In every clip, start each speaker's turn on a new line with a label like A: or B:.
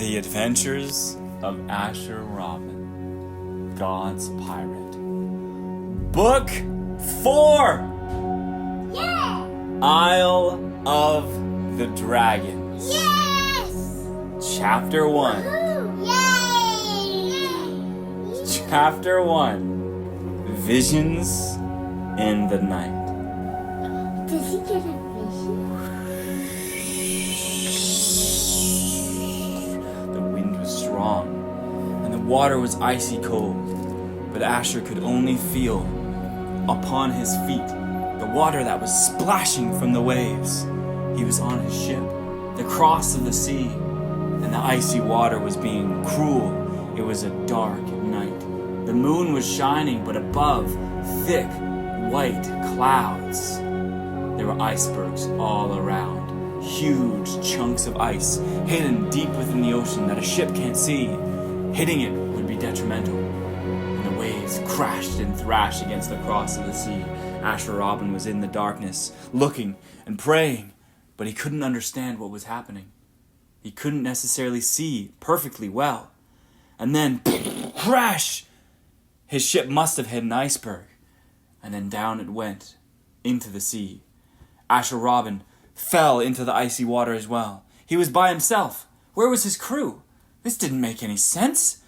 A: The Adventures of Asher Robin, God's Pirate. Book 4!
B: Yeah!
A: Isle of the Dragons.
B: Yes!
A: Chapter 1.
B: Yay!
A: Chapter 1. Visions in the Night.
B: Does he get a vision?
A: The wind was strong, and the water was icy cold, but Asher could only feel upon his feet the water that was splashing from the waves. He was on his ship, the cross of the sea, and the icy water was being cruel. It was a dark night. The moon was shining, but above, thick, white clouds. There were icebergs all around. Huge chunks of ice hidden deep within the ocean that a ship can't see. Hitting it would be detrimental. And the waves crashed and thrashed against the cross of the sea. Asher Robin was in the darkness, looking and praying, but he couldn't understand what was happening. He couldn't necessarily see perfectly well. And then, crash! His ship must have hit an iceberg. And then down it went, into the sea. Asher Robin fell into the icy water as well. He was by himself. Where was his crew? This didn't make any sense.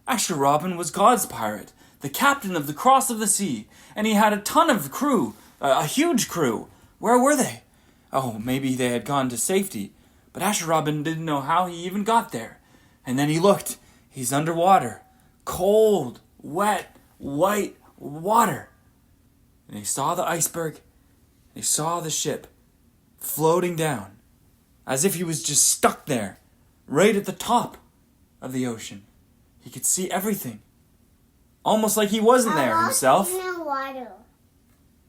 A: Asher Robin was God's pirate, the captain of the Cross of the Sea, and he had a ton of crew, a huge crew. Where were they? Oh, maybe they had gone to safety, but Asher Robin didn't know how he even got there. And then he looked. He's underwater. Cold, wet, white water. And he saw the iceberg. He saw the ship floating down, as if he was just stuck there, right at the top of the ocean. He could see everything, almost like he wasn't there himself.
B: I walk in the water.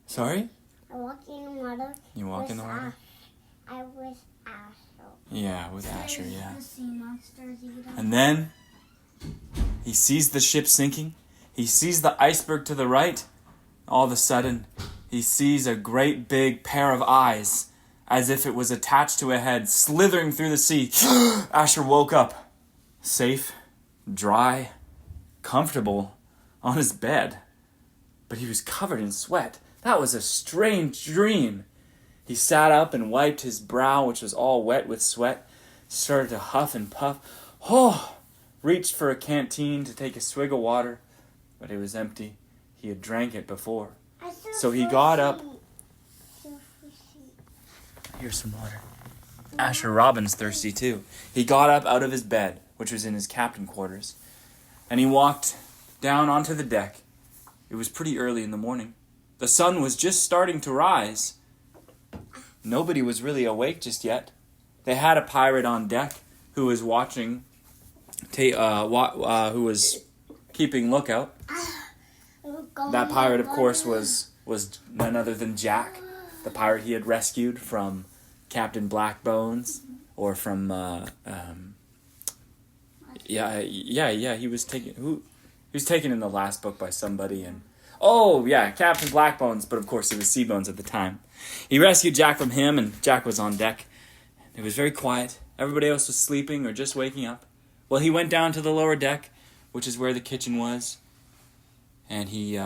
A: Sorry?
B: I walk in the water.
A: You walk in the water?
B: I was Asher.
A: Yeah, with Asher, yeah.
B: The sea monsters eat them.
A: And then he sees the ship sinking. He sees the iceberg to the right. All of a sudden, he sees a great big pair of eyes, as if it was attached to a head, slithering through the sea. Asher woke up, safe, dry, comfortable, on his bed. But he was covered in sweat. That was a strange dream. He sat up and wiped his brow, which was all wet with sweat, started to huff and puff. Reached for a canteen to take a swig of water, but it was empty. He had drank it before. So he got up. Here's some water. Asher Robin's thirsty too. He got up out of his bed, which was in his captain quarters, and he walked down onto the deck. It was pretty early in the morning. The sun was just starting to rise. Nobody was really awake just yet. They had a pirate on deck who was watching, who was keeping lookout. That pirate, of course, was none other than Jack, the pirate he had rescued from Captain Blackbones, or from he was taken in the last book by somebody, and Captain Blackbones, but of course it was Seabones at the time. He rescued Jack from him, and Jack was on deck. It was very quiet. Everybody else was sleeping or just waking up. Well, he went down to the lower deck, which is where the kitchen was, and he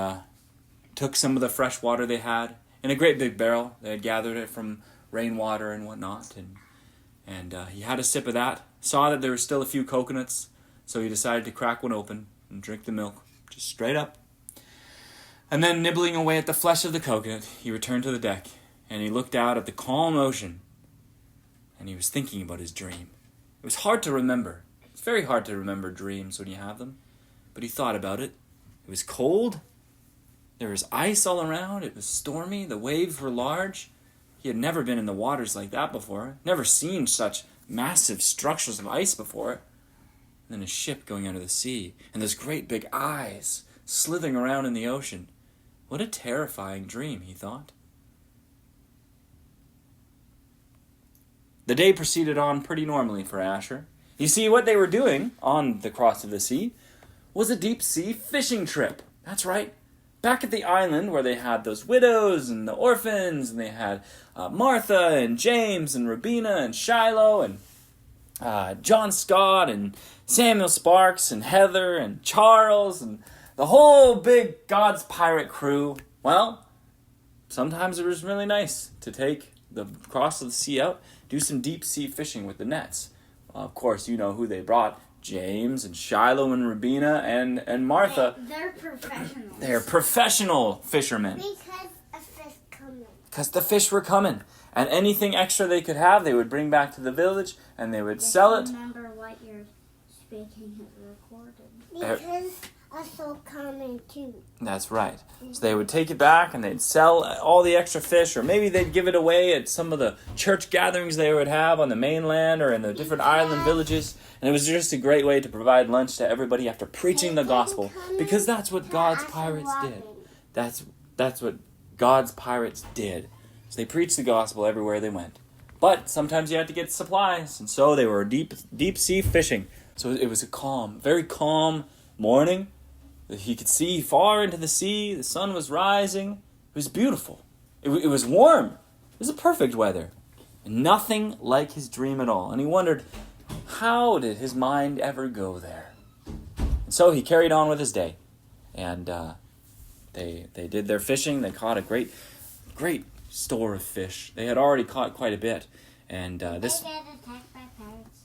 A: took some of the fresh water they had in a great big barrel. They had gathered it from rainwater and whatnot, and he had a sip of that, saw that there were still a few coconuts, so he decided to crack one open and drink the milk, just straight up. And then, nibbling away at the flesh of the coconut, he returned to the deck, and he looked out at the calm ocean, and he was thinking about his dream. It was hard to remember. It's very hard to remember dreams when you have them, but he thought about it. It was cold. There was ice all around. It was stormy. The waves were large. He had never been in the waters like that before. Never seen such massive structures of ice before. And then a ship going out of the sea. And those great big eyes slithering around in the ocean. What a terrifying dream, he thought. The day proceeded on pretty normally for Asher. You see, what they were doing on the Cross of the Sea was a deep-sea fishing trip. That's right. Back at the island where they had those widows and the orphans, and they had Martha and James and Rubina and Shiloh and John Scott and Samuel Sparks and Heather and Charles and the whole big God's Pirate crew. Well, sometimes it was really nice to take the cross of the sea out, do some deep sea fishing with the nets. Of course, you know who they brought. James and Shiloh and Rubina and Martha.
B: They're professionals.
A: They're professional fishermen.
B: Because a fish coming.
A: Because the fish were coming. And anything extra they could have, they would bring back to the village and they would sell it.
B: Remember what you're speaking is recorded. Because also coming too.
A: That's right. So they would take it back and they'd sell all the extra fish, or maybe they'd give it away at some of the church gatherings they would have on the mainland or in the different island villages. And it was just a great way to provide lunch to everybody after preaching the gospel, because that's what God's pirates did. That's what God's pirates did. So they preached the gospel everywhere they went. But sometimes you had to get supplies, and so they were deep sea fishing. So it was a very calm morning. He could see far into the sea. The sun was rising. It was beautiful. It was warm. It was a perfect weather. And nothing like his dream at all. And he wondered, how did his mind ever go there? And so he carried on with his day. And they did their fishing. They caught a great store of fish. They had already caught quite a bit. And this...
B: They get attacked by pirates.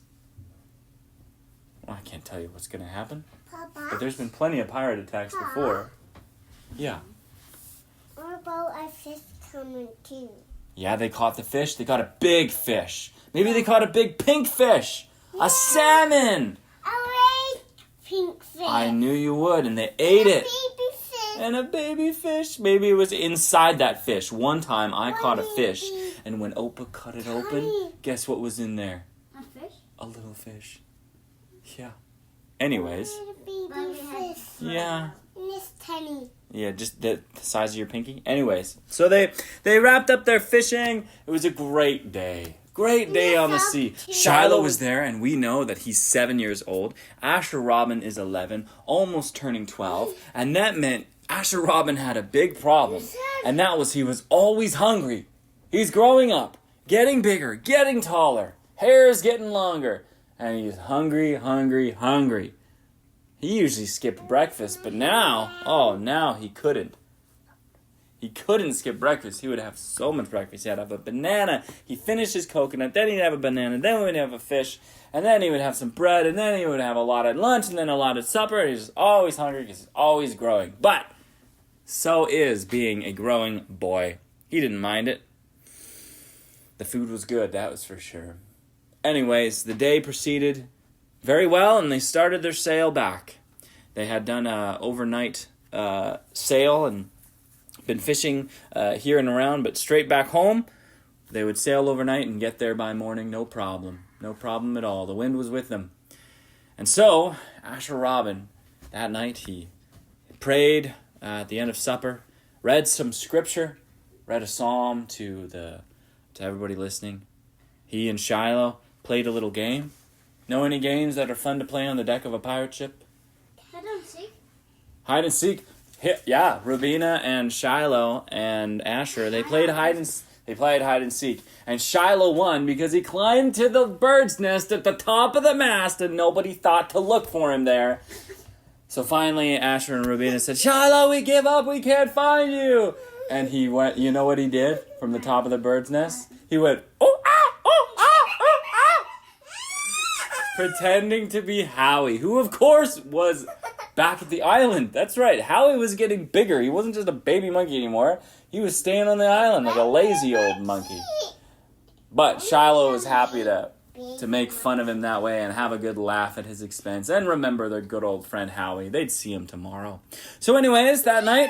A: Well, I can't tell you what's going to happen.
B: Papa?
A: But there's been plenty of pirate attacks before. Yeah.
B: What about a fish coming too?
A: Yeah, they caught the fish. They caught a big fish. Maybe they caught a big pink fish. A salmon.
B: A red pink fish.
A: I knew you would. And they ate it.
B: Baby fish.
A: And a baby fish. Maybe it was inside that fish. One time I caught a fish. And when Opa cut it open, guess what was in there?
B: A fish?
A: A little fish. Yeah. Anyways.
B: Baby fish.
A: Yeah.
B: And it's tiny.
A: Yeah, just the size of your pinky. Anyways, so they wrapped up their fishing. It was a great day. Great day on the sea. Shiloh was there, and we know that he's 7 years old. Asher Robin is 11, almost turning 12. And that meant Asher Robin had a big problem. And that was he was always hungry. He's growing up, getting bigger, getting taller. Hair is getting longer. And he's hungry, hungry, hungry. He usually skipped breakfast, but now he couldn't. He couldn't skip breakfast. He would have so much breakfast. He'd have a banana. He finished his coconut, then he'd have a banana, then we'd have a fish, and then he would have some bread, and then he would have a lot at lunch, and then a lot at supper. He's always hungry because he's always growing. But so is being a growing boy. He didn't mind it. The food was good, that was for sure. Anyways, the day proceeded very well, and they started their sail back. They had done an overnight sail and been fishing here and around, but straight back home, they would sail overnight and get there by morning, no problem. No problem at all. The wind was with them. And so, Asher Robin, that night, he prayed at the end of supper, read some scripture, read a psalm to everybody listening. He and Shiloh played a little game. Know any games that are fun to play on the deck of a pirate ship?
B: Hide and seek.
A: Hide and seek. Yeah, Rubina and Shiloh and Asher, they played hide and seek. And Shiloh won because he climbed to the bird's nest at the top of the mast and nobody thought to look for him there. So finally Asher and Rubina said, "Shiloh, we give up, we can't find you." And he went, you know what he did from the top of the bird's nest? He went, "Oh, ah, oh, ah, oh, ah," pretending to be Howie, who of course was back at the island. That's right, Howie was getting bigger. He wasn't just a baby monkey anymore. He was staying on the island like a lazy old monkey. But Shiloh was happy to make fun of him that way and have a good laugh at his expense. And remember their good old friend Howie. They'd see him tomorrow. So anyways, that night,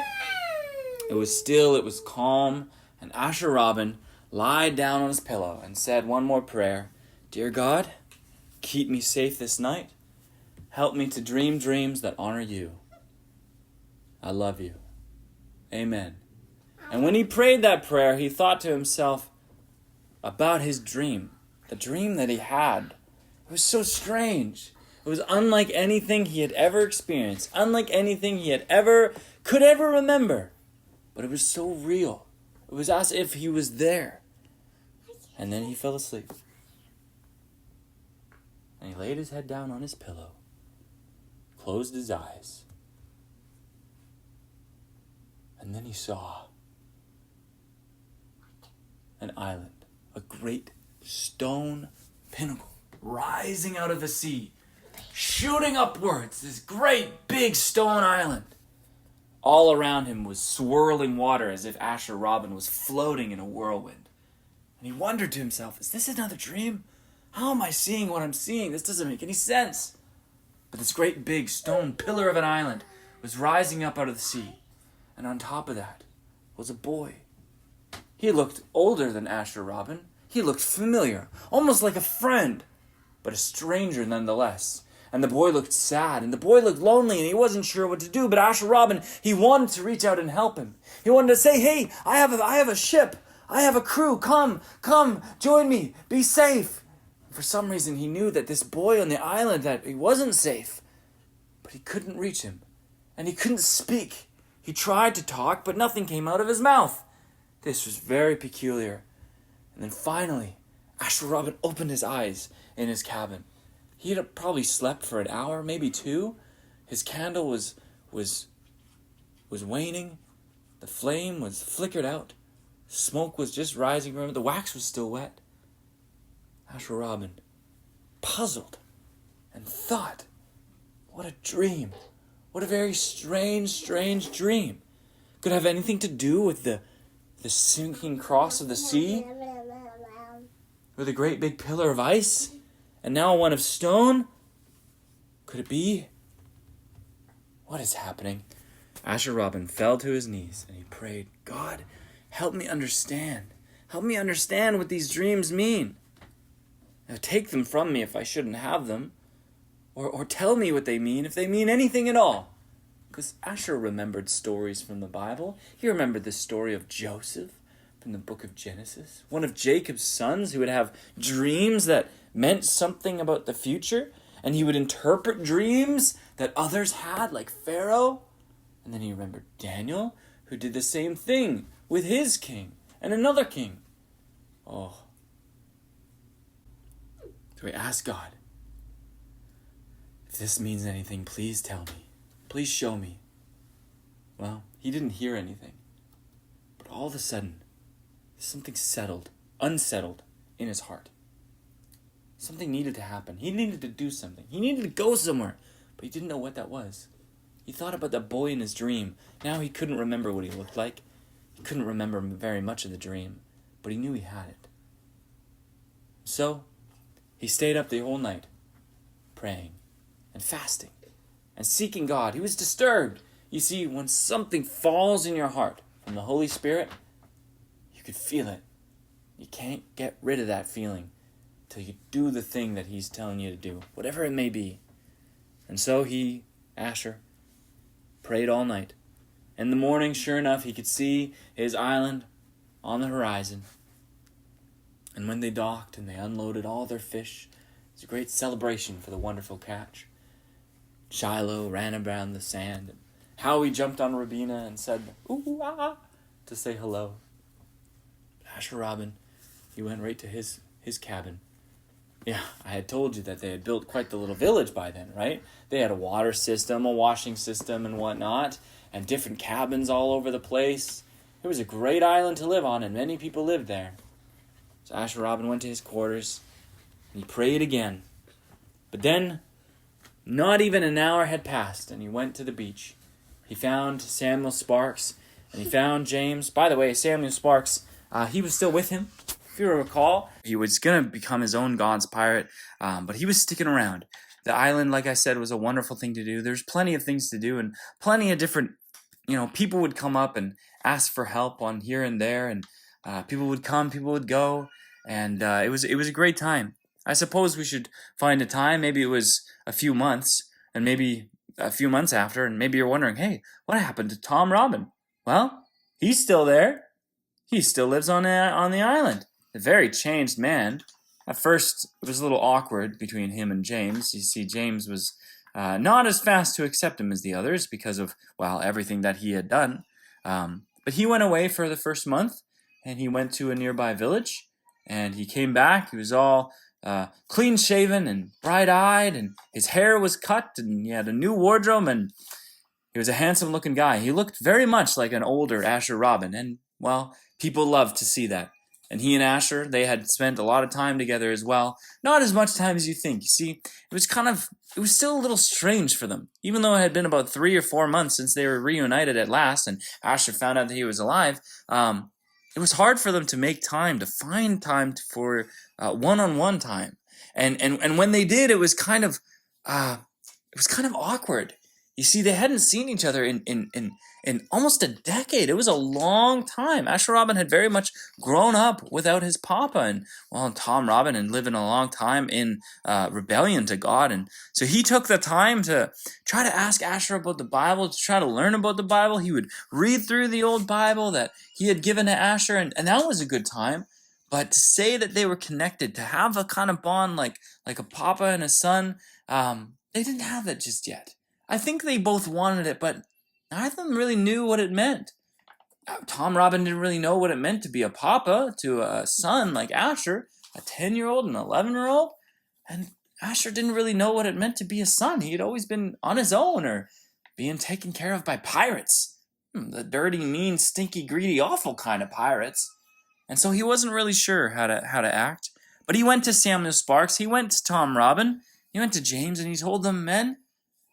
A: it was calm, and Asher Robin lied down on his pillow and said one more prayer. "Dear God, keep me safe this night. Help me to dream dreams that honor you. I love you. Amen." And when he prayed that prayer, he thought to himself about his dream, the dream that he had. It was so strange. It was unlike anything he had ever experienced, unlike anything he could ever remember. But it was so real. It was as if he was there. And then he fell asleep. And he laid his head down on his pillow, closed his eyes, and then he saw an island, a great stone pinnacle rising out of the sea, shooting upwards, this great big stone island. All around him was swirling water as if Asher Robin was floating in a whirlwind. And he wondered to himself, is this another dream? How am I seeing what I'm seeing? This doesn't make any sense. But this great big stone pillar of an island was rising up out of the sea. And on top of that was a boy. He looked older than Asher Robin. He looked familiar, almost like a friend, but a stranger nonetheless. And the boy looked sad, and the boy looked lonely, and he wasn't sure what to do. But Asher Robin, he wanted to reach out and help him. He wanted to say, hey, I have a ship. I have a crew. Come, join me. Be safe. And for some reason, he knew that this boy on the island, that he wasn't safe. But he couldn't reach him, and he couldn't speak. He tried to talk, but nothing came out of his mouth. This was very peculiar. And then finally, Asher Robin opened his eyes in his cabin. He had probably slept for an hour, maybe 2. His candle was waning. The flame was flickered out. Smoke was just rising from it. The wax was still wet. Asher Robin, puzzled, and thought, what a dream. What a very strange dream. Could it have anything to do with the sinking cross of the sea? With a great big pillar of ice? And now one of stone? Could it be? What is happening? Asher Robin fell to his knees and he prayed, God, help me understand. Help me understand what these dreams mean. Now, take them from me if I shouldn't have them. Or tell me what they mean, if they mean anything at all. Because Asher remembered stories from the Bible. He remembered the story of Joseph from the book of Genesis. One of Jacob's sons who would have dreams that meant something about the future. And he would interpret dreams that others had, like Pharaoh. And then he remembered Daniel, who did the same thing with his king and another king. Oh. So he asked God, if this means anything, please tell me. Please show me. Well, he didn't hear anything. But all of a sudden, something unsettled in his heart. Something needed to happen. He needed to do something. He needed to go somewhere. But he didn't know what that was. He thought about that boy in his dream. Now he couldn't remember what he looked like. He couldn't remember very much of the dream. But he knew he had it. So, he stayed up the whole night, praying and fasting and seeking God. He was disturbed. You see, when something falls in your heart from the Holy Spirit, you could feel it. You can't get rid of that feeling till you do the thing that he's telling you to do, whatever it may be. And so he, Asher, prayed all night. In the morning, sure enough, he could see his island on the horizon. And when they docked and they unloaded all their fish, it was a great celebration for the wonderful catch. Shiloh ran around the sand, and Howie jumped on Rabina and said, ooh, ah, to say hello. Asher Robin, he went right to his cabin. Yeah, I had told you that they had built quite the little village by then, right? They had a water system, a washing system, and whatnot, and different cabins all over the place. It was a great island to live on, and many people lived there. So Asher Robin went to his quarters, and he prayed again. But then, not even an hour had passed, and he went to the beach. He found Samuel Sparks, and he found James. By the way, Samuel Sparks, he was still with him. If you recall, he was going to become his own God's pirate, but he was sticking around. The island, like I said, was a wonderful thing to do. There's plenty of things to do, and plenty of different, people would come up and ask for help on here and there, and people would come, people would go, and it was a great time. I suppose we should find a time. Maybe it was a few months, and maybe a few months after, and maybe you're wondering, hey, what happened to Tom Robin? Well, he's still there. He still lives on the island. A very changed man. At first, it was a little awkward between him and James. You see, James was not as fast to accept him as the others because of, everything that he had done. But he went away for the first month, and he went to a nearby village, and he came back. He was all clean shaven and bright-eyed, and his hair was cut, and he had a new wardrobe, and he was a handsome-looking guy. He looked very much like an older Asher Robin, and, well, people loved to see that. And he and Asher, they had spent a lot of time together as well. Not as much time as you think. You see, it was still a little strange for them. Even though it had been about 3 or 4 months since they were reunited at last, and Asher found out that he was alive, it was hard for them to find time for one-on-one time. And when they did, it was kind of awkward. You see, they hadn't seen each other in almost a decade. It was a long time. Asher Robin had very much grown up without his papa, and Tom Robin had lived a long time in rebellion to God, and so he took the time to try to ask Asher about the Bible, to try to learn about the Bible. He would read through the old Bible that he had given to Asher, and that was a good time. But to say that they were connected, to have a kind of bond like a papa and a son, they didn't have that just yet. I think they both wanted it, but neither of them really knew what it meant. Tom Robin didn't really know what it meant to be a papa to a son like Asher, a 10-year-old and an 11-year-old. And Asher didn't really know what it meant to be a son. He had always been on his own or being taken care of by pirates. The dirty, mean, stinky, greedy, awful kind of pirates. And so he wasn't really sure how to act. But he went to Samuel Sparks, he went to Tom Robin, he went to James, and he told them, "Men,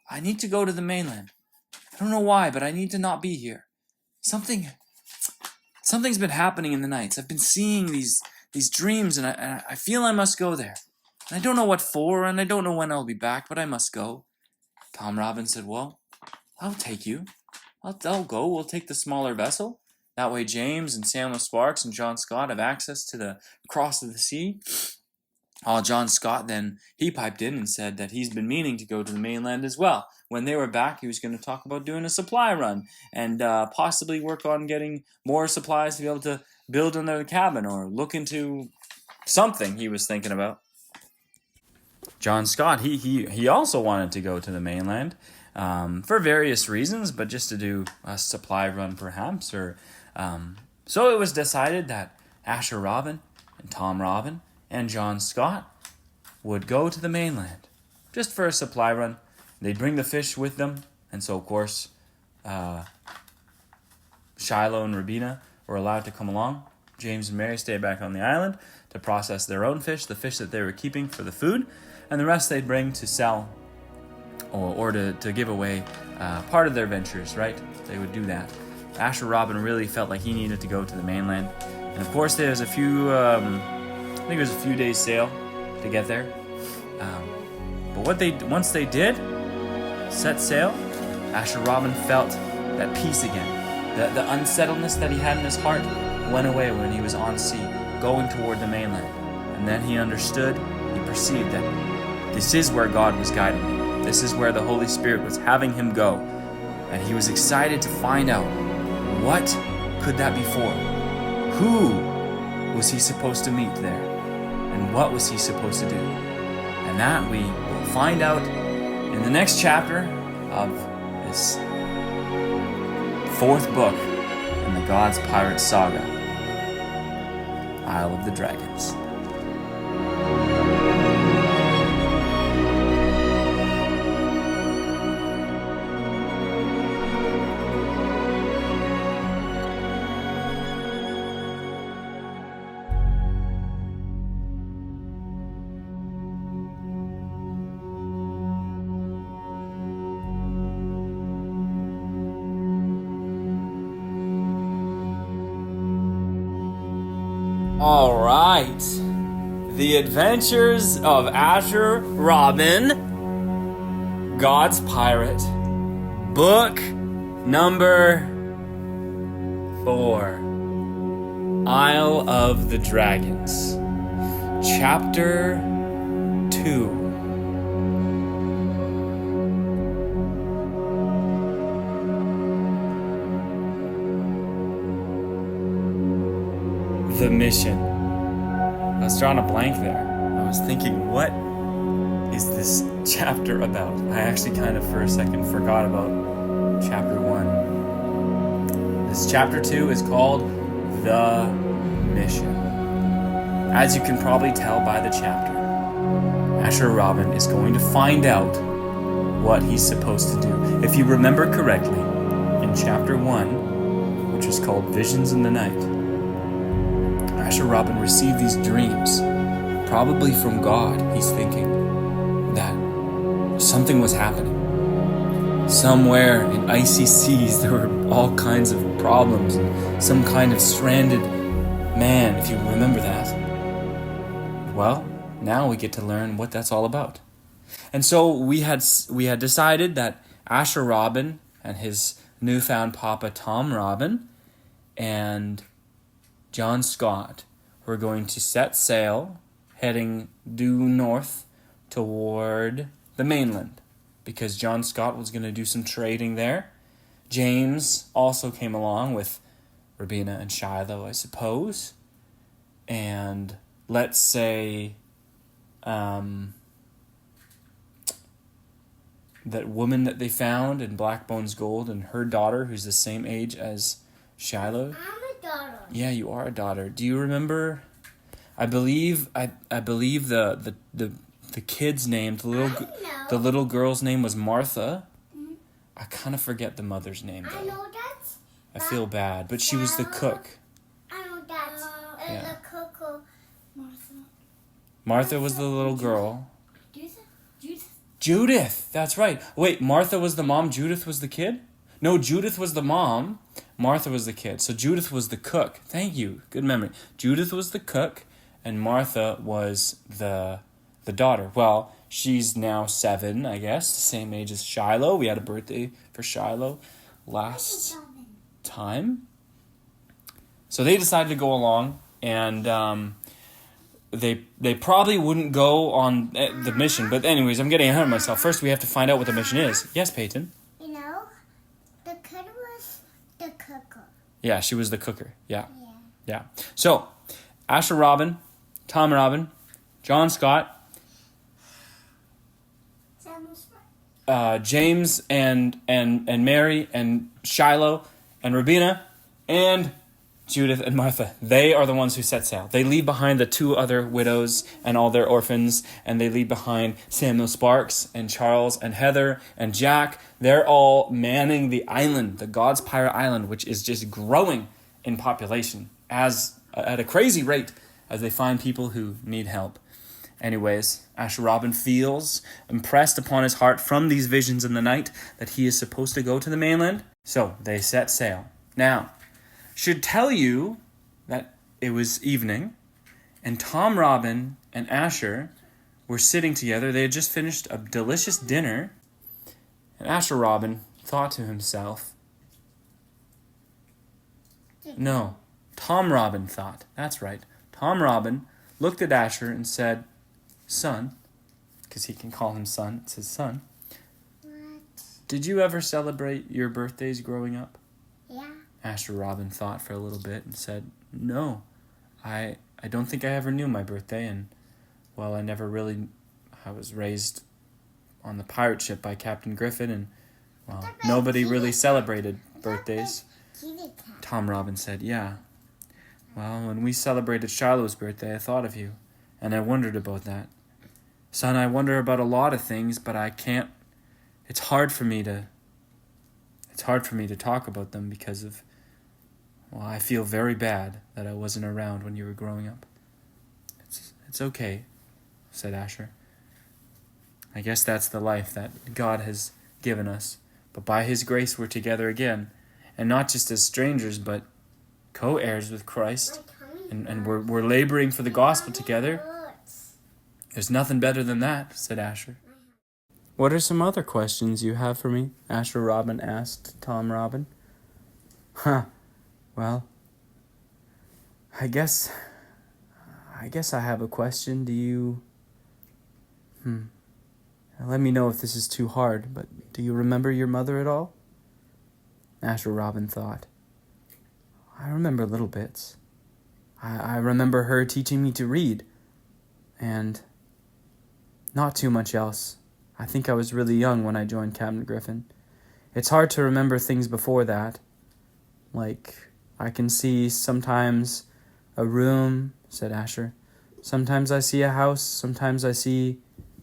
A: I need to go to the mainland. I don't know why, but I need to not be here. Something's been happening in the nights. I've been seeing these dreams, and I feel I must go there. And I don't know what for, and I don't know when I'll be back, but I must go." Tom Robin said, "Well, I'll take you. I'll go. We'll take the smaller vessel. That way James and Samuel Sparks and John Scott have access to the cross of the sea." John Scott then, he piped in and said that he's been meaning to go to the mainland as well. When they were back, he was going to talk about doing a supply run and possibly work on getting more supplies to be able to build another cabin or look into something he was thinking about. John Scott, he also wanted to go to the mainland for various reasons, but just to do a supply run perhaps. So it was decided that Asher Robin and Tom Robin and John Scott would go to the mainland just for a supply run. They'd bring the fish with them, and so of course Shiloh and Rabina were allowed to come along. James and Mary stayed back on the island to process their own fish, the fish that they were keeping for the food, and the rest they'd bring to sell or to give away part of their ventures, right? They would do that. Asher Robin really felt like he needed to go to the mainland, and of course there's a few I think it was a few days sail to get there. But once they did set sail, Asher Robin felt that peace again. The unsettledness that he had in his heart went away when he was on sea, going toward the mainland. And then he understood, he perceived that this is where God was guiding him. This is where the Holy Spirit was having him go. And he was excited to find out, what could that be for? Who was he supposed to meet there? And what was he supposed to do? And that we will find out in the next chapter of this 4th book in the God's Pirate Saga, Isle of the Dragons. All right, The Adventures of Asher Robin, God's Pirate, book number 4, Isle of the Dragons, chapter 2. The mission. I was drawing a blank there. I was thinking, what is this chapter about? I actually kind of for a second forgot about chapter 1. This chapter 2 is called The Mission. As you can probably tell by the chapter, Asher Robin is going to find out what he's supposed to do. If you remember correctly, in chapter 1, which is called Visions in the Night, Asher Robin received these dreams, probably from God. He's thinking that something was happening. Somewhere in icy seas, there were all kinds of problems, and some kind of stranded man, if you remember that. Well, now we get to learn what that's all about. And so we had decided that Asher Robin and his newfound papa Tom Robin and John Scott were going to set sail, heading due north toward the mainland, because John Scott was going to do some trading there. James also came along with Rubina and Shiloh, I suppose. And let's say that woman that they found in Blackbone's Gold and her daughter, who's the same age as Shiloh.
B: I'm a daughter.
A: Yeah, you are a daughter. Do you remember? I believe the kid's name, the little girl's name was Martha. Mm-hmm. I kind of forget the mother's name though.
B: I know that.
A: I feel bad, but she was the cook.
B: I know that.
A: Yeah.
B: The cook, Martha.
A: Martha was the little girl.
B: Judith.
A: Judith, that's right. Wait, Martha was the mom, Judith was the kid? No, Judith was the mom, Martha was the kid. So Judith was the cook. Thank you. Good memory. Judith was the cook, and Martha was the daughter. Well, she's now 7, I guess, the same age as Shiloh. We had a birthday for Shiloh last time. So they decided to go along, and they probably wouldn't go on the mission. But anyways, I'm getting ahead of myself. First, we have to find out what the mission is. Yes, Peyton?
B: You know, the kid was the cooker.
A: Yeah, she was the cooker. Yeah. So, Asher Robin, Tom Robin, John Scott, James and Mary and Shiloh and Rubina and Judith and Martha. They are the ones who set sail. They leave behind the 2 other widows and all their orphans, and they leave behind Samuel Sparks and Charles and Heather and Jack. They're all manning the island, the God's Pirate Island, which is just growing in population at a crazy rate as they find people who need help. Anyways, Asher Robin feels impressed upon his heart from these visions in the night that he is supposed to go to the mainland. So they set sail. Now, should tell you that it was evening, and Tom Robin and Asher were sitting together. They had just finished a delicious dinner, and Asher Robin thought to himself, no, Tom Robin thought, that's right. Tom Robin looked at Asher and said, son, because he can call him son, it's his son.
B: What?
A: Did you ever celebrate your birthdays growing up?
B: Yeah.
A: Asher Robin thought for a little bit and said, no, I don't think I ever knew my birthday, and, well, I was raised on the pirate ship by Captain Griffin, and, well, nobody really celebrated birthdays. Tom Robin said, yeah. Well, when we celebrated Shiloh's birthday, I thought of you, and I wondered about that. Son, I wonder about a lot of things, but I can't, it's hard for me to talk about them because of, well, I feel very bad that I wasn't around when you were growing up. It's okay, said Asher. I guess that's the life that God has given us. But by His grace we're together again, and not just as strangers, but co-heirs with Christ, and we're laboring for the gospel together. There's nothing better than that, said Asher. What are some other questions you have for me? Asher Robin asked Tom Robin. Well, I guess I have a question. Do you... Let me know if this is too hard, but do you remember your mother at all? Asher Robin thought. I remember little bits. I remember her teaching me to read, and not too much else. I think I was really young when I joined Captain Griffin. It's hard to remember things before that. Like, I can see sometimes a room, said Asher. Sometimes I see a house. Sometimes I see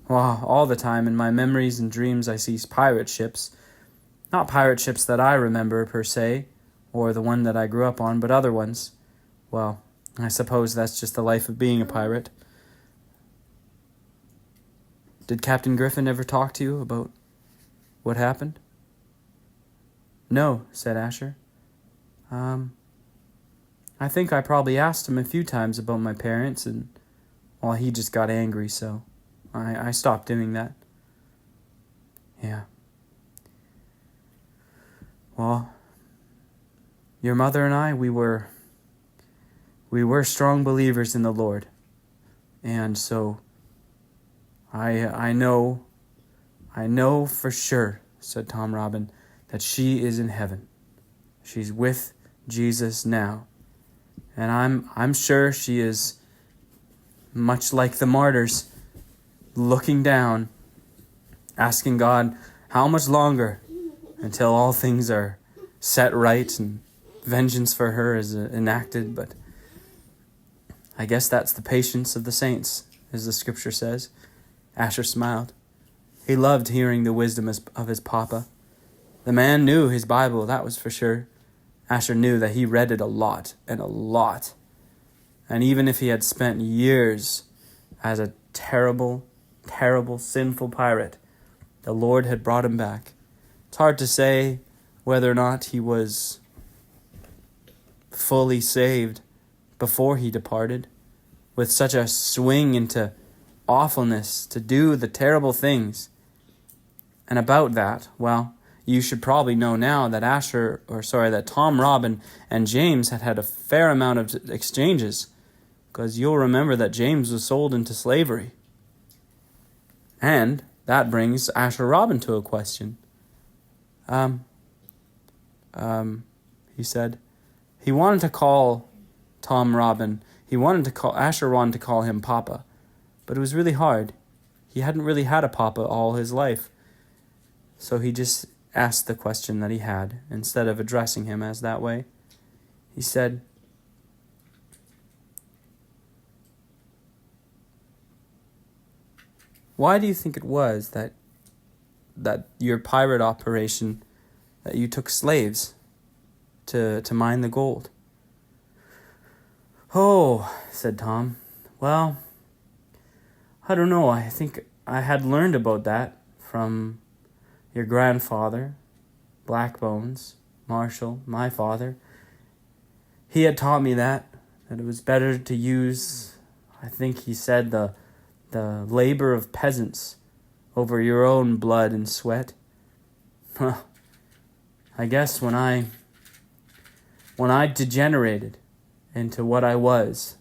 C: Well, all the time in my memories and dreams I see pirate ships. Not pirate ships that I remember per se, or the one that I grew up on, but other ones. Well, I suppose that's just the life of being a pirate. Did Captain Griffin ever talk to you about what happened? No, said Asher. I think I probably asked him a few times about my parents, and, well, he just got angry, so I stopped doing that. Yeah. Well, your mother and I, we were strong believers in the Lord. And so I know for sure, said Tom Robin, that she is in heaven. She's with Jesus now. And I'm sure she is, much like the martyrs, looking down, asking God, how much longer until all things are set right and vengeance for her is enacted? But I guess that's the patience of the saints, as the scripture says. Asher smiled. He loved hearing the wisdom of his papa. The man knew his Bible, that was for sure. Asher knew that he read it a lot and a lot. And even if he had spent years as a terrible, terrible, sinful pirate, the Lord had brought him back. It's hard to say whether or not he was fully saved before he departed, with such a swing into awfulness to do the terrible things. And about that, well, you should probably know now that that Tom Robin and James had a fair amount of exchanges, because you'll remember that James was sold into slavery. And that brings Asher Robin to a question. He said, he wanted to call Tom Robin, Asher wanted to call him Papa, but it was really hard. He hadn't really had a Papa all his life. So he just asked the question that he had, instead of addressing him as that way. He said, why do you think it was that your pirate operation, that you took slaves to mine the gold? Oh, said Tom, well, I don't know. I think I had learned about that from your grandfather, Black Bones, Marshall, my father. He had taught me that it was better to use, I think he said, the labor of peasants over your own blood and sweat. Well, I guess when I degenerated into what I was,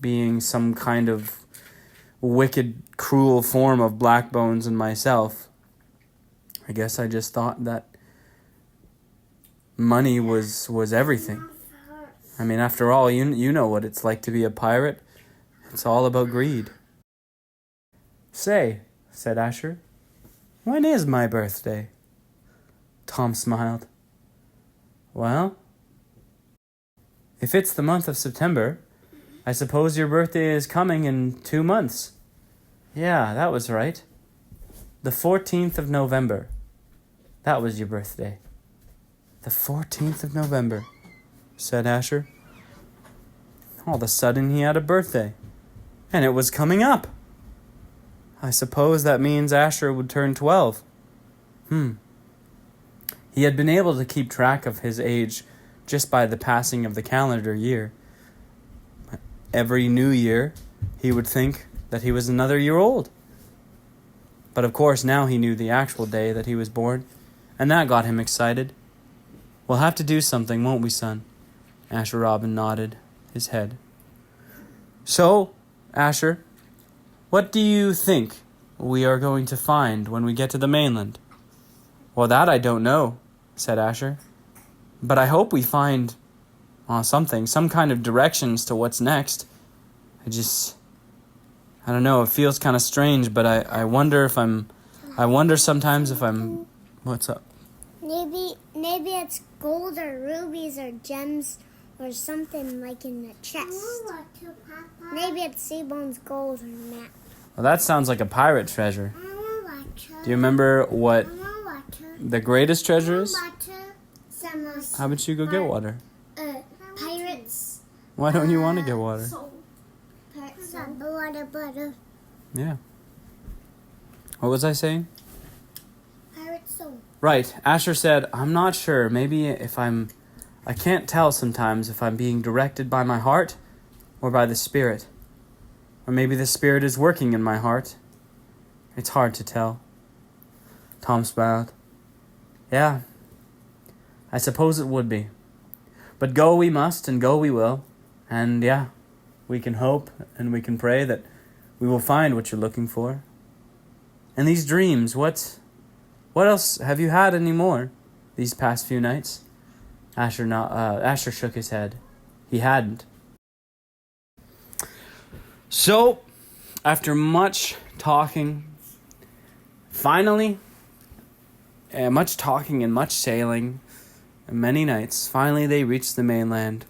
C: being some kind of wicked, cruel form of Black Bones and myself, I guess I just thought that money was everything. I mean, after all, you know what it's like to be a pirate. It's all about greed. Say, said Asher, when is my birthday? Tom smiled. Well, if it's the month of September, I suppose your birthday is coming in 2 months. Yeah, that was right. The 14th of November. That was your birthday. The 14th of November, said Asher. All of a sudden he had a birthday, and it was coming up. I suppose that means Asher would turn 12. He had been able to keep track of his age just by the passing of the calendar year. Every new year, he would think that he was another year old. But of course now he knew the actual day that he was born, and that got him excited. We'll have to do something, won't we, son? Asher Robin nodded his head. So, Asher, what do you think we are going to find when we get to the mainland? Well, that I don't know, said Asher. But I hope we find something, some kind of directions to what's next. I don't know, it feels kind of strange, but I wonder sometimes if I'm, what's up?
B: Maybe it's gold or rubies or gems or something like in the chest. Maybe it's Seabone's gold or map.
C: Well, that sounds like a pirate treasure.
B: I want water.
C: Do you remember what
B: I want water.
C: the greatest treasure is?
B: Water.
C: How about you go get water?
B: Pirates.
C: Why don't you want to get water?
B: Pirates. Water.
C: Yeah. What was I saying?
B: Pirates soul.
C: Right. Asher said, I'm not sure. Maybe I can't tell sometimes if I'm being directed by my heart or by the Spirit. Or maybe the Spirit is working in my heart. It's hard to tell. Tom smiled. Yeah, I suppose it would be. But go we must, and go we will. And yeah, we can hope and we can pray that we will find what you're looking for. And these dreams, what else? Have you had any more these past few nights? Asher shook his head. He hadn't. So, after much talking, finally, much talking and much sailing, and many nights, finally they reached the mainland.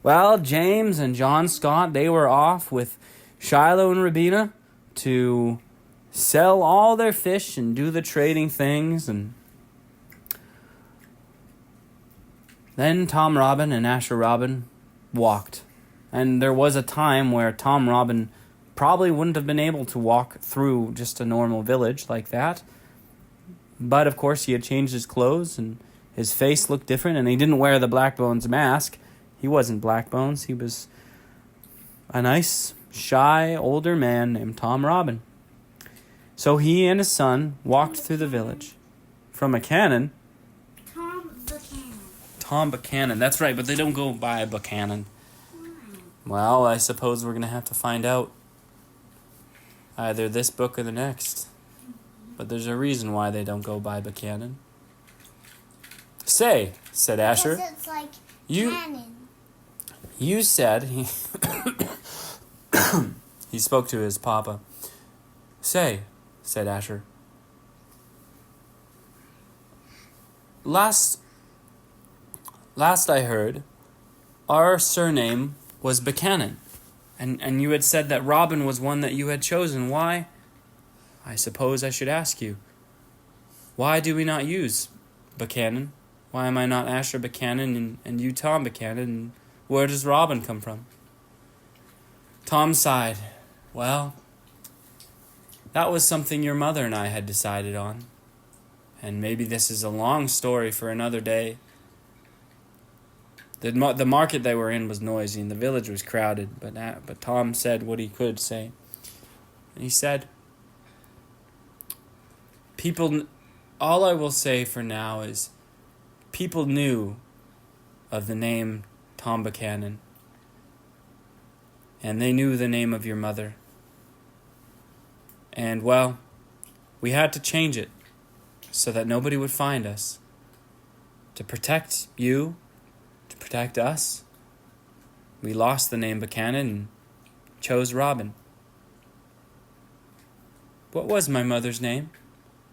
C: Well, James and John Scott, they were off with Shiloh and Rabina to sell all their fish and do the trading things, and then Tom Robin and Asher Robin walked. And there was a time where Tom Robin probably wouldn't have been able to walk through just a normal village like that. But, of course, he had changed his clothes, and his face looked different, and he didn't wear the Black Bones mask. He wasn't Black Bones. He was a nice, shy, older man named Tom Robin. So he and his son walked through the village. From a cannon. Tom Buchanan. That's right, but they don't go by Buchanan. Well, I suppose we're going to have to find out. Either this book or the next. But there's a reason why they don't go by Buchanan. Say, said Asher.
B: Because it's like cannon.
C: You said he spoke to his papa. Say, said Asher. Last I heard, our surname was Buchanan. And you had said that Robin was one that you had chosen. Why? I suppose I should ask you. Why do we not use Buchanan? Why am I not Asher Buchanan and you Tom Buchanan? And where does Robin come from? Tom sighed. Well, that was something your mother and I had decided on. And maybe this is a long story for another day. The market they were in was noisy and the village was crowded, but Tom said what he could say. And he said, all I will say for now is people knew of the name Tom Buchanan. And they knew the name of your mother. And, well, we had to change it so that nobody would find us. To protect you, to protect us, we lost the name Buchanan and chose Robin. What was my mother's name?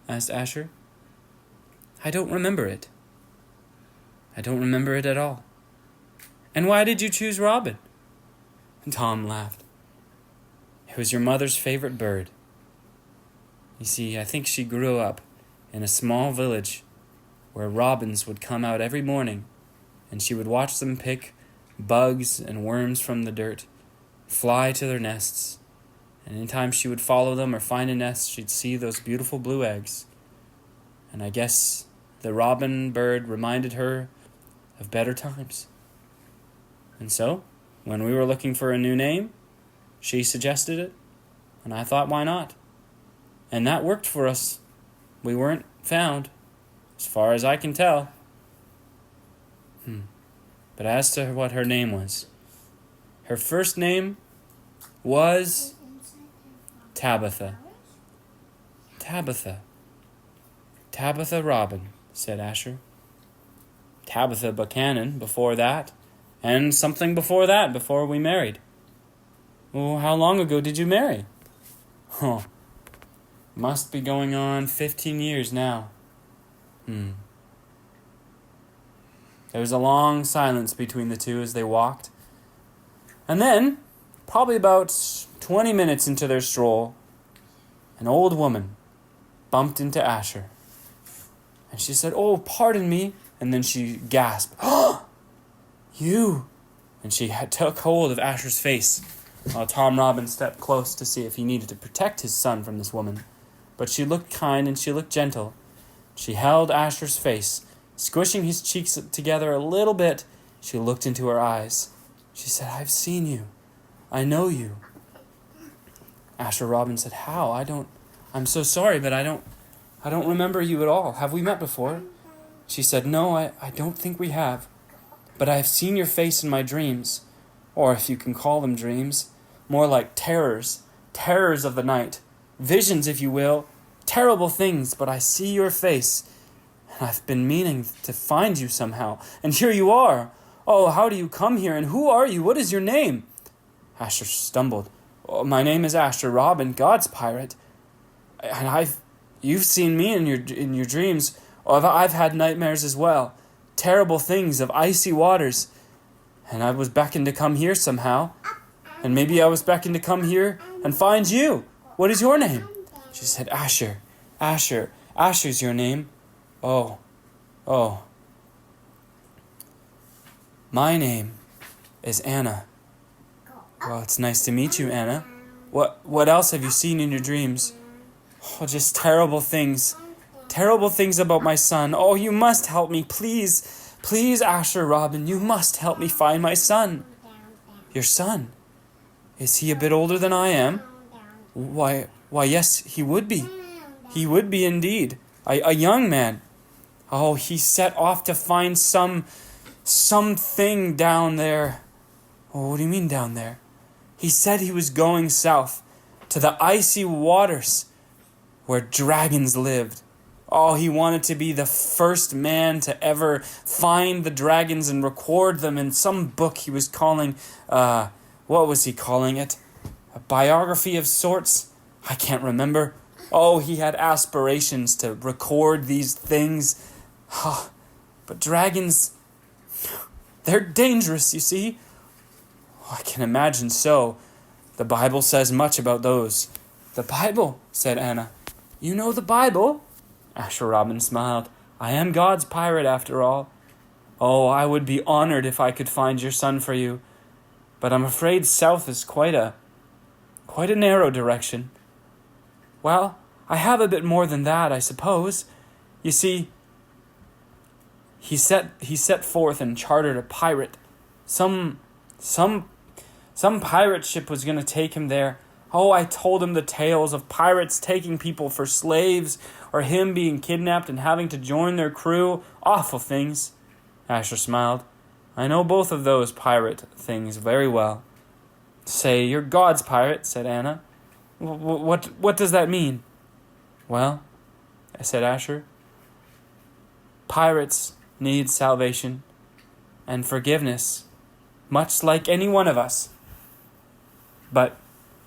C: Asked Asher. I don't remember it. I don't remember it at all. And why did you choose Robin? Tom laughed. It was your mother's favorite bird. You see, I think she grew up in a small village where robins would come out every morning, and she would watch them pick bugs and worms from the dirt, fly to their nests, and anytime she would follow them or find a nest, she'd see those beautiful blue eggs. And I guess the robin bird reminded her of better times. And so, when we were looking for a new name, she suggested it, and I thought, why not? And that worked for us. We weren't found, as far as I can tell. But as to what her name was, her first name was Tabitha. Tabitha Robin, said Asher. Tabitha Buchanan before that, and something before that, before we married. Well, how long ago did you marry? Must be going on 15 years now. There was a long silence between the two as they walked. And then, probably about 20 minutes into their stroll, an old woman bumped into Asher. And she said, "Oh, pardon me." And then she gasped, "Oh, you!" And she took hold of Asher's face, while Tom Robbins stepped close to see if he needed to protect his son from this woman. But she looked kind and she looked gentle. She held Asher's face, squishing his cheeks together a little bit. She looked into her eyes. She said, "I've seen you. I know you." Asher Robbins said, "How? I'm so sorry, but I don't remember you at all. Have we met before?" She said, "No, I don't think we have. But I have seen your face in my dreams, or if you can call them dreams, more like terrors of the night, visions, if you will, terrible things, but I see your face, and I've been meaning to find you somehow, and here you are. Oh, how do you come here, and who are you? What is your name?" Asher stumbled. "Oh, my name is Asher Robin, God's pirate, and you've seen me in your dreams. Oh, I've had nightmares as well, terrible things of icy waters, and I was beckoned to come here somehow, and maybe I was beckoned to come here and find you. What is your name?" She said, "Asher. Asher's your name. Oh. My name is Anna." "Well, it's nice to meet you, Anna. What else have you seen in your dreams?" "Oh, just terrible things. Terrible things about my son. Oh, you must help me, please. Please, Asher Robin, you must help me find my son." "Your son? Is he a bit older than I am?" Why, yes, he would be. He would be indeed. A young man. Oh, he set off to find something down there." "Oh, what do you mean down there?" "He said he was going south to the icy waters where dragons lived. Oh, he wanted to be the first man to ever find the dragons and record them in some book he was calling, what was he calling it? A biography of sorts? I can't remember. Oh, he had aspirations to record these things. But dragons, they're dangerous, you see." "Oh, I can imagine so. The Bible says much about those." "The Bible?" said Anna. "You know the Bible?" Asher Robin smiled. "I am God's pirate after all. Oh, I would be honored if I could find your son for you. But I'm afraid south is quite a narrow direction." "Well, I have a bit more than that, I suppose. You see, he set forth and chartered a pirate. Some pirate ship was going to take him there. Oh, I told him the tales of pirates taking people for slaves, or him being kidnapped and having to join their crew. Awful things." Asher smiled. "I know both of those pirate things very well." "Say, you're God's pirate," said Anna. What does that mean?" "Well," said Asher, "pirates need salvation and forgiveness, much like any one of us. But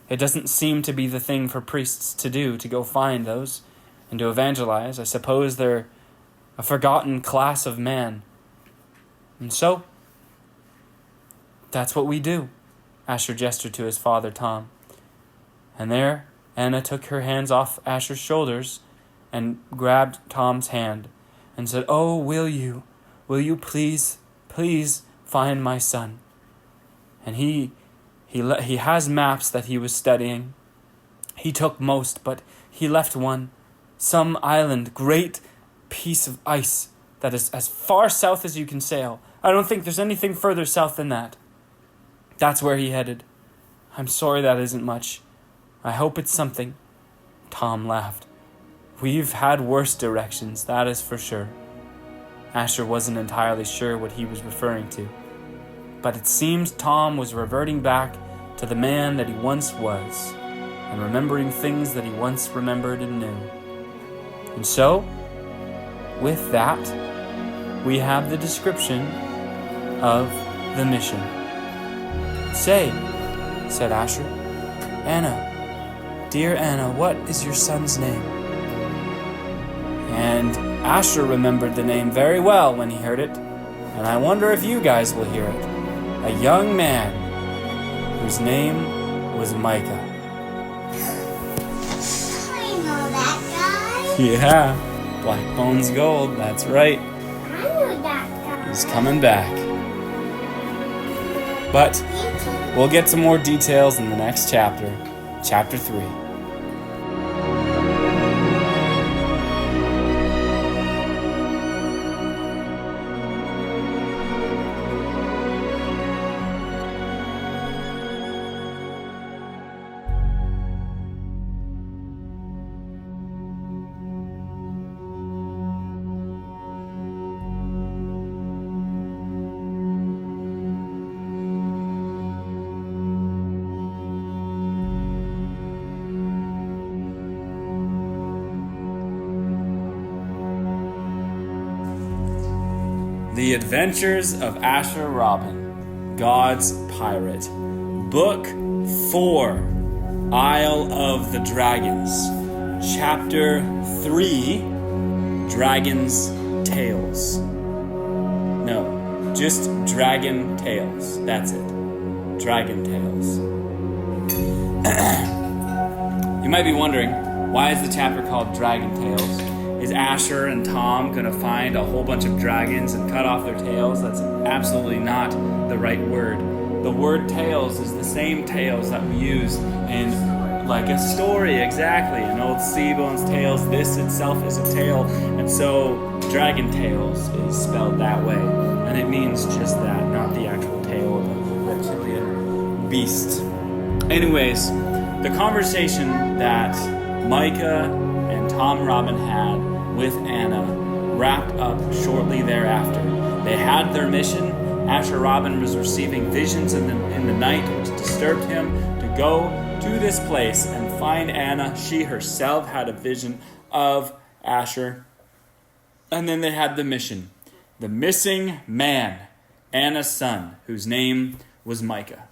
C: it doesn't seem to be the thing for priests to do, to go find those and to evangelize. I suppose they're a forgotten class of man. And so, that's what we do." Asher gestured to his father, Tom. And there, Anna took her hands off Asher's shoulders and grabbed Tom's hand and said, "Oh, will you please find my son?" And he has maps that he was studying. He took most, but he left one. Some island, great piece of ice that is as far south as you can sail. I don't think there's anything further south than that. That's where he headed. I'm sorry that isn't much. I hope it's something." Tom laughed. "We've had worse directions, that is for sure." Asher wasn't entirely sure what he was referring to, but it seemed Tom was reverting back to the man that he once was, and remembering things that he once remembered and knew. And so, with that, we have the description of the mission. "Say," said Asher, "Anna, dear Anna, what is your son's name?" And Asher remembered the name very well when he heard it, and I wonder if you guys will hear it. A young man whose name was Micah.
A: Yeah, Black Bones Gold, that's right.
B: I knew that guy.
A: He's coming back. But we'll get some more details in the next chapter, chapter 3. The Adventures of Asher Robin, God's Pirate. Book 4, Isle of the Dragons. Chapter 3, Dragon's Tales. No, just Dragon Tales. That's it. Dragon Tales. You might be wondering, why is the chapter called Dragon Tales? Is Asher and Tom going to find a whole bunch of dragons and cut off their tails? That's absolutely not the right word. The word tails is the same tails that we use in like a story, exactly. An old Seabones Tales, this itself is a tale. And so Dragon Tales is spelled that way. And it means just that, not the actual tail of a reptilian beast. Anyways, the conversation that Micah and Tom Robin had with Anna wrapped up shortly thereafter. They had their mission. Asher Robin was receiving visions in the night, which disturbed him to go to this place and find Anna. She herself had a vision of Asher. And then they had the mission. The missing man, Anna's son, whose name was Micah.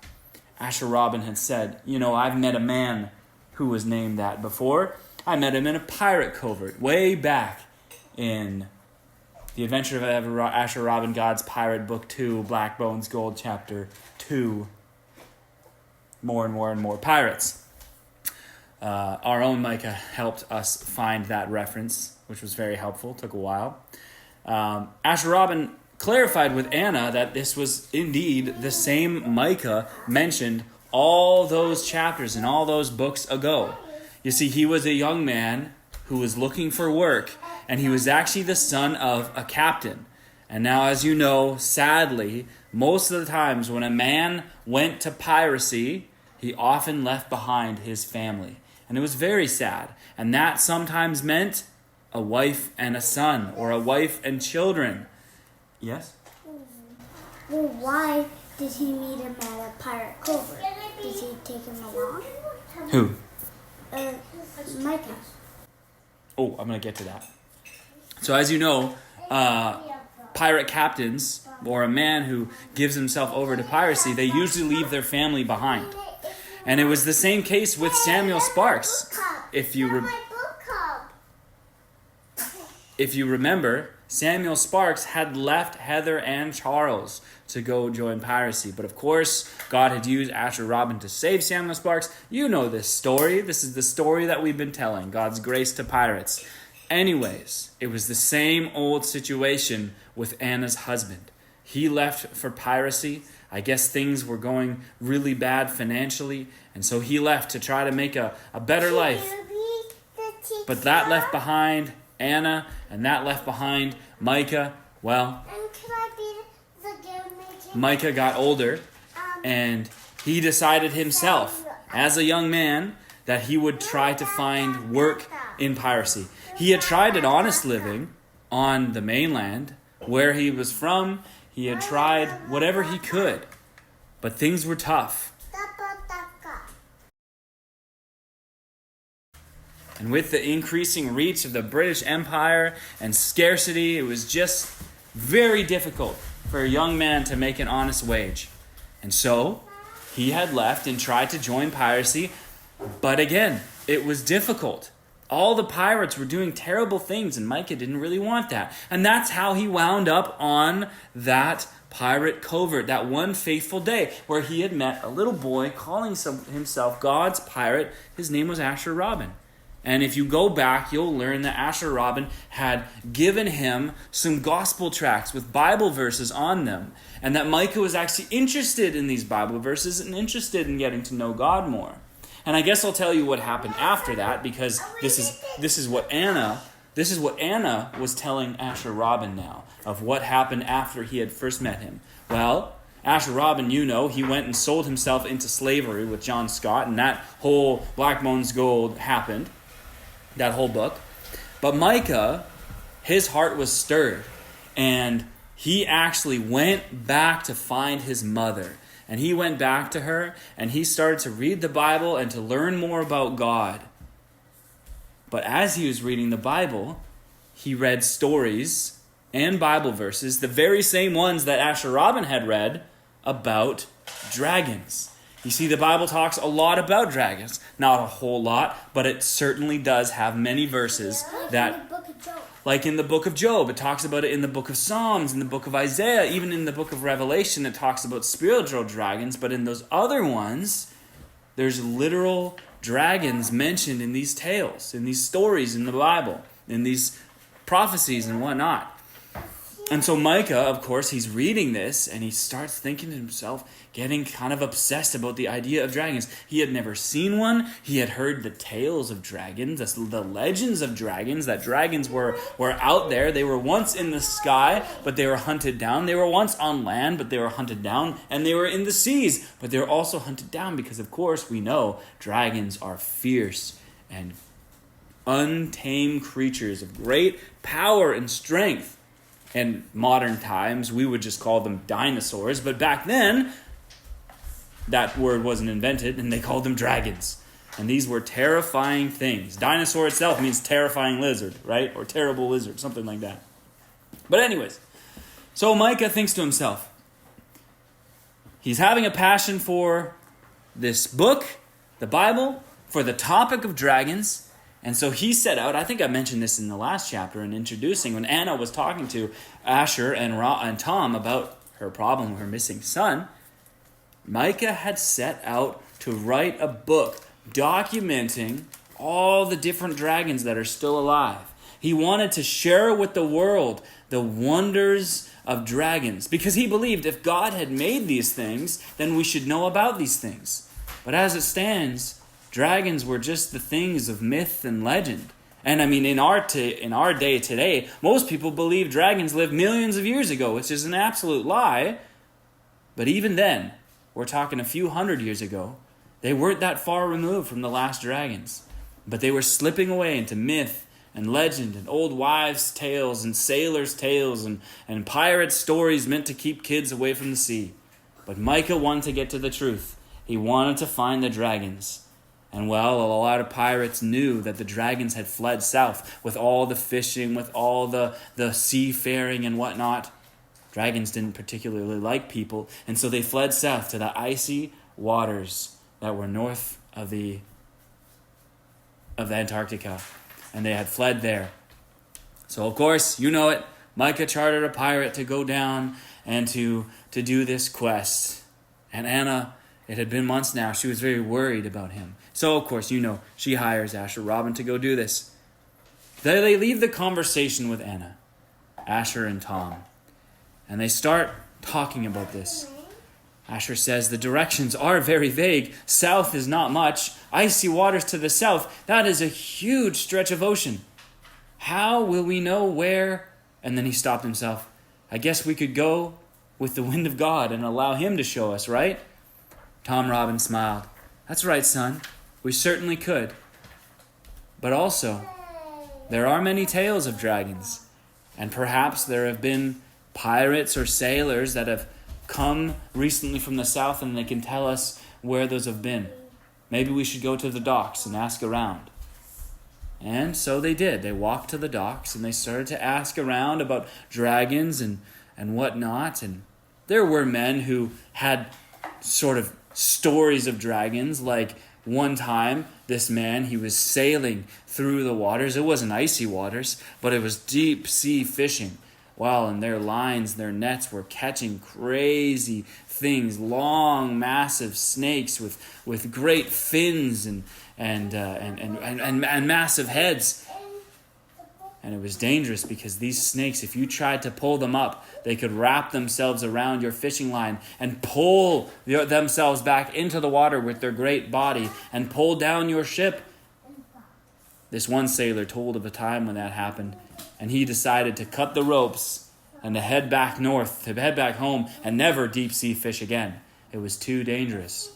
A: Asher Robin had said, I've met a man who was named that before. I met him in a pirate covert way back in The Adventure of Asher Robin, God's Pirate, Book 2, Black Bones Gold, Chapter 2. More and more and more pirates. Our own Micah helped us find that reference, which was very helpful. Took a while. Asher Robin clarified with Anna that this was indeed the same Micah mentioned all those chapters and all those books ago. You see, he was a young man who was looking for work, and he was actually the son of a captain. And now, as you know, sadly, most of the times when a man went to piracy, he often left behind his family. And it was very sad. And that sometimes meant a wife and a son, or a wife and children. Yes?
B: Well, why did he meet him at a pirate covert? Did he take him along?
A: Who?
B: Micah.
A: Oh, I'm going to get to that. So as you know, pirate captains, or a man who gives himself over to piracy, they usually leave their family behind. And it was the same case with Samuel Sparks. If you remember, Samuel Sparks had left Heather and Charles to go join piracy. But of course, God had used Asher Robin to save Samuel Sparks. You know this story. This is the story that we've been telling. God's grace to pirates. Anyways, it was the same old situation with Anna's husband. He left for piracy. I guess things were going really bad financially. And so he left to try to make a better life. But that left behind Anna, and that left behind Micah. Well, Micah got older, and he decided himself, as a young man, that he would try to find work in piracy. He had tried an honest living on the mainland, where he was from. He had tried whatever he could, but things were tough. And with the increasing reach of the British Empire and scarcity, it was just very difficult for a young man to make an honest wage. And so, he had left and tried to join piracy, but again, it was difficult. All the pirates were doing terrible things, and Micah didn't really want that. And that's how he wound up on that pirate covert, that one fateful day where he had met a little boy calling himself God's pirate. His name was Asher Robin.
C: And if you go back, you'll learn that Asher Robin had given him some gospel tracts with Bible verses on them. And that Micah was actually interested in these Bible verses and interested in getting to know God more. And I guess I'll tell you what happened after that, because this is what Anna was telling Asher Robin now, of what happened after he had first met him. Well, Asher Robin, he went and sold himself into slavery with John Scott, and that whole Black Bones Gold happened. That whole book. But Micah, his heart was stirred, and he actually went back to find his mother. And he went back to her, and he started to read the Bible and to learn more about God. But as he was reading the Bible, he read stories and Bible verses, the very same ones that Asher Robin had read, about dragons. You see, the Bible talks a lot about dragons. Not a whole lot, but it certainly does have many verses that, like in the book of Job, it talks about it in the book of Psalms, in the book of Isaiah, even in the book of Revelation, it talks about spiritual dragons, but in those other ones, there's literal dragons mentioned in these tales, in these stories in the Bible, in these prophecies and whatnot. And so Micah, of course, he's reading this, and he starts thinking to himself, getting kind of obsessed about the idea of dragons. He had never seen one. He had heard the tales of dragons, the legends of dragons, that dragons were out there. They were once in the sky, but they were hunted down. They were once on land, but they were hunted down. And they were in the seas, but they were also hunted down because, of course, we know dragons are fierce and untamed creatures of great power and strength. In modern times, we would just call them dinosaurs. But back then, that word wasn't invented, and they called them dragons. And these were terrifying things. Dinosaur itself means terrifying lizard, right? Or terrible lizard, something like that. But anyways, so Micah thinks to himself, he's having a passion for this book, the Bible, for the topic of dragons. And so he set out, I think I mentioned this in the last chapter in introducing, when Anna was talking to Asher and Tom about her problem, her missing son, Micah had set out to write a book documenting all the different dragons that are still alive. He wanted to share with the world the wonders of dragons, because he believed if God had made these things, then we should know about these things. But as it stands, dragons were just the things of myth and legend. And I mean, in our day today, most people believe dragons lived millions of years ago, which is an absolute lie. But even then, we're talking a few hundred years ago, they weren't that far removed from the last dragons. But they were slipping away into myth and legend and old wives' tales and sailors' tales and pirate stories meant to keep kids away from the sea. But Micah wanted to get to the truth. He wanted to find the dragons. And well, a lot of pirates knew that the dragons had fled south with all the fishing, with all the seafaring and whatnot. Dragons didn't particularly like people, and so they fled south to the icy waters that were north of Antarctica. And they had fled there. So of course, you know it, Micah chartered a pirate to go down and to do this quest. And Anna, it had been months now, she was very worried about him. So, of course, she hires Asher Robin to go do this. They leave the conversation with Anna, Asher and Tom, and they start talking about this. Asher says, the directions are very vague. South is not much. Icy waters to the south. That is a huge stretch of ocean. How will we know where? And then he stopped himself. I guess we could go with the wind of God and allow him to show us, right? Tom Robin smiled. That's right, son. We certainly could. But also, there are many tales of dragons. And perhaps there have been pirates or sailors that have come recently from the south and they can tell us where those have been. Maybe we should go to the docks and ask around. And so they did. They walked to the docks and they started to ask around about dragons and whatnot. And there were men who had sort of stories of dragons, like one time, this man, he was sailing through the waters. It wasn't icy waters, but it was deep sea fishing. Well, and their lines, their nets were catching crazy things, long, massive snakes with great fins and massive heads. And it was dangerous because these snakes, if you tried to pull them up, they could wrap themselves around your fishing line and pull themselves back into the water with their great body and pull down your ship. This one sailor told of a time when that happened, and he decided to cut the ropes and to head back north, to head back home and never deep sea fish again. It was too dangerous.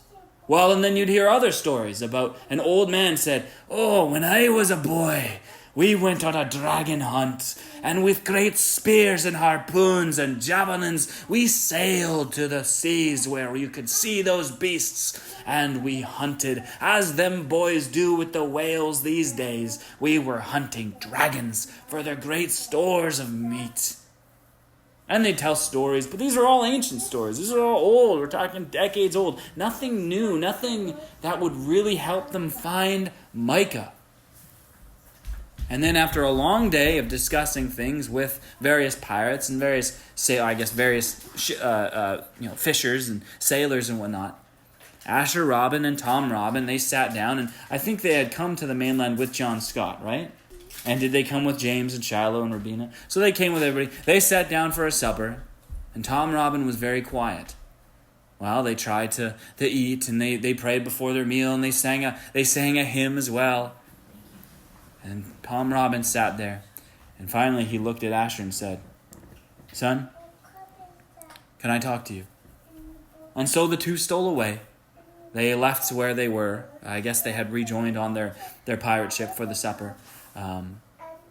C: Well, and then you'd hear other stories about an old man said, "Oh, when I was a boy, we went on a dragon hunt, and with great spears and harpoons and javelins, we sailed to the seas where you could see those beasts, and we hunted, as them boys do with the whales these days. We were hunting dragons for their great stores of meat." And they tell stories, but these are all ancient stories. These are all old. We're talking decades old. Nothing new, nothing that would really help them find Micah. And then after a long day of discussing things with various pirates and various fishers and sailors and whatnot, Asher Robin and Tom Robin, they sat down, and I think they had come to the mainland with John Scott, right? And did they come with James and Shiloh and Rabina? So they came with everybody. They sat down for a supper, and Tom Robin was very quiet. Well, they tried to eat, and they prayed before their meal, and they sang a hymn as well. And Tom Robin sat there, and finally he looked at Asher and said, "Son, can I talk to you?" And so the two stole away. They left to where they were. I guess they had rejoined on their pirate ship for the supper.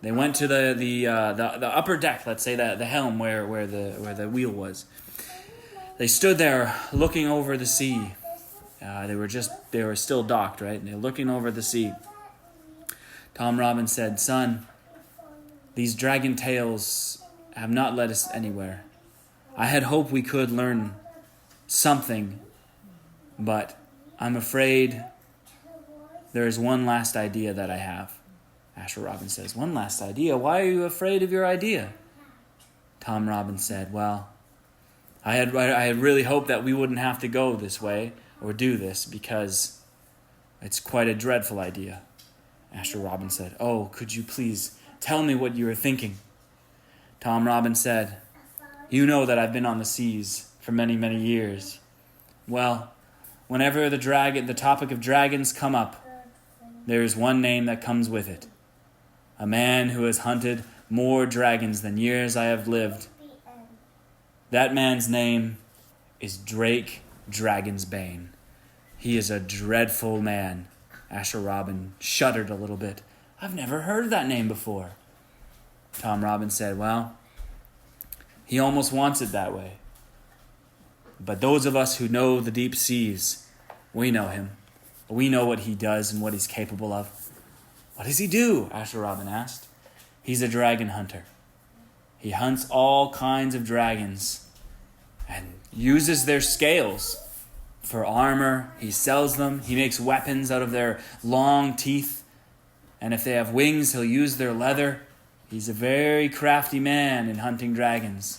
C: They went to the upper deck, let's say the helm where the wheel was. They stood there looking over the sea. They were still docked, right? And they're looking over the sea. Tom Robin said, "Son, these dragon tales have not led us anywhere. I had hoped we could learn something, but I'm afraid there is one last idea that I have." Asher Robin says, "One last idea? Why are you afraid of your idea?" Tom Robin said, "Well, I had really hoped that we wouldn't have to go this way or do this because it's quite a dreadful idea." Asher Robin said, "Oh, could you please tell me what you were thinking?" Tom Robin said, "You know that I've been on the seas for many, many years. Well, whenever the topic of dragons come up, there is one name that comes with it. A man who has hunted more dragons than years I have lived. That man's name is Drake Dragonsbane. He is a dreadful man." Asher Robin shuddered a little bit. "I've never heard of that name before." Tom Robin said, "Well, he almost wants it that way. But those of us who know the deep seas, we know him. We know what he does and what he's capable of." "What does he do?" Asher Robin asked. "He's a dragon hunter. He hunts all kinds of dragons and uses their scales for armor. He sells them. He makes weapons out of their long teeth. And if they have wings, he'll use their leather. He's a very crafty man in hunting dragons.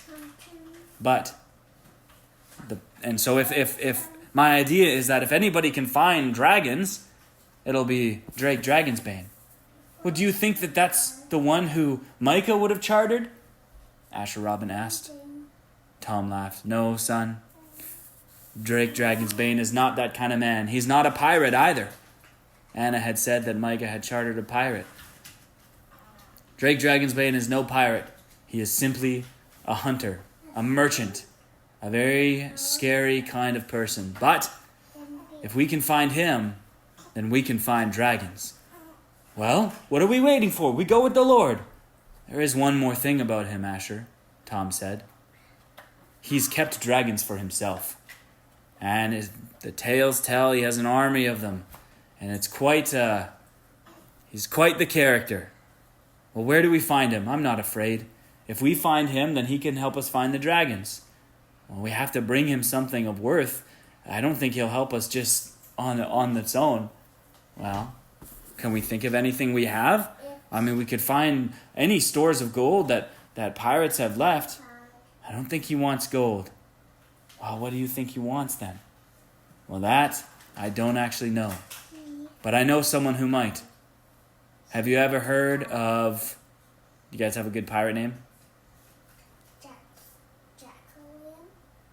C: So if my idea is that if anybody can find dragons, it'll be Drake Dragonsbane. Well, do you think that that's the one who Micah would have chartered?" Asher Robin asked. Tom laughed. "No, son. Drake Dragonsbane is not that kind of man. He's not a pirate either." Anna had said that Micah had chartered a pirate. Drake Dragonsbane is no pirate. He is simply a hunter, a merchant, a very scary kind of person. But if we can find him, then we can find dragons. "Well, what are we waiting for? We go with the Lord." "There is one more thing about him, Asher," Tom said. "He's kept dragons for himself. And the tales tell he has an army of them. And he's quite the character. Well, where do we find him? I'm not afraid. If we find him, then he can help us find the dragons. Well, we have to bring him something of worth. I don't think he'll help us just on its own." "Well, can we think of anything we have? I mean, we could find any stores of gold that
A: that pirates have left, I don't think he wants gold. Well, what do you think he wants then? Well, that I don't actually know. But I know someone who might. Have you ever heard of... You guys have a good pirate name?
B: Jacqueline.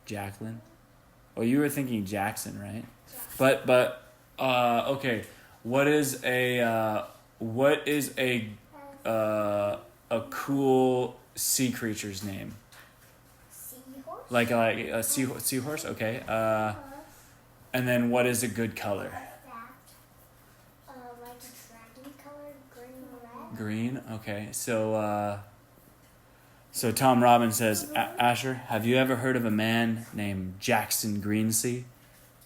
A: Jacqueline? Oh, you were thinking Jackson, right? Okay. What is a cool sea creature's name?
B: Seahorse.
A: Like a seahorse? Okay. And then what is a good color?
B: Like a dragon color, green or red.
A: Green? Okay. So Tom Robbins says, Asher, have you ever heard of a man named Jackson Greensea?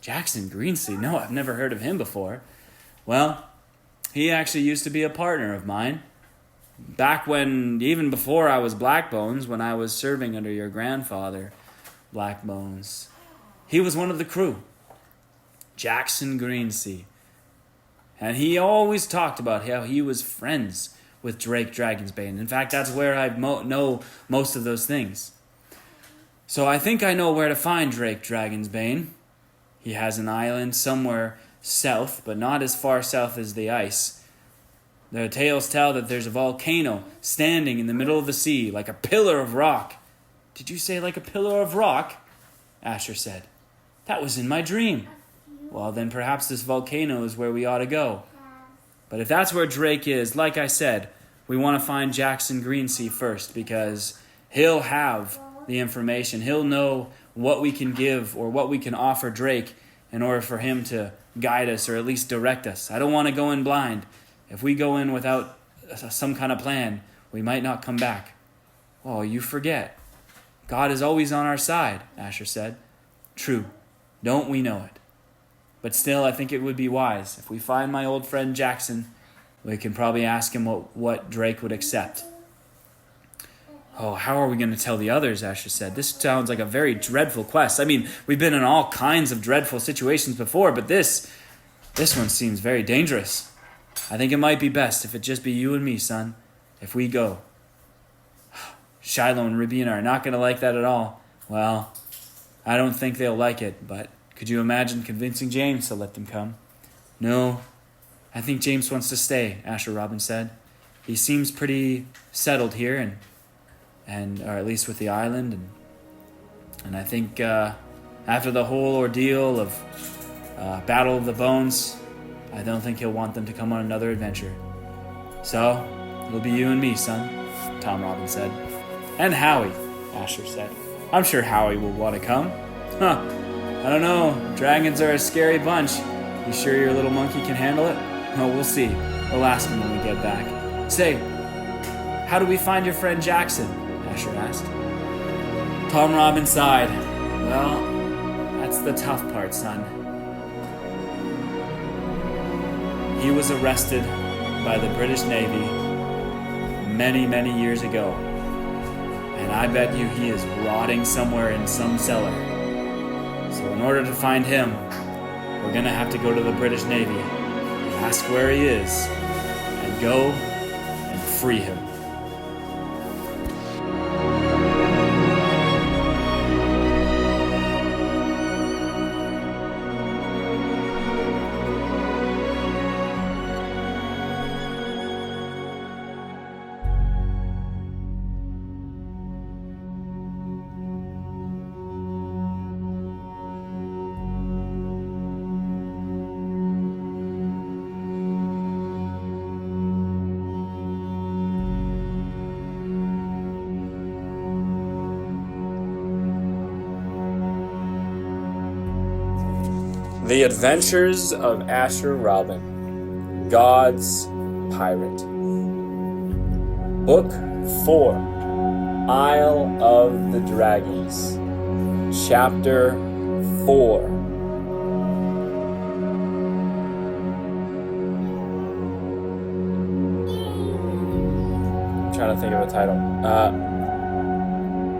A: Jackson Greensea? No, I've never heard of him before. Well, he actually used to be a partner of mine. Back when, even before I was Blackbones, when I was serving under your grandfather, Blackbones, he was one of the crew. Jackson Greensea. And he always talked about how he was friends with Drake Dragonsbane. In fact, that's where I know most of those things. So I think I know where to find Drake Dragonsbane. He has an island somewhere south, but not as far south as the ice. The tales tell that there's a volcano standing in the middle of the sea like a pillar of rock. Did you say like a pillar of rock? Asher said. That was in my dream. Well, then perhaps this volcano is where we ought to go. But if that's where Drake is, like I said, we want to find Jackson Greensea first because he'll have the information. He'll know what we can give or what we can offer Drake in order for him to guide us or at least direct us. I don't want to go in blind. If we go in without some kind of plan, we might not come back. Oh, you forget. God is always on our side, Asher said. True. Don't we know it? But still, I think it would be wise. If we find my old friend Jackson, we can probably ask him what Drake would accept. Oh, how are we going to tell the others, Asher said. This sounds like a very dreadful quest. I mean, we've been in all kinds of dreadful situations before, but this one seems very dangerous. I think it might be best if it just be you and me, son, if we go. Shiloh and Rabina are not going to like that at all. Well, I don't think they'll like it, but could you imagine convincing James to let them come? No, I think James wants to stay, Asher Robbins said. He seems pretty settled here, and or at least with the island, and I think after the whole ordeal of Battle of the Bones, I don't think he'll want them to come on another adventure. So, it'll be you and me, son, Tom Robbins said. And Howie, Asher said. I'm sure Howie will want to come. Huh, I don't know. Dragons are a scary bunch. You sure your little monkey can handle it? Oh, we'll see. We'll ask him when we get back. Say, how do we find your friend Jackson? Asher asked. Tom Robbins sighed. Well, that's the tough part, son. He was arrested by the British Navy many, many years ago. And I bet you he is rotting somewhere in some cellar. So in order to find him, we're going to have to go to the British Navy and ask where he is and go and free him. The Adventures of Asher Robin, God's Pirate. Book 4, Isle of the Dragons, Chapter 4. I'm trying to think of a title.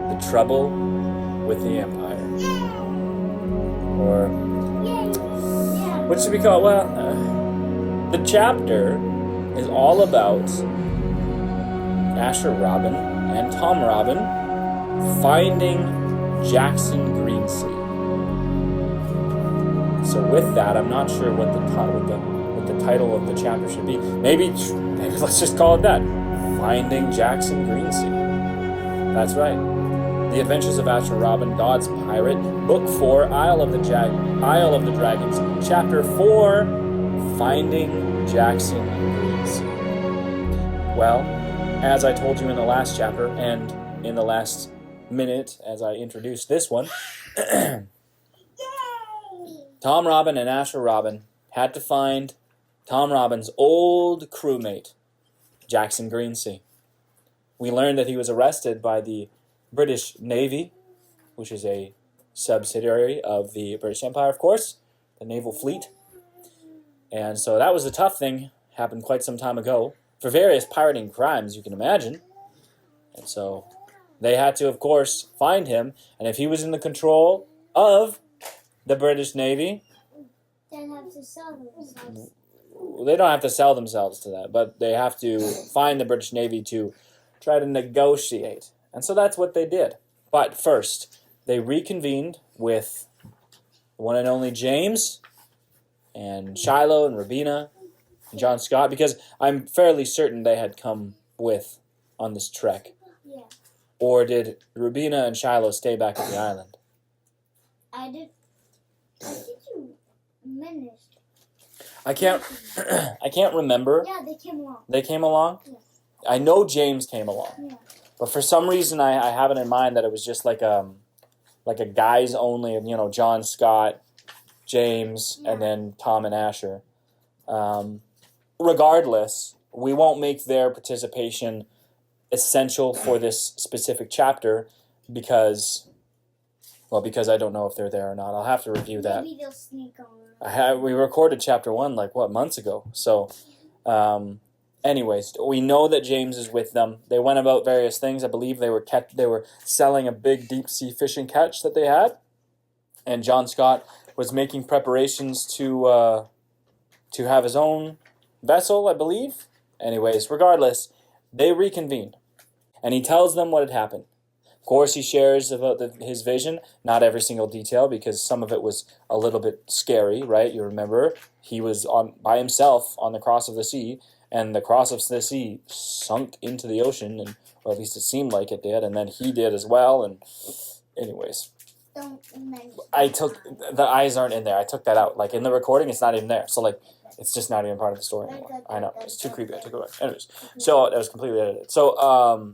A: The Trouble with the Empire. Or... what should we call it? Well, the chapter is all about Asher Robin
C: and Tom Robin finding Jackson Greensea. So with that, I'm not sure what the title of the chapter should be. Maybe let's just call it that. Finding Jackson Greensea. That's right. The Adventures of Asher Robin, God's Pirate, Book 4, Isle of the Dragons, Chapter 4, Finding Jackson Greensea. Well, as I told you in the last chapter, and in the last minute as I introduced this one, Tom Robin and Asher Robin had to find Tom Robin's old crewmate, Jackson Greensea. We learned that he was arrested by the British Navy, which is a subsidiary of the British Empire, of course, the naval fleet. And so that was a tough thing, happened quite some time ago, for various pirating crimes, you can imagine. And so they had to, of course, find him, and if he was in the control of the British Navy,
B: They have to sell themselves.
C: they don't have to sell themselves to that, but they have to find the British Navy to try to negotiate. And so that's what they did. But first, they reconvened with one and only James and Shiloh and Rubina and John Scott, because I'm fairly certain they had come with on this trek.
B: Yeah.
C: Or did Rubina and Shiloh stay back at the island?
B: I think you managed.
C: I can't remember.
B: Yeah, they came along.
C: They came along?
B: Yeah.
C: I know James came along.
B: Yeah.
C: But for some reason I have it in mind that it was just like a guys only, John Scott, James, and then Tom and Asher. Regardless, we won't make their participation essential for this specific chapter because I don't know if they're there or not. I'll have to review that.
B: Maybe they'll sneak on.
C: We recorded chapter 1 months ago. So, anyways, we know that James is with them. They went about various things. I believe they were selling a big deep sea fishing catch that they had, and John Scott was making preparations to have his own vessel, I believe. Anyways, regardless, they reconvened, and he tells them what had happened. Of course, he shares about his vision, not every single detail, because some of it was a little bit scary, right? You remember, he was by himself on the cross of the sea, and the cross of the sea sunk into the ocean, and or at least it seemed like it did, and then he did as well, and anyways.
B: Don't mention.
C: The eyes aren't in there. I took that out. Like, in the recording, it's not even there. So, like, it's just not even part of the story anymore. I know. It's too creepy. I took it away. Anyways. So, that was completely edited. So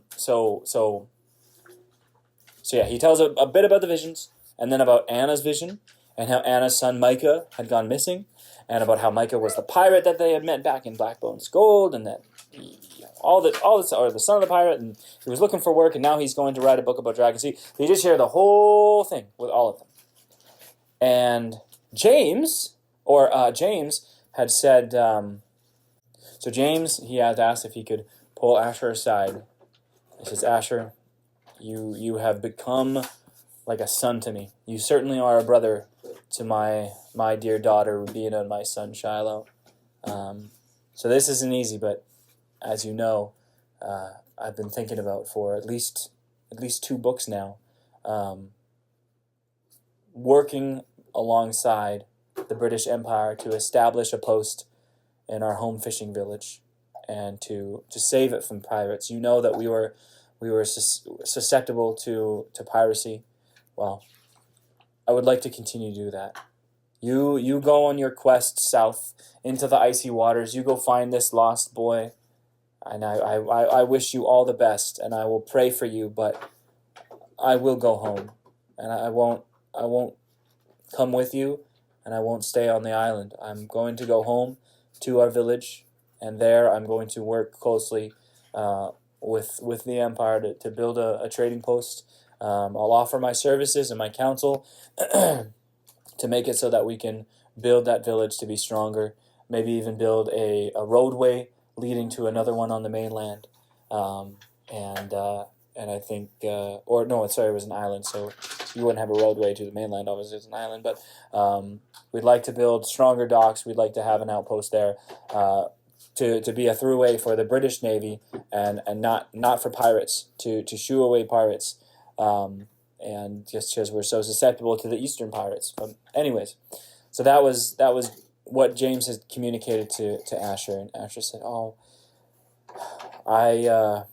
C: yeah, he tells a bit about the visions, and then about Anna's vision, and how Anna's son Micah had gone missing, and about how Micah was the pirate that they had met back in Blackbone's Gold, and that the son of the pirate, and he was looking for work, and now he's going to write a book about Dragon Sea. He just shared the whole thing with all of them. And James had said, so James, he had asked if he could pull Asher aside. He says, Asher, you have become like a son to me. You certainly are a brother to my dear daughter Rubina and my son Shiloh. So this isn't easy, but as you know, I've been thinking about for at least 2 books now, working alongside the British Empire to establish a post in our home fishing village and to save it from pirates. You know that we were susceptible to piracy. Well, I would like to continue to do that. You go on your quest south into the icy waters. You go find this lost boy, and I wish you all the best, and I will pray for you. But I will go home, and I won't come with you, and I won't stay on the island. I'm going to go home to our village, and there I'm going to work closely with the Empire to build a trading post. I'll offer my services and my counsel to make it so that we can build that village to be stronger, maybe even build a roadway leading to another one on the mainland. And I think, it was an island, so you wouldn't have a roadway to the mainland, obviously it's an island, but we'd like to build stronger docks. We'd like to have an outpost there to be a throughway for the British Navy and not for pirates, to shoo away pirates, and just because we're so susceptible to the Eastern pirates. But anyways, so that was what James had communicated to Asher, and Asher said, "Oh, I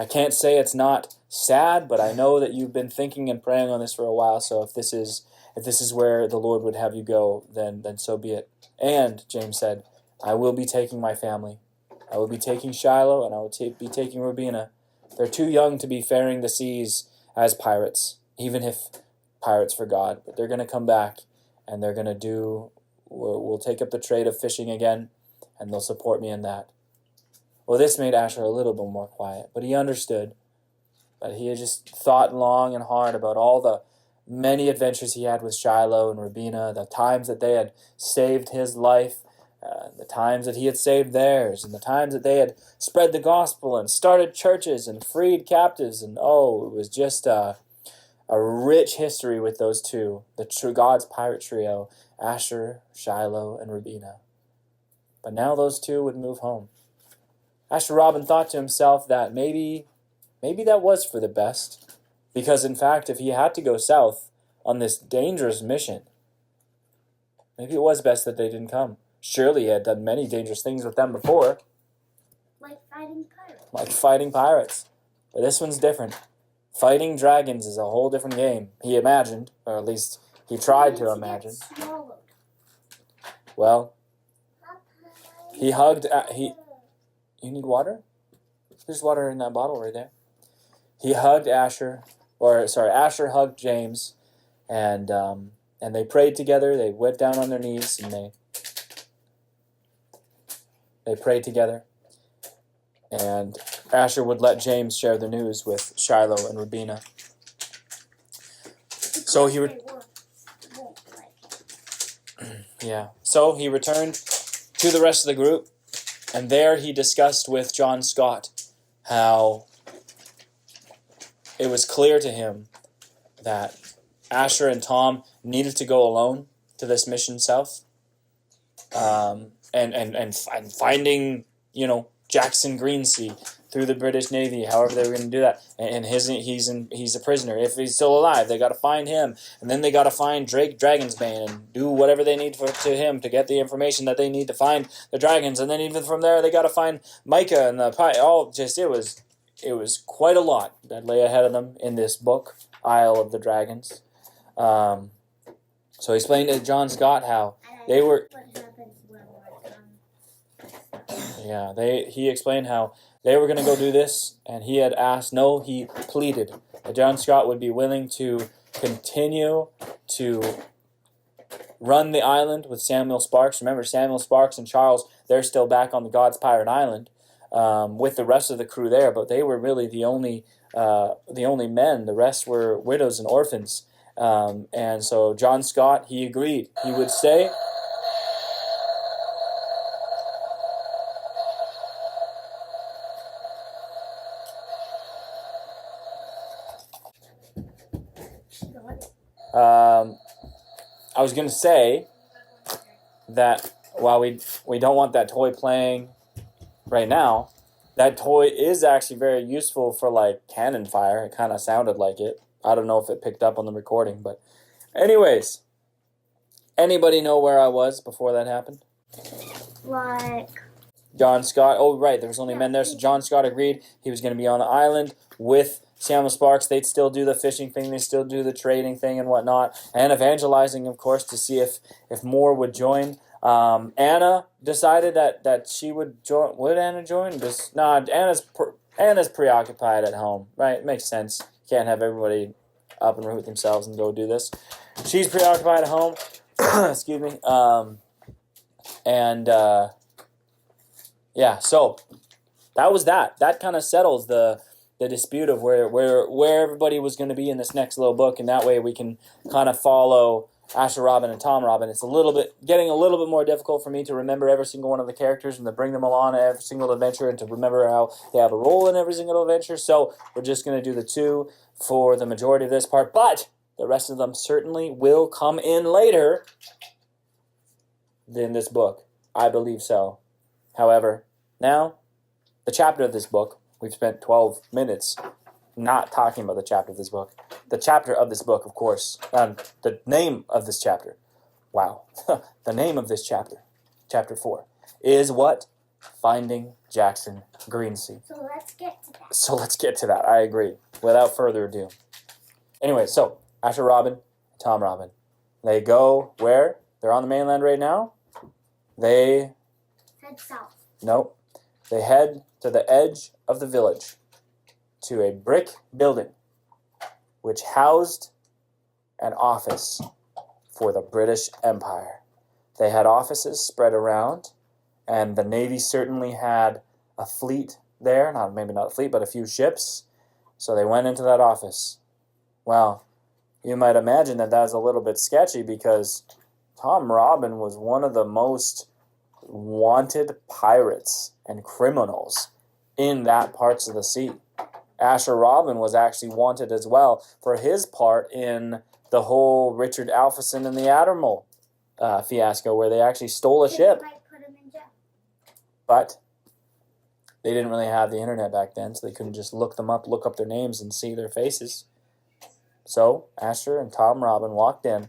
C: can't say it's not sad, but I know that you've been thinking and praying on this for a while. So if this is where the Lord would have you go, then so be it." And James said, "I will be taking my family. I will be taking Shiloh, and I will be taking Rubina. They're too young to be faring the seas as pirates, even if pirates for God. But they're going to come back, and they're going to do. We'll take up the trade of fishing again, and they'll support me in that." Well, this made Asher a little bit more quiet, but he understood. But he had just thought long and hard about all the many adventures he had with Shiloh and Rubina, the times that they had saved his life, the times that he had saved theirs, and the times that they had spread the gospel and started churches and freed captives. And it was just a rich history with those two, the true God's pirate trio, Asher, Shiloh, and Rubina. But now those two would move home. Asher Robin thought to himself that maybe that was for the best, because in fact, if he had to go south on this dangerous mission, maybe it was best that they didn't come. Surely he had done many dangerous things with them before.
B: Like fighting pirates.
C: Like fighting pirates. But this one's different. Fighting dragons is a whole different game, he imagined, or at least he tried to imagine. Well, he hugged... You need water? There's water in that bottle right there. He hugged Asher hugged James, and they prayed together. They went down on their knees, and they prayed together. And Asher would let James share the news with Shiloh and Rubina. So he returned to the rest of the group. And there he discussed with John Scott how it was clear to him that Asher and Tom needed to go alone to this mission south, and finding Jackson Greensea through the British Navy, however they were going to do that. And he's a prisoner. If he's still alive, they got to find him, and then they got to find Drake Dragonsbane and do whatever they need to him to get the information that they need to find the dragons. And then even from there, they got to find Micah and the pie. It was quite a lot that lay ahead of them in this book, Isle of the Dragons. So he explained to John Scott how they were. Yeah, he explained how they were going to go do this, and he had asked, no, he pleaded that John Scott would be willing to continue to run the island with Samuel Sparks. Remember, Samuel Sparks and Charles, they're still back on the God's Pirate Island with the rest of the crew there, but they were really the only men. The rest were widows and orphans. And so John Scott, he agreed. He would stay. I was going to say that while we don't want that toy playing right now, that toy is actually very useful for like cannon fire. It kind of sounded like it. I don't know if it picked up on the recording, but anyways, anybody know where I was before that happened?
B: Like
C: John Scott. Oh, right, there was only men there, so John Scott agreed he was going to be on the island with Samuel Sparks. They'd still do the fishing thing, they still do the trading thing and whatnot, and evangelizing, of course, to see if more would join. Anna decided that she would join. Would Anna join? Anna's preoccupied at home, right? It makes sense. Can't have everybody up and root themselves and go do this. She's preoccupied at home. Excuse me. So that was that. That kind of settles the dispute of where everybody was going to be in this next little book, and that way we can kind of follow Asher Robin and Tom Robin. It's getting a little bit more difficult for me to remember every single one of the characters and to bring them along at every single adventure and to remember how they have a role in every single adventure. So we're just going to do the two for the majority of this part, but the rest of them certainly will come in later than this book. I believe so. However, now, the chapter of this book, we've spent 12 minutes not talking about the chapter of this book. The chapter of this book, of course, the name of this chapter, wow, the name of this chapter, chapter 4, is what? Finding Jackson Greensea.
B: So let's get to that.
C: I agree. Without further ado. Anyway, so Asher Robin, Tom Robin, they go where? They're on the mainland right now. They
B: Head south.
C: Nope. They head to the edge of the village to a brick building which housed an office for the British Empire. They had offices spread around, and the Navy certainly had a fleet there. Maybe not a fleet, but a few ships. So they went into that office. Well, you might imagine that was a little bit sketchy because Tom Robin was one of the most wanted pirates and criminals in that parts of the sea. Asher Robin was actually wanted as well for his part in the whole Richard Alpheson and the Admiral fiasco, where they actually stole a ship.
B: They might put him in jail.
C: But they didn't really have the internet back then, so they couldn't just look up their names and see their faces. So Asher and Tom Robin walked in,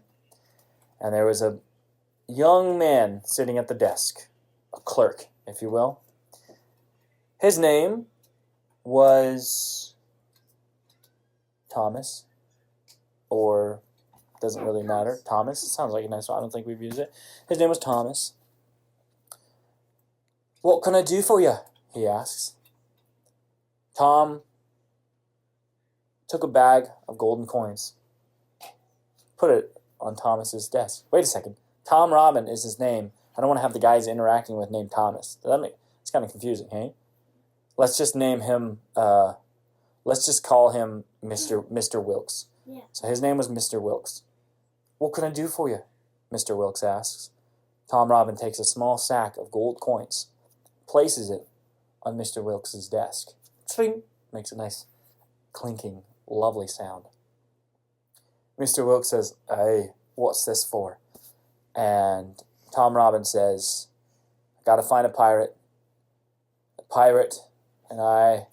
C: and there was a young man sitting at the desk, a clerk, if you will. His name was Thomas, or doesn't really matter. Thomas, it sounds like a nice one. I don't think we've used it. His name was Thomas. "What can I do for you?" he asks. Tom took a bag of golden coins, put it on Thomas's desk. Wait a second. Tom Robin is his name. I don't want to have the guys interacting with named Thomas. It's kind of confusing, hey? Let's just name him, let's just call him Mr. Wilkes.
B: Yeah.
C: So his name was Mr. Wilkes. "What can I do for you?" Mr. Wilkes asks. Tom Robin takes a small sack of gold coins, places it on Mr. Wilkes' desk. Chling! Makes a nice clinking, lovely sound. Mr. Wilkes says, "Hey, what's this for?" And Tom Robin says, "I gotta find a pirate. A pirate, and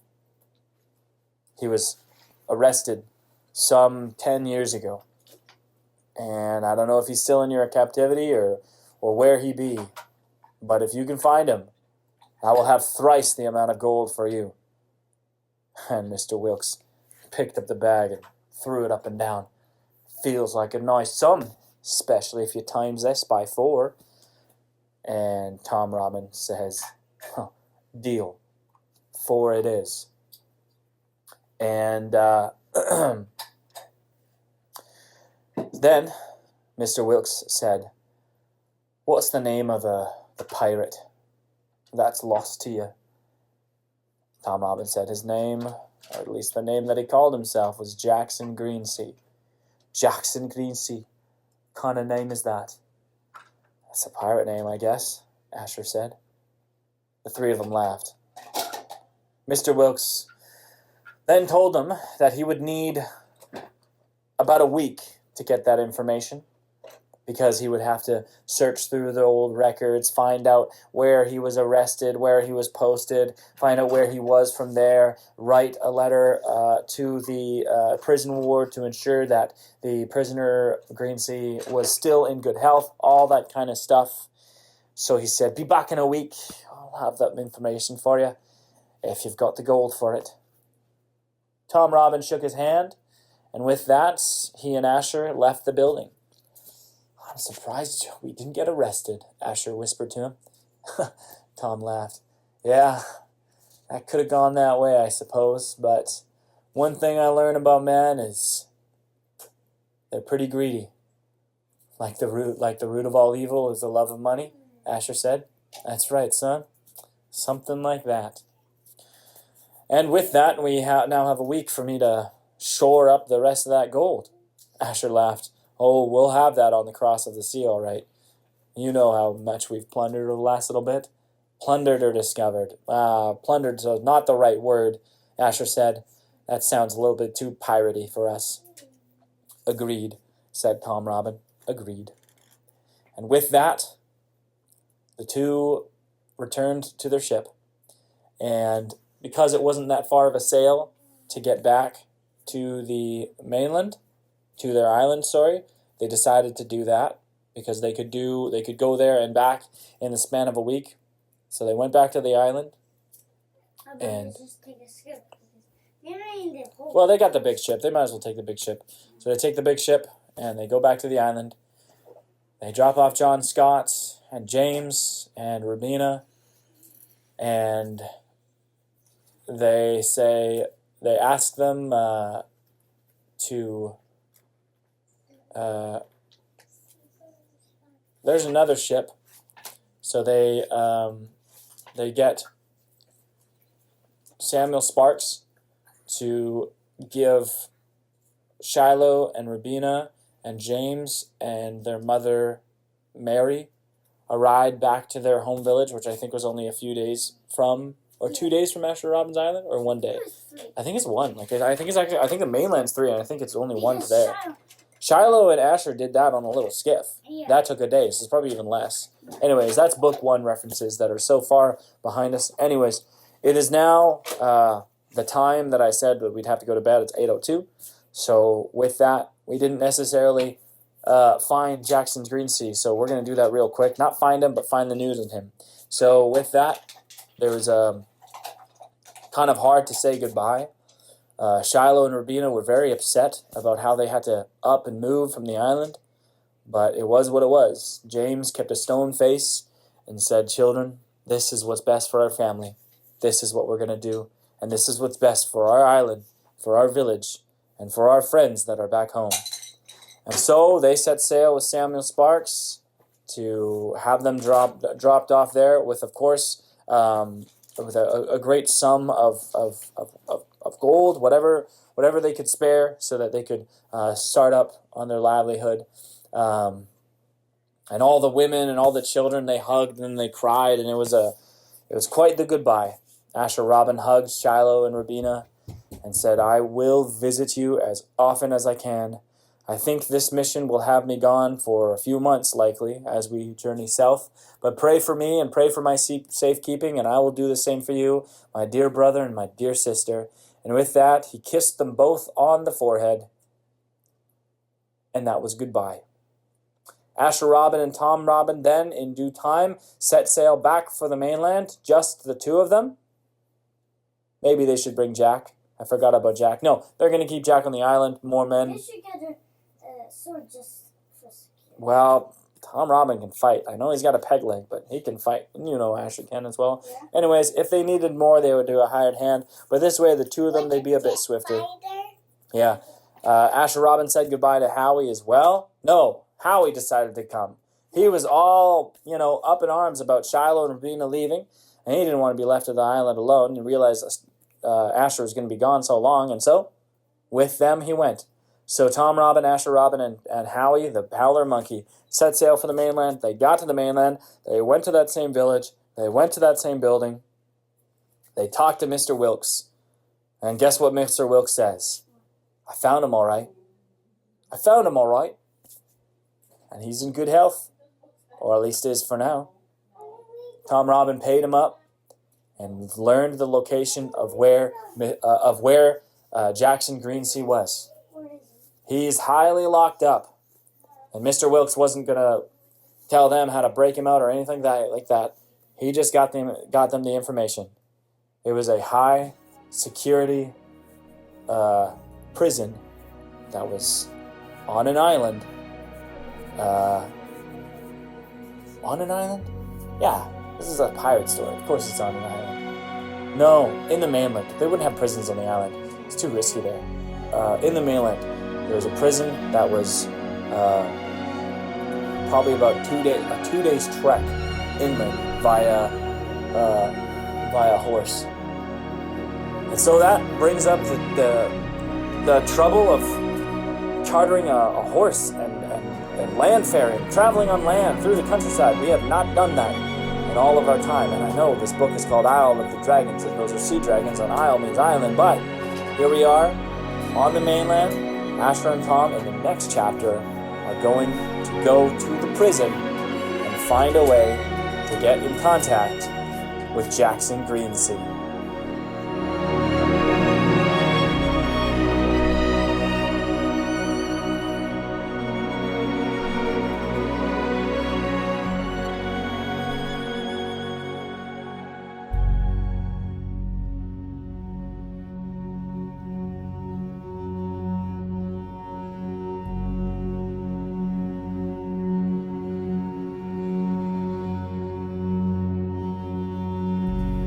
C: he was arrested some 10 years ago. And I don't know if he's still in your captivity or where he be. But if you can find him, I will have thrice the amount of gold for you." And Mr. Wilkes picked up the bag and threw it up and down. "Feels like a nice sum, especially if you times this by 4. And Tom Robin says, "Deal. 4 it is." And then Mr. Wilkes said, "What's the name of the pirate that's lost to you?" Tom Robin said his name, or at least the name that he called himself, was Jackson Greensea. "Jackson Greensea. Kind of name is that?" "That's a pirate name, I guess," Asher said. The three of them laughed. Mr. Wilkes then told them that he would need about a week to get that information, because he would have to search through the old records, find out where he was arrested, where he was posted, find out where he was from there, write a letter to the prison ward to ensure that the prisoner Greensea was still in good health, all that kind of stuff. So he said, "Be back in a week. I'll have that information for you, if you've got the gold for it." Tom Robin shook his hand, and with that, he and Asher left the building. "I'm surprised we didn't get arrested," Asher whispered to him. Tom laughed. "Yeah, that could have gone that way, I suppose, but one thing I learned about men is they're pretty greedy. Like the root of all evil is the love of money," Asher said. "That's right, son. Something like that." "And with that, we now have a week for me to shore up the rest of that gold." Asher laughed. "Oh, we'll have that on the cross of the sea, all right. You know how much we've plundered over the last little bit." "Plundered or discovered?" Plundered is not the right word," Asher said. "That sounds a little bit too piratey for us." "Agreed," said Tom Robin. "Agreed." And with that, the two
D: returned to their ship. And because it wasn't that far of a sail to get back to the mainland, to their island, they decided to do that because they could go there and back in the span of a week. So they went back to the island. And
B: just take a skip. They're not in the hole.
D: well, they got the big ship. They might as well take the big ship. So they take the big ship and they go back to the island. They drop off John Scott and James and Rubina, and they ask them to. There's another ship, so they get Samuel Sparks to give Shiloh and Rubina and James and their mother Mary a ride back to their home village, which I think was only a few days from, or 2 days from Asher Robbins Island, or 1 day. I think it's one. I think the mainland's 3, and I think it's only 1 to there. Shiloh and Asher did that on a little skiff.
B: Yeah.
D: That took a day, so it's probably even less. Anyways, that's book 1 references that are so far behind us. Anyways, it is now the time that I said that we'd have to go to bed. It's 8:02. So with that, we didn't necessarily find Jackson Greensea, so we're going to do that real quick. Not find him, but find the news on him. So with that, there was kind of hard to say goodbye. Shiloh and Rubina were very upset about how they had to up and move from the island, but it was what it was. James kept a stone face and said, "Children, this is what's best for our family. This is what we're going to do, and this is what's best for our island, for our village, and for our friends that are back home." And so they set sail with Samuel Sparks to have them dropped off there with, of course, with a great sum of gold, whatever they could spare, so that they could start up on their livelihood. And all the women and all the children, they hugged and they cried, and it was quite the goodbye. Asher Robin hugged Shiloh and Rubina and said, "I will visit you as often as I can. I think this mission will have me gone for a few months, likely, as we journey south. But pray for me and pray for my safekeeping, and I will do the same for you, my dear brother and my dear sister." And with that, he kissed them both on the forehead, and that was goodbye. Asher Robin and Tom Robin then, in due time, set sail back for the mainland, just the 2 of them. Maybe they should bring Jack. I forgot about Jack. No, they're going to keep Jack on the island, more men.
B: They should get a sword just for security.
D: Well, Tom Robin can fight. I know he's got a peg leg, but he can fight. You know Asher can as well.
B: Yeah.
D: Anyways, if they needed more, they would do a hired hand. But this way, the 2 of them, they'd be a bit swifter. Yeah. Asher Robin said goodbye to Howie as well. No, Howie decided to come. He was all, up in arms about Shiloh and Rubina leaving, and he didn't want to be left at the island alone. He realized Asher was going to be gone so long, and so with them he went. So Tom Robin, Asher Robin, and Howie, the Howler Monkey, set sail for the mainland. They got to the mainland. They went to that same village. They went to that same building. They talked to Mr. Wilkes. And guess what Mr. Wilkes says? "I found him all right. I found him all right. And he's in good health. Or at least is for now." Tom Robin paid him up and learned the location of where Jackson Greensea was. He's highly locked up. And Mr. Wilkes wasn't going to tell them how to break him out or anything like that. He just got them the information. It was a high security prison that was on an island. On an island? Yeah, this is a pirate story. Of course it's on an island. No, in the mainland. They wouldn't have prisons on the island. It's too risky there. In the mainland, there was a prison that was probably about a 2 days trek inland via horse. And so that brings up the trouble of chartering a horse and land faring, traveling on land through the countryside. We have not done that in all of our time. And I know this book is called Isle of the Dragons, and those are sea dragons, and Isle means island. But here we are on the mainland. Asher and Tom in the next chapter are going to go to the prison and find a way to get in contact with Jackson Greensea.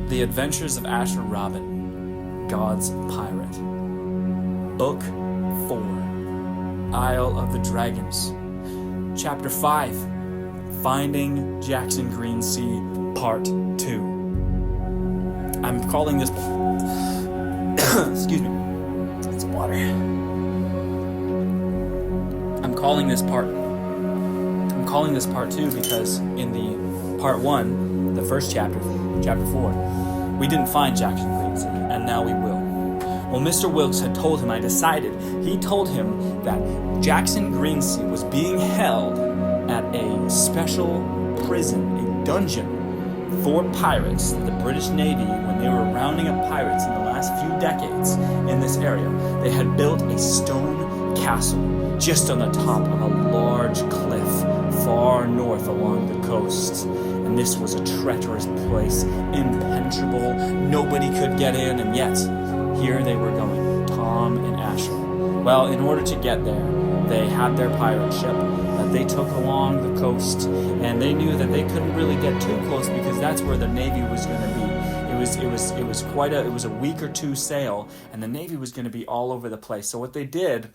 A: The Adventures of Asher Robin, God's Pirate. Book 4, Isle of the Dragons. Chapter 5, Finding Jackson Greensea, Part 2. I'm calling this... Excuse me. Drink some water. I'm calling this part 2 because in the Part 1, the first chapter 4, we didn't find Jackson Greensea, and now we will. Well, Mr. Wilkes had told him, he told him that Jackson Greensea was being held at a special prison, a dungeon for pirates. The British Navy, when they were rounding up pirates in the last few decades in this area, they had built a stone castle just on the top of a large cliff far north along the coast. And this was a treacherous place, impenetrable, nobody could get in, and yet, here they were going, Tom and Asher. Well, in order to get there, they had their pirate ship that they took along the coast, and they knew that they couldn't really get too close because that's where the Navy was going to be. It was a week or two sail, and the Navy was going to be all over the place. So what they did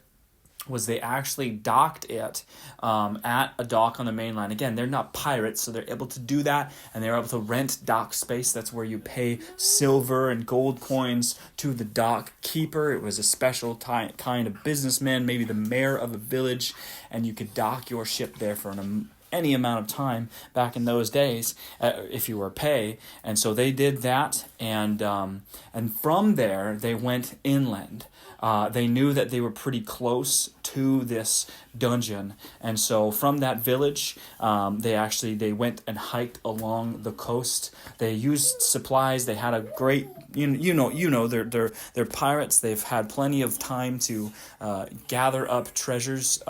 A: was they actually docked it at a dock on the mainland. Again, they're not pirates, so they're able to do that, and they're able to rent dock space. That's where you pay silver and gold coins to the dock keeper. It was a special kind of businessman, maybe the mayor of a village, and you could dock your ship there for any amount of time back in those days, if you were pay. And so they did that, and from there they went inland. They knew that they were pretty close to this dungeon, and so from that village, they went and hiked along the coast. They used supplies. They had a great, they're pirates. They've had plenty of time to gather up treasures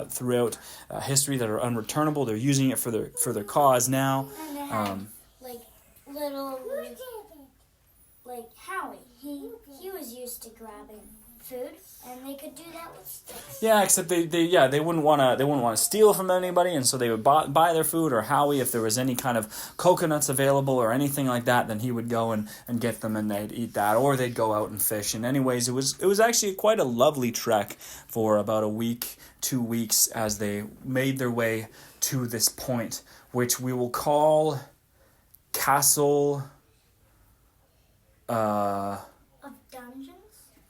A: throughout history that are unreturnable. They're using it for their cause now.
B: And they had like Howie. He was used to grabbing food, and they could do that with sticks.
A: Yeah, except they wouldn't want to steal from anybody, and so they would buy their food. Or Howie, if there was any kind of coconuts available or anything like that, then he would go and get them, and they'd eat that, or they'd go out and fish. And anyways, it was actually quite a lovely trek for about a week, 2 weeks, as they made their way to this point, which we will call Castle.
B: Of dungeons?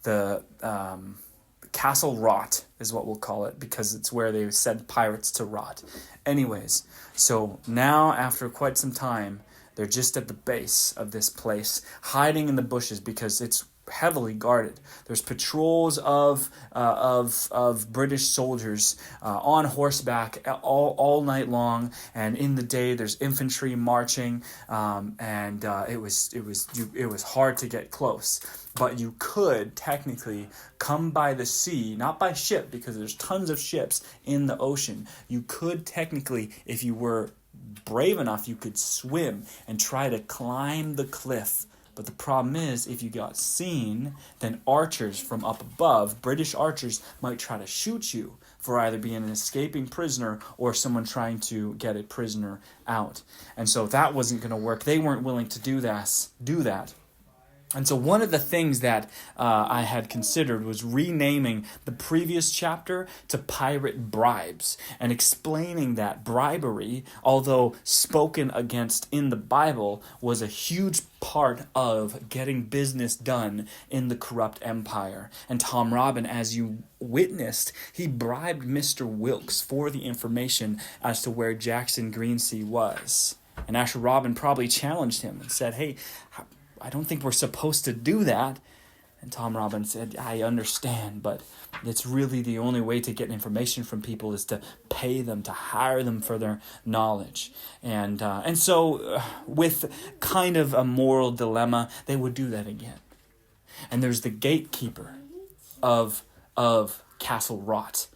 A: The Castle Rot is what we'll call it, because it's where they sent pirates to rot. Anyways, so now after quite some time, they're just at the base of this place, hiding in the bushes because it's heavily guarded. There's patrols of British soldiers on horseback all night long, and in the day there's infantry marching, and it was hard to get close. But you could technically come by the sea, not by ship, because there's tons of ships in the ocean. You could technically, if you were brave enough, you could swim and try to climb the cliff. But the problem is, if you got seen, then archers from up above, British archers, might try to shoot you for either being an escaping prisoner or someone trying to get a prisoner out. And so that wasn't going to work. They weren't willing to do that. And so one of the things that I had considered was renaming the previous chapter to Pirate Bribes, and explaining that bribery, although spoken against in the Bible, was a huge part of getting business done in the corrupt empire. And Tom Robin, as you witnessed, he bribed Mr. Wilkes for the information as to where Jackson Greensea was. And Asher Robin probably challenged him and said, hey, I don't think we're supposed to do that.
C: And Tom Robbins said, I understand, but it's really the only way to get information from people is to pay them, to hire them for their knowledge. And so with kind of a moral dilemma, they would do that again. And there's the gatekeeper of Castle Rot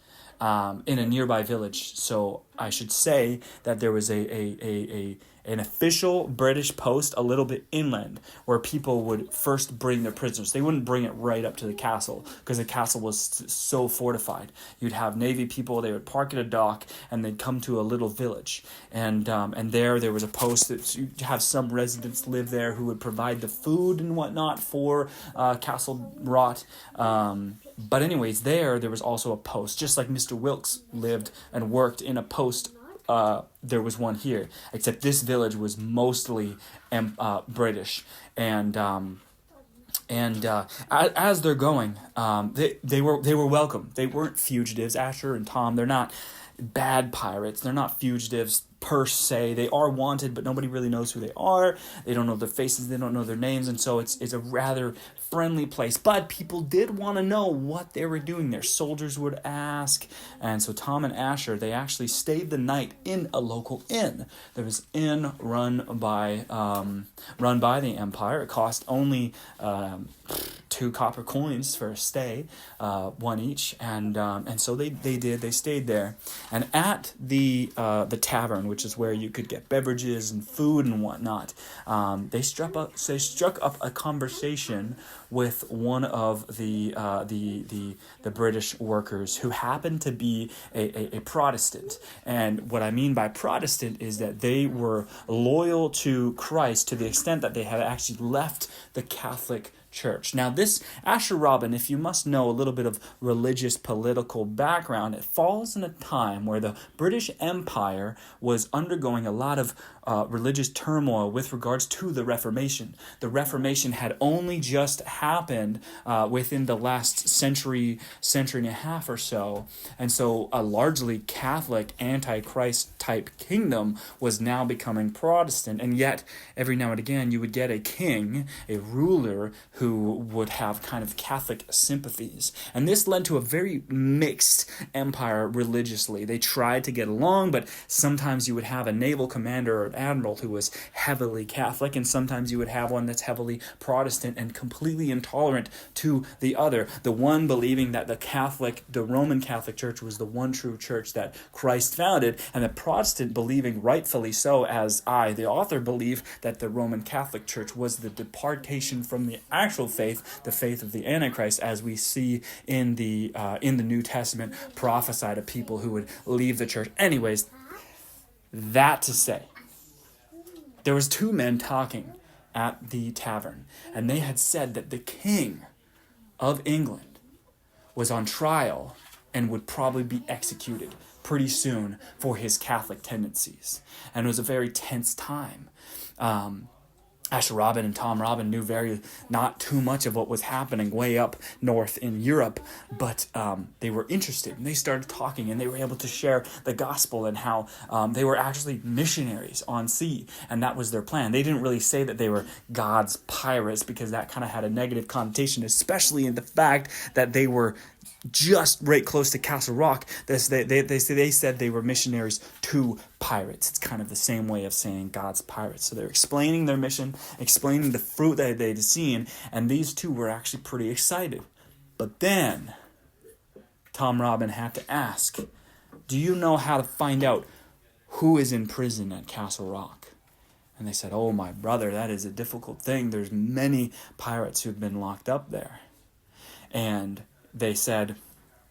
C: in a nearby village. So I should say that there was an official British post a little bit inland where people would first bring their prisoners. They wouldn't bring it right up to the castle because the castle was so fortified. You'd have Navy people, they would park at a dock and they'd come to a little village. And there was a post that you'd have some residents live there who would provide the food and whatnot for Castle Rot. But anyways, there was also a post, just like Mr. Wilkes lived and worked in a post. There was one here, except this village was mostly British, and as they're going, they were welcome. They weren't fugitives. Asher and Tom, they're not bad pirates. They're not fugitives per se. They are wanted, but nobody really knows who they are. They don't know their faces. They don't know their names, and so it's a rather friendly place. But people did want to know what they were doing there. Soldiers would ask, and so Tom and Asher, they actually stayed the night in a local inn. There was an inn run by the Empire. It cost only 2 copper coins for a stay, 1 each, and so they stayed there. And at the tavern, which is where you could get beverages and food and whatnot, they struck up a conversation with one of the British workers who happened to be a Protestant. And what I mean by Protestant is that they were loyal to Christ to the extent that they had actually left the Catholic Church. Now, this Asher Robin, if you must know a little bit of religious political background, it falls in a time where the British Empire was undergoing a lot of religious turmoil with regards to the Reformation. The Reformation had only just happened within the last century and a half or so, and so a largely Catholic, anti-Christ type kingdom was now becoming Protestant, and yet every now and again you would get a king, a ruler, who would have kind of Catholic sympathies. And this led to a very mixed empire religiously. They tried to get along, but sometimes you would have a naval commander or an admiral who was heavily Catholic, and sometimes you would have one that's heavily Protestant and completely intolerant to the other. The one believing that the Roman Catholic Church was the one true church that Christ founded, and the Protestant believing, rightfully so, as I, the author, believe that the Roman Catholic Church was the departation from the actual faith, the faith of the Antichrist, as we see in the New Testament prophesied of people who would leave the church. Anyways, that to say, there was 2 men talking at the tavern, and they had said that the King of England was on trial and would probably be executed pretty soon for his Catholic tendencies. And it was a very tense time. Asher Robin and Tom Robin knew not too much of what was happening way up north in Europe, but they were interested, and they started talking, and they were able to share the gospel and how they were actually missionaries on sea, and that was their plan. They didn't really say that they were God's pirates because that kind of had a negative connotation, especially in the fact that they were just right close to Castle Rock. They said they were missionaries to pirates. It's kind of the same way of saying God's pirates. So they're explaining their mission, explaining the fruit that they'd seen, and these 2 were actually pretty excited. But then Tom Robin had to ask, do you know how to find out who is in prison at Castle Rock? And they said, oh, my brother, that is a difficult thing. There's many pirates who've been locked up there. And they said,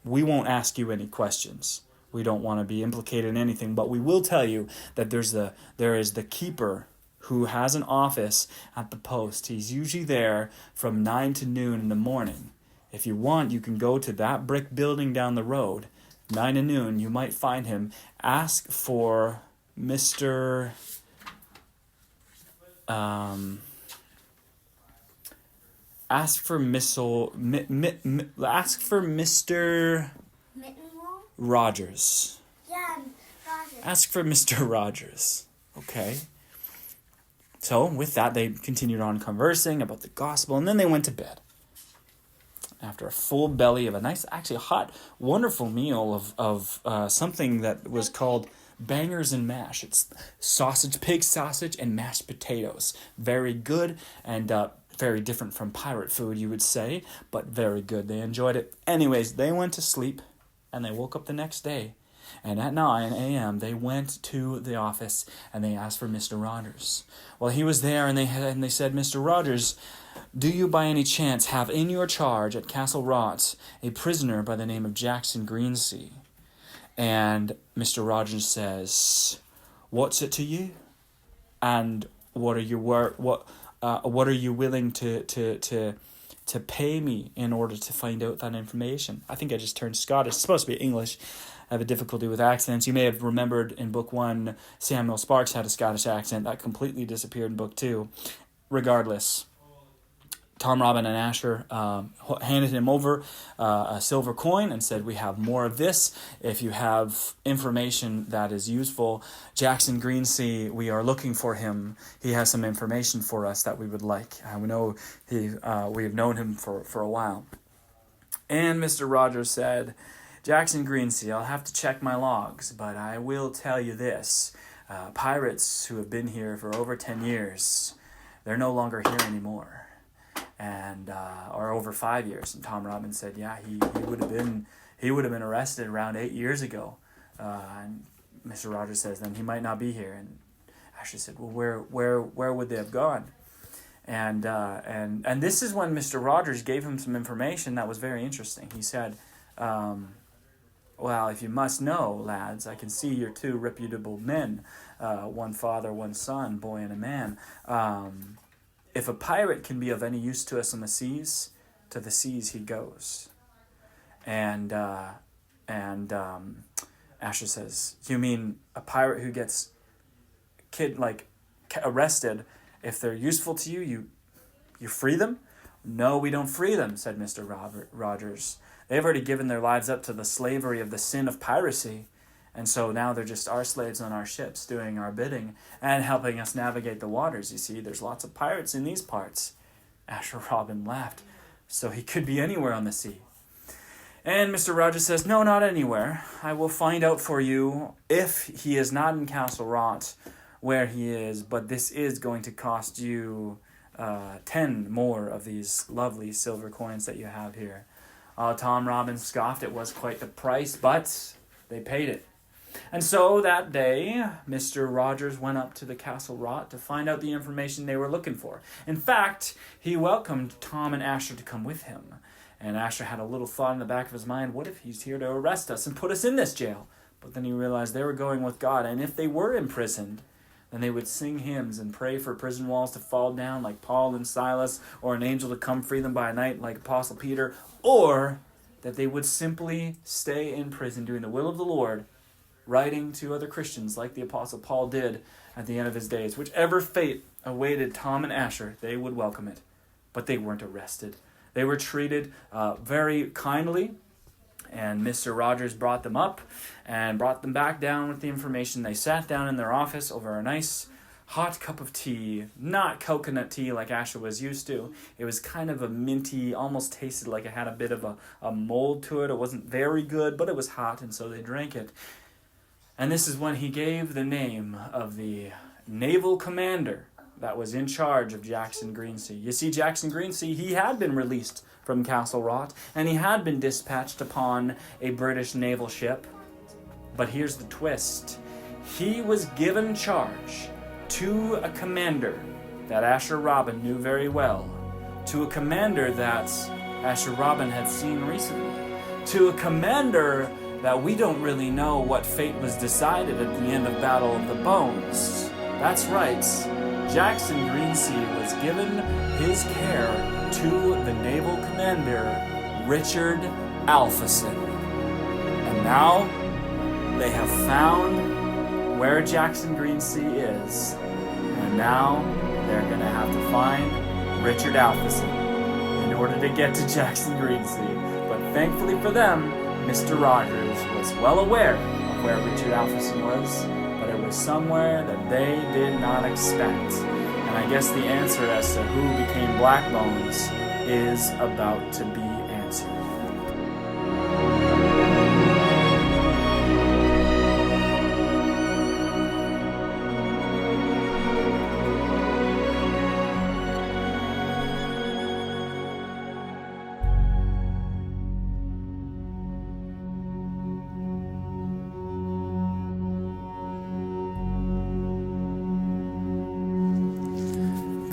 C: we won't ask you any questions. We don't want to be implicated in anything, but we will tell you that there is the keeper who has an office at the post. He's usually there from 9 to noon in the morning. If you want, you can go to that brick building down the road, 9 to noon. You might find him. Ask for Mr. Ask for Mr. Rogers.
B: Yeah, Rogers.
C: Ask for Mr. Rogers. Okay. So with that, they continued on conversing about the gospel, and then they went to bed.
A: after a full belly of a nice, actually hot, wonderful meal of something that was called bangers and mash. It's sausage, pig sausage, and mashed potatoes. Very good and very different from pirate food, you would say, but very good. They enjoyed it. Anyways, they went to sleep, and they woke up the next day. And at 9 a.m., they went to the office, and they asked for Mr. Rogers. Well, he was there, and they said, Mr. Rogers, do you by any chance have in your charge at Castle Rot a prisoner by the name of Jackson Greensea? And Mr. Rogers says, what's it to you? And what are you willing to pay me in order to find out that information? I think I just turned Scottish. It's supposed to be English. I have a difficulty with accents. You may have remembered in book 1, Samuel Sparks had a Scottish accent. That completely disappeared in book 2. Regardless, Tom, Robin, and Asher handed him over a silver coin and said, we have more of this. If you have information that is useful, Jackson Greensea, we are looking for him. He has some information for us that we would like. We know we have known him for a while. And Mr. Rogers said, Jackson Greensea, I'll have to check my logs, but I will tell you this. Pirates who have been here for over 10 years, they're no longer here anymore. And or over 5 years. And Tom Robbins said, yeah, he would have been arrested around 8 years ago. And Mr. Rogers says, then he might not be here. And Asher said, well, where would they have gone? And this is when Mr. Rogers gave him some information that was very interesting. He said, well, if you must know, lads, I can see you're 2 reputable men, one father, one son, boy and a man. If a pirate can be of any use to us on the seas, to the seas he goes. And Asher says, you mean a pirate who gets arrested, if they're useful to you, you free them? No, we don't free them, said Mr. Rogers. They've already given their lives up to the slavery of the sin of piracy. And so now they're just our slaves on our ships doing our bidding and helping us navigate the waters. You see, there's lots of pirates in these parts. Asher Robin laughed. So he could be anywhere on the sea. And Mr. Rogers says, no, not anywhere. I will find out for you if he is not in Castle Rot where he is, but this is going to cost you 10 more of these lovely silver coins that you have here. Tom Robbins scoffed. It was quite the price, but they paid it. And so that day, Mr. Rogers went up to the Castle Rot to find out the information they were looking for. In fact, he welcomed Tom and Asher to come with him. And Asher had a little thought in the back of his mind, what if he's here to arrest us and put us in this jail? But then he realized they were going with God, and if they were imprisoned, then they would sing hymns and pray for prison walls to fall down like Paul and Silas, or an angel to come free them by night like Apostle Peter, or that they would simply stay in prison doing the will of the Lord, writing to other Christians like the Apostle Paul did at the end of his days. Whichever fate awaited Tom and Asher, they would welcome it. But they weren't arrested. They were treated very kindly, and Mr. Rogers brought them up and brought them back down with the information. They sat down in their office over a nice hot cup of tea, not coconut tea like Asher was used to. It was kind of a minty, almost tasted like it had a bit of a mold to it. It wasn't very good, but it was hot, and so they drank it. And this is when he gave the name of the naval commander that was in charge of Jackson Greensea. You see, Jackson Greensea, he had been released from Castle Rot, and he had been dispatched upon a British naval ship. But here's the twist. He was given charge to a commander that Asher Robin knew very well, to a commander that Asher Robin had seen recently, to a commander that we don't really know what fate was decided at the end of Battle of the Bones. That's right, Jackson Greensea was given his care to the naval commander, Richard Alpheson. And now they have found where Jackson Greensea is, and now they're going to have to find Richard Alpheson in order to get to Jackson Greensea. But thankfully for them, Mr. Rogers was well aware of where Richard Alpheson was, but it was somewhere that they did not expect. And I guess the answer as to who became Black Bones is about to be answered.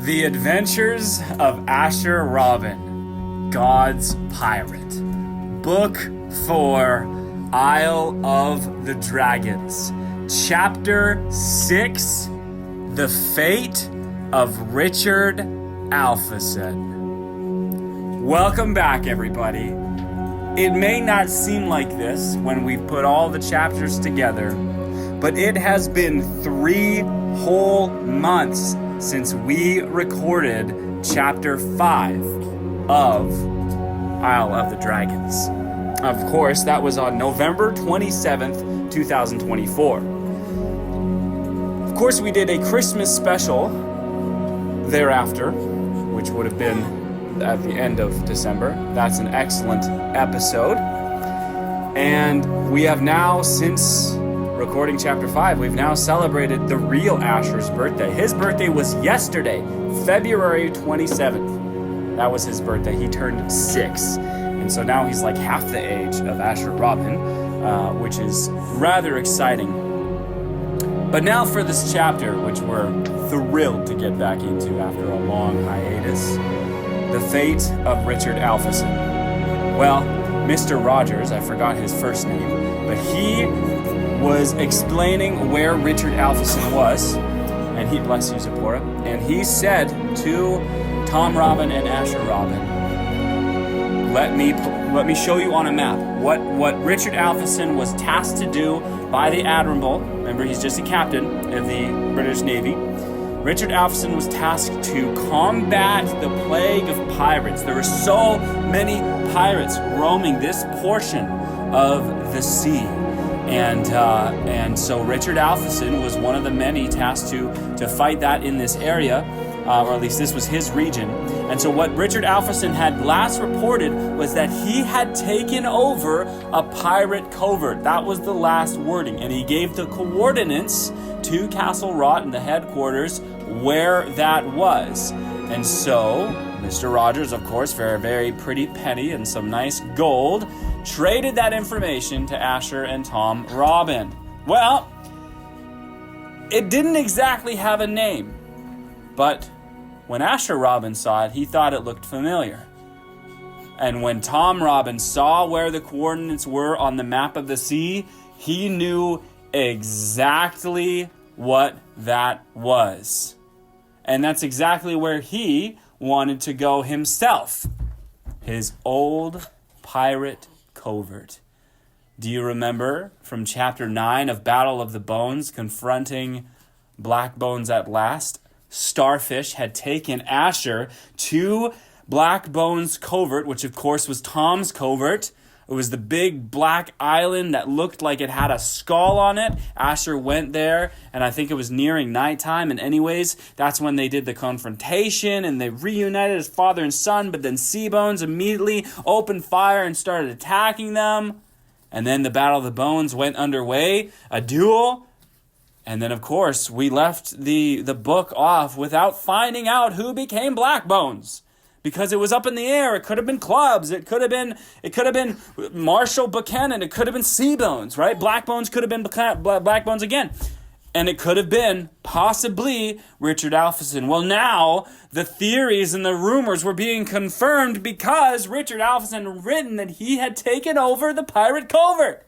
A: The Adventures of Asher Robin, God's Pirate. Book 4, Isle of the Dragons. Chapter 6, The Fate of Richard Alpheson. Welcome back, everybody. It may not seem like this when we've put all the chapters together, but it has been 3 whole months since we recorded chapter 5 of Isle of the Dragons. Of course, that was on November 27th, 2024. Of course, we did a Christmas special thereafter, which would have been at the end of December. That's an excellent episode. And we have now, since recording chapter 5, we've now celebrated the real Asher's birthday. His birthday was yesterday, February 27th. That was his birthday. He turned 6. And so now he's like half the age of Asher Robin, which is rather exciting. But now for this chapter, which we're thrilled to get back into after a long hiatus. The Fate of Richard Alpheson. Well, Mr. Rogers, I forgot his first name, but he was explaining where Richard Alpheson was, and he, bless you, Zipporah, and he said to Tom Robin and Asher Robin, let me show you on a map what Richard Alpheson was tasked to do by the Admiral. Remember, he's just a captain of the British Navy. Richard Alpheson was tasked to combat the plague of pirates. There were so many pirates roaming this portion of the sea. And so Richard Alpheson was one of the many tasked to fight that in this area, or at least this was his region. And so what Richard Alpheson had last reported was that he had taken over a pirate covert. That was the last wording. And he gave the coordinates to Castle Rock and the headquarters where that was. And so Mr. Rogers, of course, for a very pretty penny and some nice gold, traded that information to Asher and Tom Robin. Well, it didn't exactly have a name, but when Asher Robin saw it, he thought it looked familiar. And when Tom Robin saw where the coordinates were on the map of the sea, he knew exactly what that was. And that's exactly where he wanted to go himself. His old pirate covert. Do you remember from chapter 9 of Battle of the Bones, confronting Black Bones at last? Starfish had taken Asher to Black Bones' covert, which of course was Tom's covert. It was the big black island that looked like it had a skull on it. Asher went there, and I think it was nearing nighttime. And anyways, that's when they did the confrontation, and they reunited as father and son. But then Seabones immediately opened fire and started attacking them. And then the Battle of the Bones went underway, a duel. And then, of course, we left the book off without finding out who became Black Bones. Because it was up in the air. It could have been Clubs. It could have been Marshall Buchanan. It could have been Seabones, right? Black Bones could have been Black Bones again. And it could have been, possibly, Richard Alpheson. Well, now, the theories and the rumors were being confirmed because Richard Alpheson had written that he had taken over the pirate covert.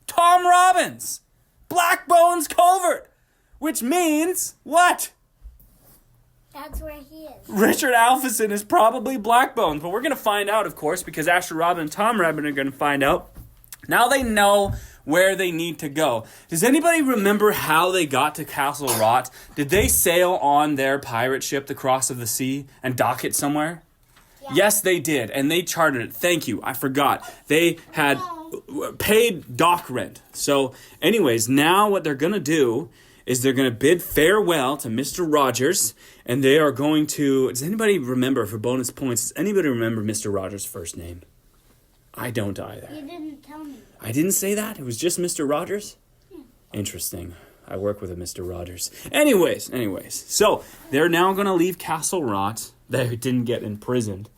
A: Tom Robbins. Black Bones covert. Which means, what?
B: That's where he is.
A: Richard Alpheson is probably Black Bones, but we're going to find out, of course, because Asher Robin and Tom Robin are going to find out. Now they know where they need to go. Does anybody remember how they got to Castle Rock? Did they sail on their pirate ship, the Cross of the Sea, and dock it somewhere? Yeah. Yes, they did, and they chartered it. Thank you, I forgot. They had paid dock rent. So anyways, now what they're going to do is they're going to bid farewell to Mr. Rogers, and they are going to... Does anybody remember, for bonus points, does anybody remember Mr. Rogers' first name? I don't either.
B: You didn't tell me.
A: I didn't say that? It was just Mr. Rogers? Yeah. Interesting. I work with a Mr. Rogers. Anyways. So, they're now going to leave Castle Rock. They didn't get imprisoned.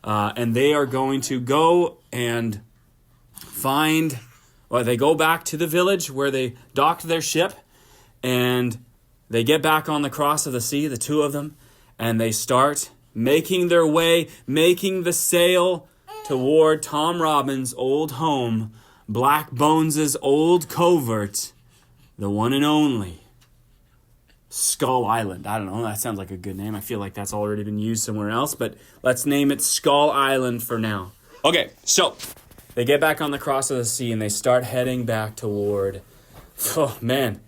A: And they are going to go and find... Well, they go back to the village where they docked their ship, and they get back on the Cross of the Sea, the two of them, and they start making their way, making the sail toward Tom Robbins' old home, Black Bones' old covert, the one and only Skull Island. I don't know, that sounds like a good name. I feel like that's already been used somewhere else, but let's name it Skull Island for now. Okay, so they get back on the cross of the sea and they start heading back toward, oh man,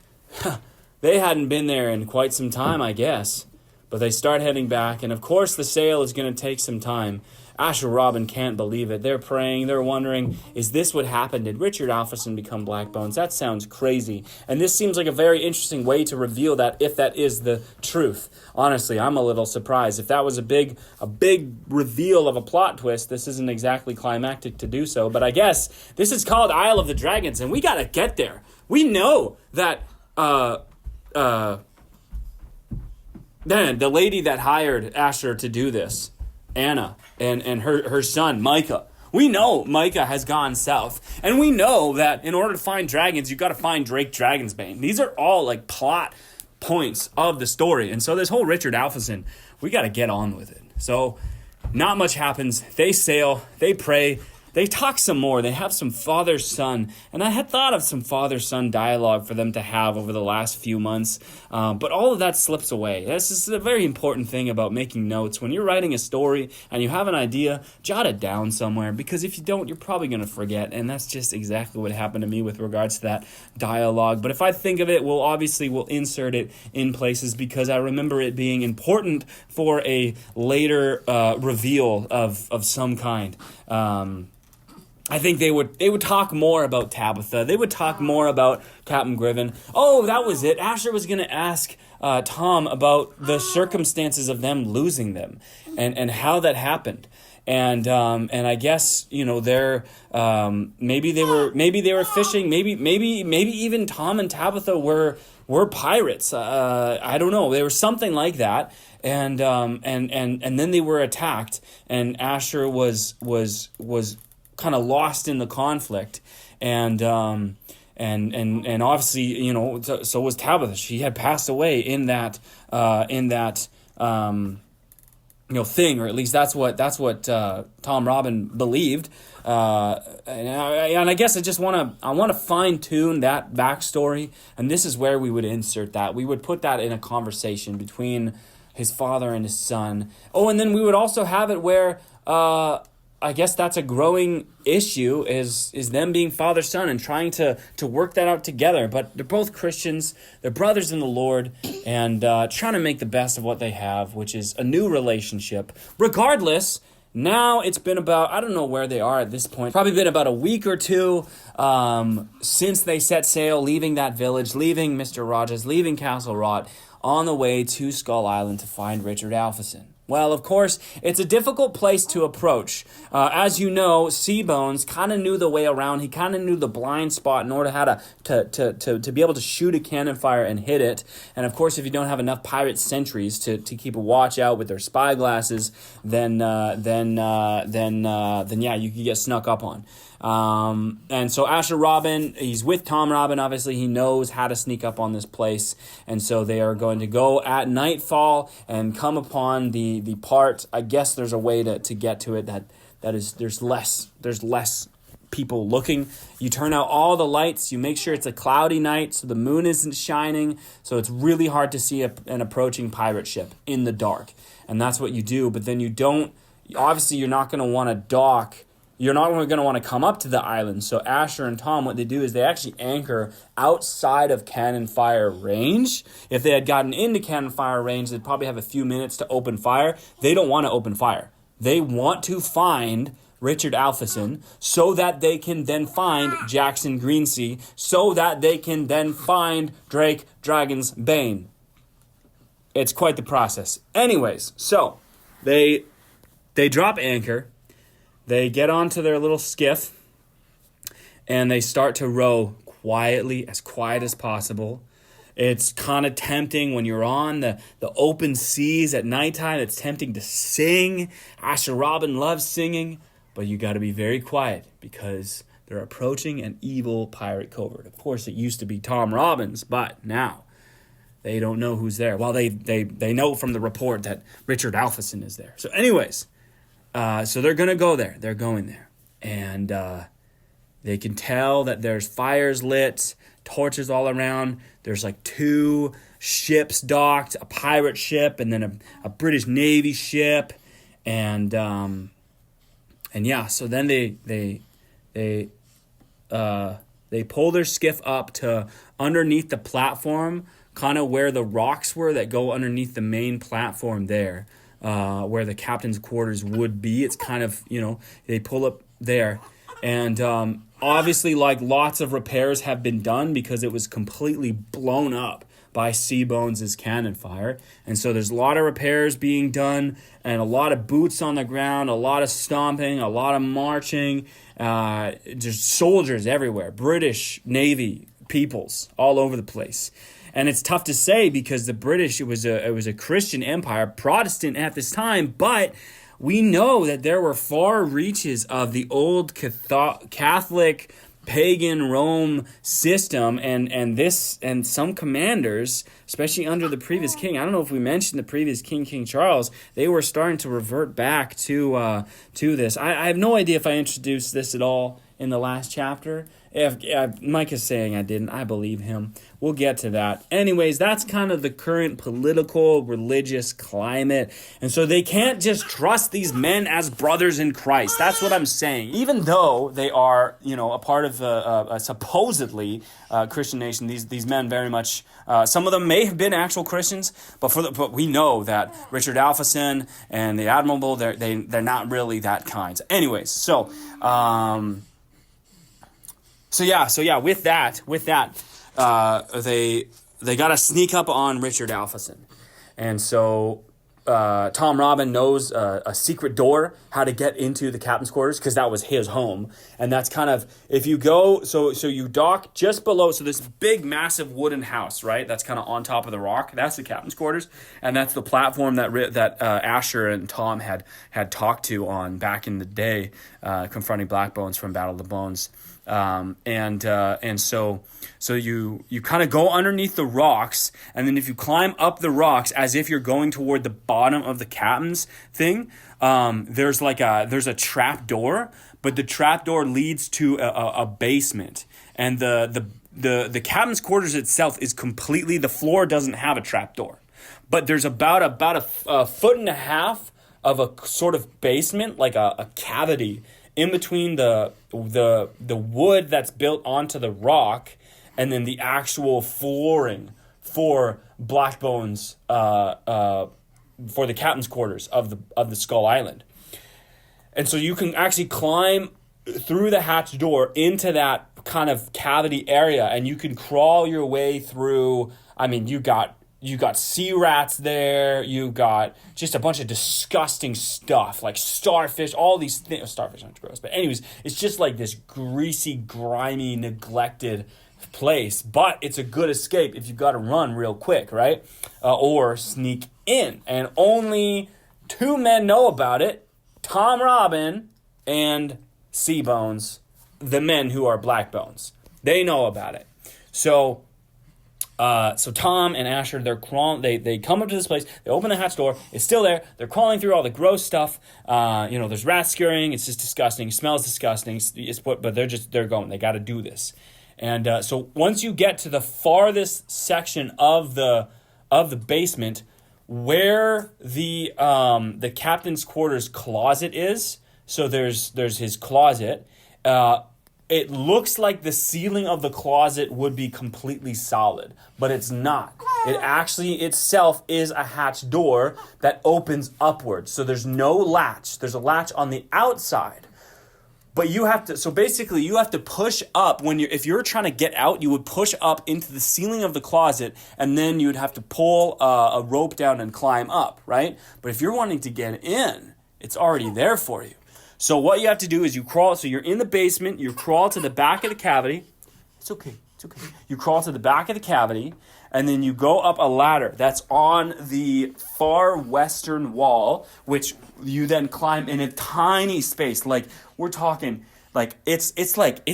A: they hadn't been there in quite some time, I guess. But they start heading back, and of course the sail is going to take some time. Asher Robin can't believe it. They're praying, they're wondering, is this what happened? Did Richard Alpherson become Black Bones? That sounds crazy. And this seems like a very interesting way to reveal that, if that is the truth. Honestly, I'm a little surprised. If that was a big reveal of a plot twist, this isn't exactly climactic to do so. But I guess this is called Isle of the Dragons, and we got to get there. We know that then the lady that hired Asher to do this, Anna, and her son, Micah. We know Micah has gone south. And we know that in order to find dragons, you've got to find Drake Dragonsbane. These are all like plot points of the story. And so this whole Richard Alpherson, we got to get on with it. So not much happens. They sail, they pray, they talk some more. They have some father-son. And I had thought of some father-son dialogue for them to have over the last few months. But all of that slips away. This is a very important thing about making notes. When you're writing a story and you have an idea, jot it down somewhere. Because if you don't, you're probably going to forget. And that's just exactly what happened to me with regards to that dialogue. But if I think of it, we'll insert it in places because I remember it being important for a later reveal of some kind. I think they would talk more about Tabitha. They would talk more about Captain Griven. Oh, that was it. Asher was going to ask Tom about the circumstances of them losing them and how that happened. And I guess, you know, maybe they were fishing. Maybe even Tom and Tabitha were pirates. I don't know. They were something like that. And then they were attacked, and Asher was kind of lost in the conflict, and obviously, you know, so was Tabitha. She had passed away in that thing, or at least that's what Tom Robin believed. And I guess I want to fine tune that backstory, and this is where we would insert that. We would put that in a conversation between his father and his son. Oh, and then we would also have it where I guess that's a growing issue is them being father-son and trying to work that out together. But they're both Christians, they're brothers in the Lord, and trying to make the best of what they have, which is a new relationship. Regardless, now it's been about, I don't know where they are at this point, probably been about a week or two since they set sail, leaving that village, leaving Mr. Rogers, leaving Castle Rot, on the way to Skull Island to find Richard Alpherson. Well, of course, it's a difficult place to approach. As you know, Seabones kind of knew the way around. He kind of knew the blind spot in order how to be able to shoot a cannon fire and hit it. And of course, if you don't have enough pirate sentries to keep a watch out with their spy glasses, then yeah, you can get snuck up on. And so Asher Robin, he's with Tom Robin, obviously he knows how to sneak up on this place, and so they are going to go at nightfall and come upon the part. I guess there's a way to get to it that is there's less people looking. You turn out all the lights, you make sure it's a cloudy night so the moon isn't shining, so it's really hard to see an approaching pirate ship in the dark, and that's what you do. But then obviously you're not going to want to dock. You're not going to want to come up to the island. So Asher and Tom, what they do is they actually anchor outside of cannon fire range. If they had gotten into cannon fire range, they'd probably have a few minutes to open fire. They don't want to open fire. They want to find Richard Alpherson so that they can then find Jackson Greensea, so that they can then find Drake Dragonsbane. It's quite the process. Anyways, so they drop anchor. They get onto their little skiff, and they start to row quietly, as quiet as possible. It's kind of tempting when you're on the open seas at nighttime. It's tempting to sing. Asher Robin loves singing, but you got to be very quiet because they're approaching an evil pirate covert. Of course, it used to be Tom Robbins, but now
C: They don't know who's there. Well, they know from the report that Richard Alpheson is there. So anyways, so they're going to go there. They're going there. And they can tell that there's fires lit, torches all around. There's like 2 ships docked, a pirate ship and then a British Navy ship. And yeah, so then they pull their skiff up to underneath the platform, kind of where the rocks were that go underneath the main platform there, where the captain's quarters would be. It's kind of, they pull up there. And obviously, like, lots of repairs have been done because it was completely blown up by Seabones' cannon fire. And so there's a lot of repairs being done and a lot of boots on the ground, a lot of stomping, a lot of marching. There's soldiers everywhere, British Navy peoples all over the place. And it's tough to say because the British, it was a Christian empire, Protestant at this time, but we know that there were far reaches of the old Catholic pagan Rome system, and some commanders, especially under the previous king, I don't know if we mentioned the previous king, King Charles, they were starting to revert back to this. I have no idea if I introduced this at all in the last chapter. If Mike is saying I didn't, I believe him. We'll get to that. Anyways, that's kind of the current political, religious climate. And so they can't just trust these men as brothers in Christ. That's what I'm saying. Even though they are, a part of a supposedly Christian nation, these men very much, some of them may have been actual Christians, but we know that Richard Alpheson and the Admiral, they're not really that kind. Anyways, so with that, they got to sneak up on Richard Alpheson, and so Tom Robin knows a secret door, how to get into the captain's quarters, because that was his home, and that's kind of, if you go, so you dock just below, so this big massive wooden house, right? That's kind of on top of the rock. That's the captain's quarters, and that's the platform that Asher and Tom had talked to on back in the day, confronting Black Bones from Battle of the Bones. And so you kind of go underneath the rocks, and then if you climb up the rocks as if you're going toward the bottom of the captain's thing, there's a trap door, but the trap door leads to a basement, and the captain's quarters itself is completely, the floor doesn't have a trap door, but there's about a foot and a half of a sort of basement, like a cavity in between the wood that's built onto the rock and then the actual flooring for Black Bones, for the captain's quarters of the Skull Island. And so you can actually climb through the hatch door into that kind of cavity area, and you can crawl your way through. I mean, you got sea rats there. You got just a bunch of disgusting stuff like starfish, all these things. Starfish aren't gross, but anyways, it's just like this greasy, grimy, neglected place. But it's a good escape if you've got to run real quick, right? Or sneak in. And only 2 men know about it: Tom Robin and Seabones, the men who are Black Bones. They know about it. So Tom and Asher, they're crawling. They come up to this place. They open the hatch door. It's still there. They're crawling through all the gross stuff. There's rats scurrying. It's just disgusting. It smells disgusting. But they're going. They got to do this. And so once you get to the farthest section of the basement, where the captain's quarters closet is, so there's his closet. It looks like the ceiling of the closet would be completely solid, but it's not. It actually itself is a hatch door that opens upwards. So there's no latch. There's a latch on the outside. But you have to push up if you're trying to get out, you would push up into the ceiling of the closet, and then you would have to pull a rope down and climb up, right? But if you're wanting to get in, it's already there for you. So what you have to do is you crawl. So you're in the basement. You crawl to the back of the cavity. It's okay. You crawl to the back of the cavity, and then you go up a ladder that's on the far western wall, which you then climb in a tiny space. Like, we're talking
A: Like it's like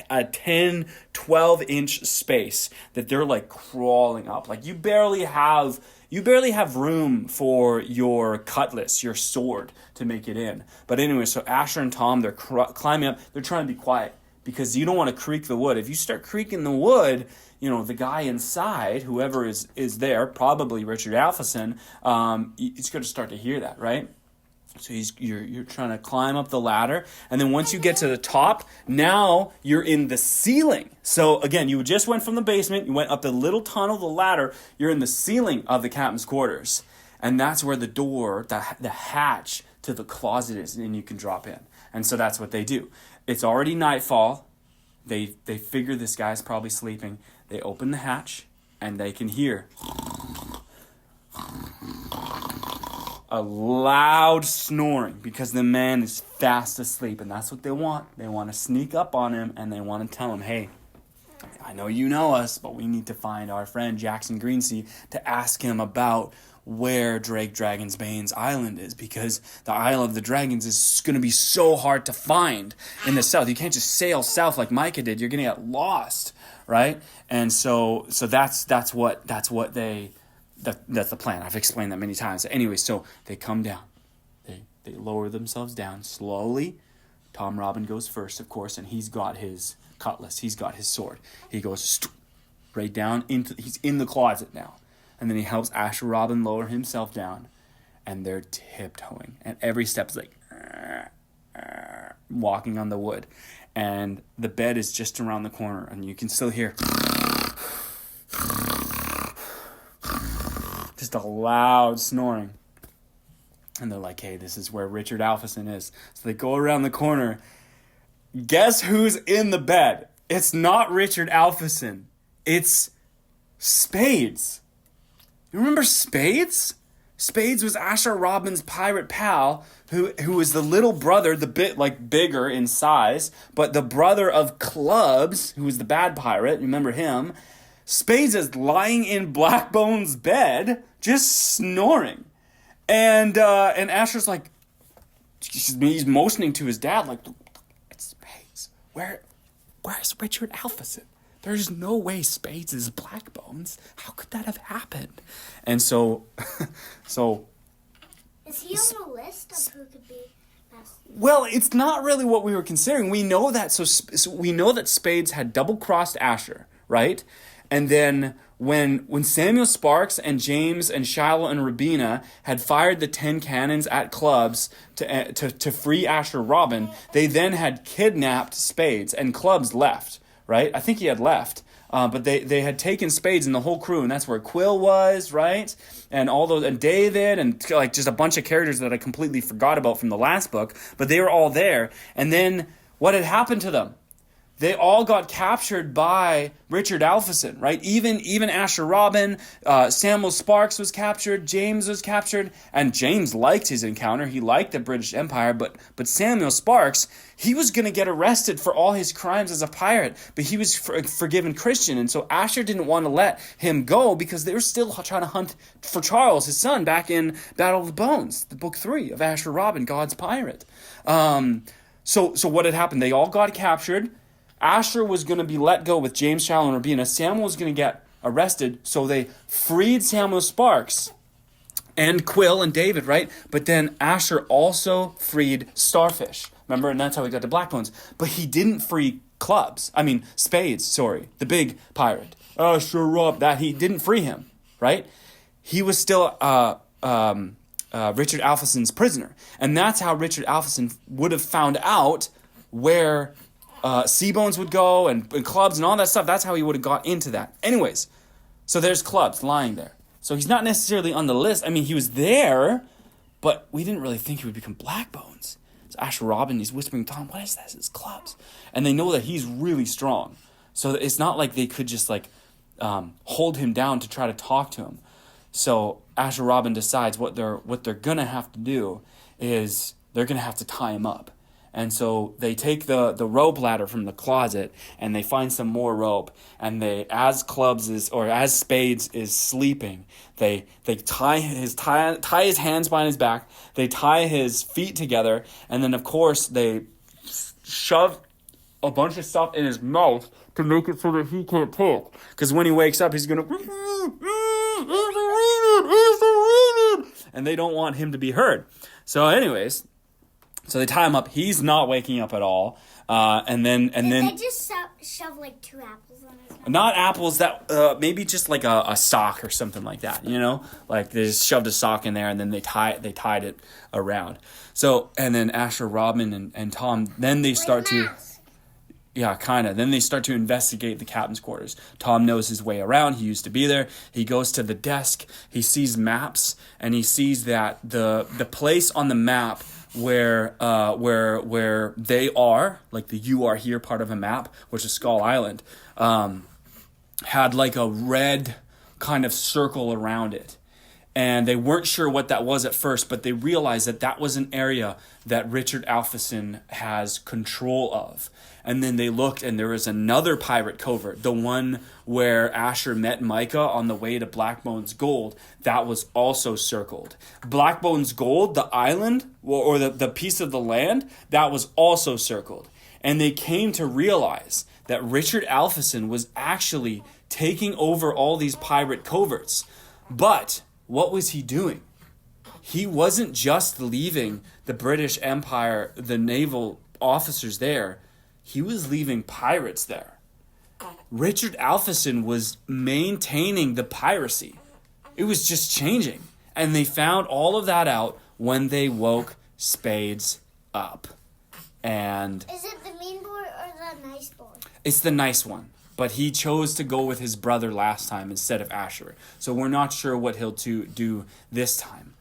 A: a 10, 12-inch space that they're like crawling up. Like you barely have room for your cutlass, your sword, to make it in. But anyway, so Asher and Tom, they're climbing up. They're trying to be quiet because you don't want to creak the wood. If you start creaking the wood, the guy inside, whoever is there, probably Richard Alpheson, he's going to start to hear that, right? So you're trying to climb up the ladder, and then once you get to the top, now you're in the ceiling. So again, you just went from the basement, you went up the little tunnel, the ladder, you're in the ceiling of the captain's quarters, and that's where the door, the hatch to the closet is, and you can drop in. And so that's what they do. It's already nightfall. They figure this guy's probably sleeping. They open the hatch, and they can hear a loud snoring because the man is fast asleep, and that's what they want. They want to sneak up on him, and they want to tell him, hey, I know you know us, but we need to find our friend Jackson Greensea to ask him about where Drake Dragonsbane's island is, because the Isle of the Dragons is going to be so hard to find in the south. You can't just sail south like Micah did. You're going to get lost, right? And so that's the plan. I've explained that many times. Anyway, so they come down. They lower themselves down slowly. Tom Robin goes first, of course, and he's got his cutlass. He's got his sword. He goes right down he's in the closet now. And then he helps Asher Robin lower himself down. And they're tiptoeing. And every step is like walking on the wood. And the bed is just around the corner. And you can still hear just a loud snoring. And they're like, hey, this is where Richard Alpheson is. So they go around the corner. Guess who's in the bed? It's not Richard Alpheson. It's Spades. You remember Spades? Spades was Asher Robin's pirate pal, who was the little brother, the bit like bigger in size, but the brother of Clubs, who was the bad pirate. Remember him? Spades is lying in Blackbone's bed, just snoring. And Asher's like, he's motioning to his dad, like, it's Spades. Where's Richard Alpheson? There's no way Spades is Blackbones. How could that have happened? And so
B: is he on the list of who could be best?
A: Well, it's not really what we were considering. We know that so we know that Spades had double-crossed Asher, right? And then when Samuel Sparks and James and Shiloh and Rabina had fired the 10 cannons at Clubs to free Asher Robin, they then had kidnapped Spades, and Clubs left, right? I think he had left. But they had taken Spades and the whole crew, and that's where Quill was, right? And all those, and David, and like just a bunch of characters that I completely forgot about from the last book, but they were all there. And then what had happened to them? They all got captured by Richard Alpheson, right? Even Asher Robin, Samuel Sparks was captured, James was captured, and James liked his encounter. He liked the British Empire, but Samuel Sparks, he was going to get arrested for all his crimes as a pirate, but he was forgiven Christian, and so Asher didn't want to let him go because they were still trying to hunt for Charles, his son, back in Battle of the Bones, the book 3 of Asher Robin, God's Pirate. So what had happened? They all got captured. Asher was going to be let go with James, Shiloh, and Rabina. Samuel was going to get arrested, so they freed Samuel Sparks and Quill and David, right? But then Asher also freed Starfish. Remember? And that's how he got to Blackbones. But he didn't free Spades, the big pirate. Asher Rob, that he didn't free him, right? He was still Richard Alpheson's prisoner. And that's how Richard Alpheson would have found out where Seabones would go and Clubs and all that stuff. That's how he would have got into that. Anyways, so there's Clubs lying there. So he's not necessarily on the list. I mean, he was there, but we didn't really think he would become Blackbones. It's Asher Robin. He's whispering to Tom, what is this? It's Clubs. And they know that he's really strong. So it's not like they could just hold him down to try to talk to him. So Asher Robin decides what they're going to have to do is they're going to have to tie him up. And so they take the rope ladder from the closet and they find some more rope. And as Spades is sleeping, they tie his hands behind his back. They tie his feet together. And then, of course, they
C: shove a bunch of stuff in his mouth to make it so that he can't talk. Because when he wakes up, he's gonna, and they don't want him to be heard. So anyways, so they tie him up. He's not waking up at all. And then
B: They just shove like 2 apples on his mouth.
C: not apples, that maybe just like a sock or something like that, you know, like they just shoved a sock in there and then they tied it around. So and then Asher, Robin, and Tom, then they start to. Yeah, kind of. Then they start to investigate the captain's quarters. Tom knows his way around. He used to be there. He goes to the desk. He sees maps, and he sees that the place on the map where they are, like the "you are here" part of a map, which is Skull Island, had like a red kind of circle around it. And they weren't sure what that was at first, but they realized that that was an area that Richard Alpheson has control of. And then they looked, and there was another pirate covert, the one where Asher met Micah on the way to Blackbone's Gold, that was also circled. Blackbone's Gold, the island, or the piece of the land, that was also circled. And they came to realize that Richard Alpheson was actually taking over all these pirate coverts. But what was he doing? He wasn't just leaving the British Empire, the naval officers there. He was leaving pirates there. Richard Alpheson was maintaining the piracy. It was just changing. And they found all of that out when they woke Spades up. And
B: Is it the mean boy or the nice boy?
C: it's the nice one. But he chose to go with his brother last time instead of Asher. So we're not sure what he'll do this time.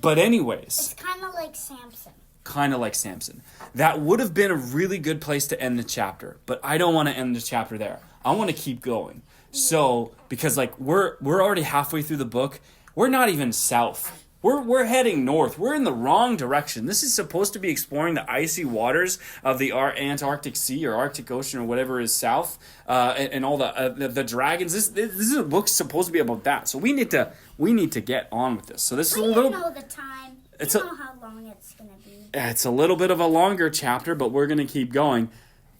C: But anyways.
B: It's kind of like Samson.
C: Kind of like Samson. That would have been a really good place to end the chapter, but I don't want to end the chapter there. I want to keep going. So, because like we're already halfway through the book, we're not even south. We're heading north. We're in the wrong direction. This is supposed to be exploring the icy waters of the Antarctic Sea or Arctic Ocean or whatever is south, and all the dragons. This is a book supposed to be about that. So we need to get on with this. So this is a little.
B: know the time.
C: It's
B: know how long it's gonna be.
C: It's a little bit of a longer chapter, but we're gonna keep going.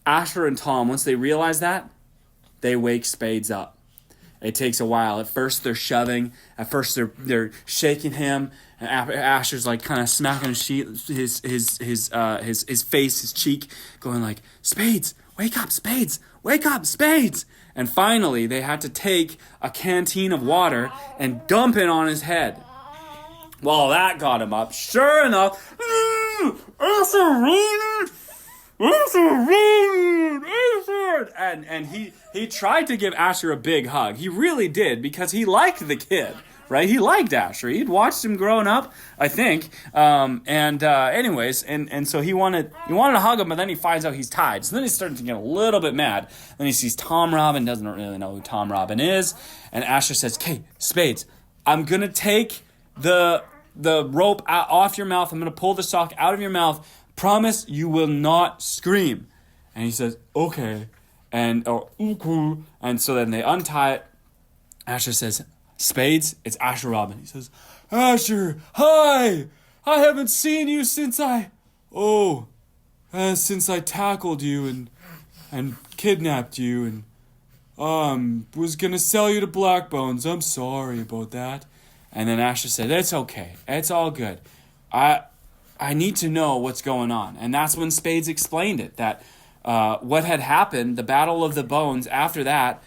C: Asher and Tom, once they realize that, they wake Spades up. It takes a while. At first they're shoving. At first they're shaking him, and Asher's like kind of smacking his face, his cheek, going like, "Spades, wake up, Spades, wake up, Spades!" And finally they had to take a canteen of water and dump it on his head. Well, that got him up. Sure enough, and he tried to give Asher a big hug. He really did, because he liked the kid, right? He liked Asher. He'd watched him growing up, I think. Anyways, so he wanted to hug him, but then he finds out he's tied. So then he's starting to get a little bit mad. Then he sees Tom Robin, doesn't really know who Tom Robin is, and Asher says, "Okay, Spades, I'm gonna take the rope off your mouth. I'm going to pull the sock out of your mouth. Promise you will not scream." And he says, "Okay." And so then they untie it. Asher says, "Spades, it's Asher Robin." He says, "Asher, hi! I haven't seen you since since I tackled you and kidnapped you and was going to sell you to Blackbones. I'm sorry about that." And then Asher said, "It's okay. It's all good. I need to know what's going on." And that's when Spades explained it, that what had happened, the Battle of the Bones, after that,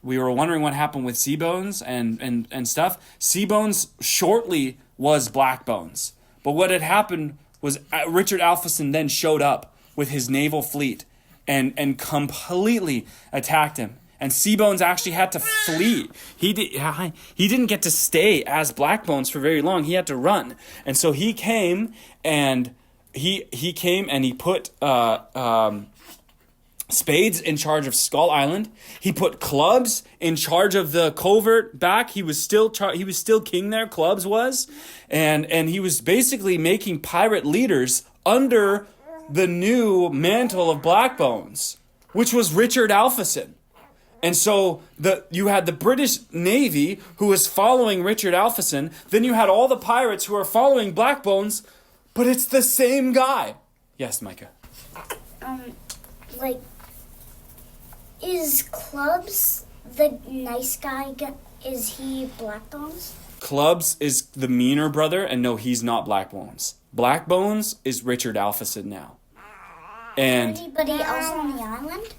C: we were wondering what happened with Seabones and stuff. Seabones shortly was Blackbones. But what had happened was Richard Alpheson then showed up with his naval fleet and completely attacked him. And Seabones actually had to flee. He didn't get to stay as Blackbones for very long. He had to run. And so he came and he put Spades in charge of Skull Island. He put Clubs in charge of the covert back. He was still king there. Clubs was, and he was basically making pirate leaders under the new mantle of Blackbones, which was Richard Alpheson. And so you had the British Navy who was following Richard Alpheson. Then you had all the pirates who are following Blackbones, but it's the same guy.
A: Yes, Micah.
B: Like, is Clubs the nice guy? Is he Black Bones?
A: Clubs is the meaner brother, and no, he's not Black Bones. Black Bones is Richard Alpheson now. And
B: Anybody else on the island?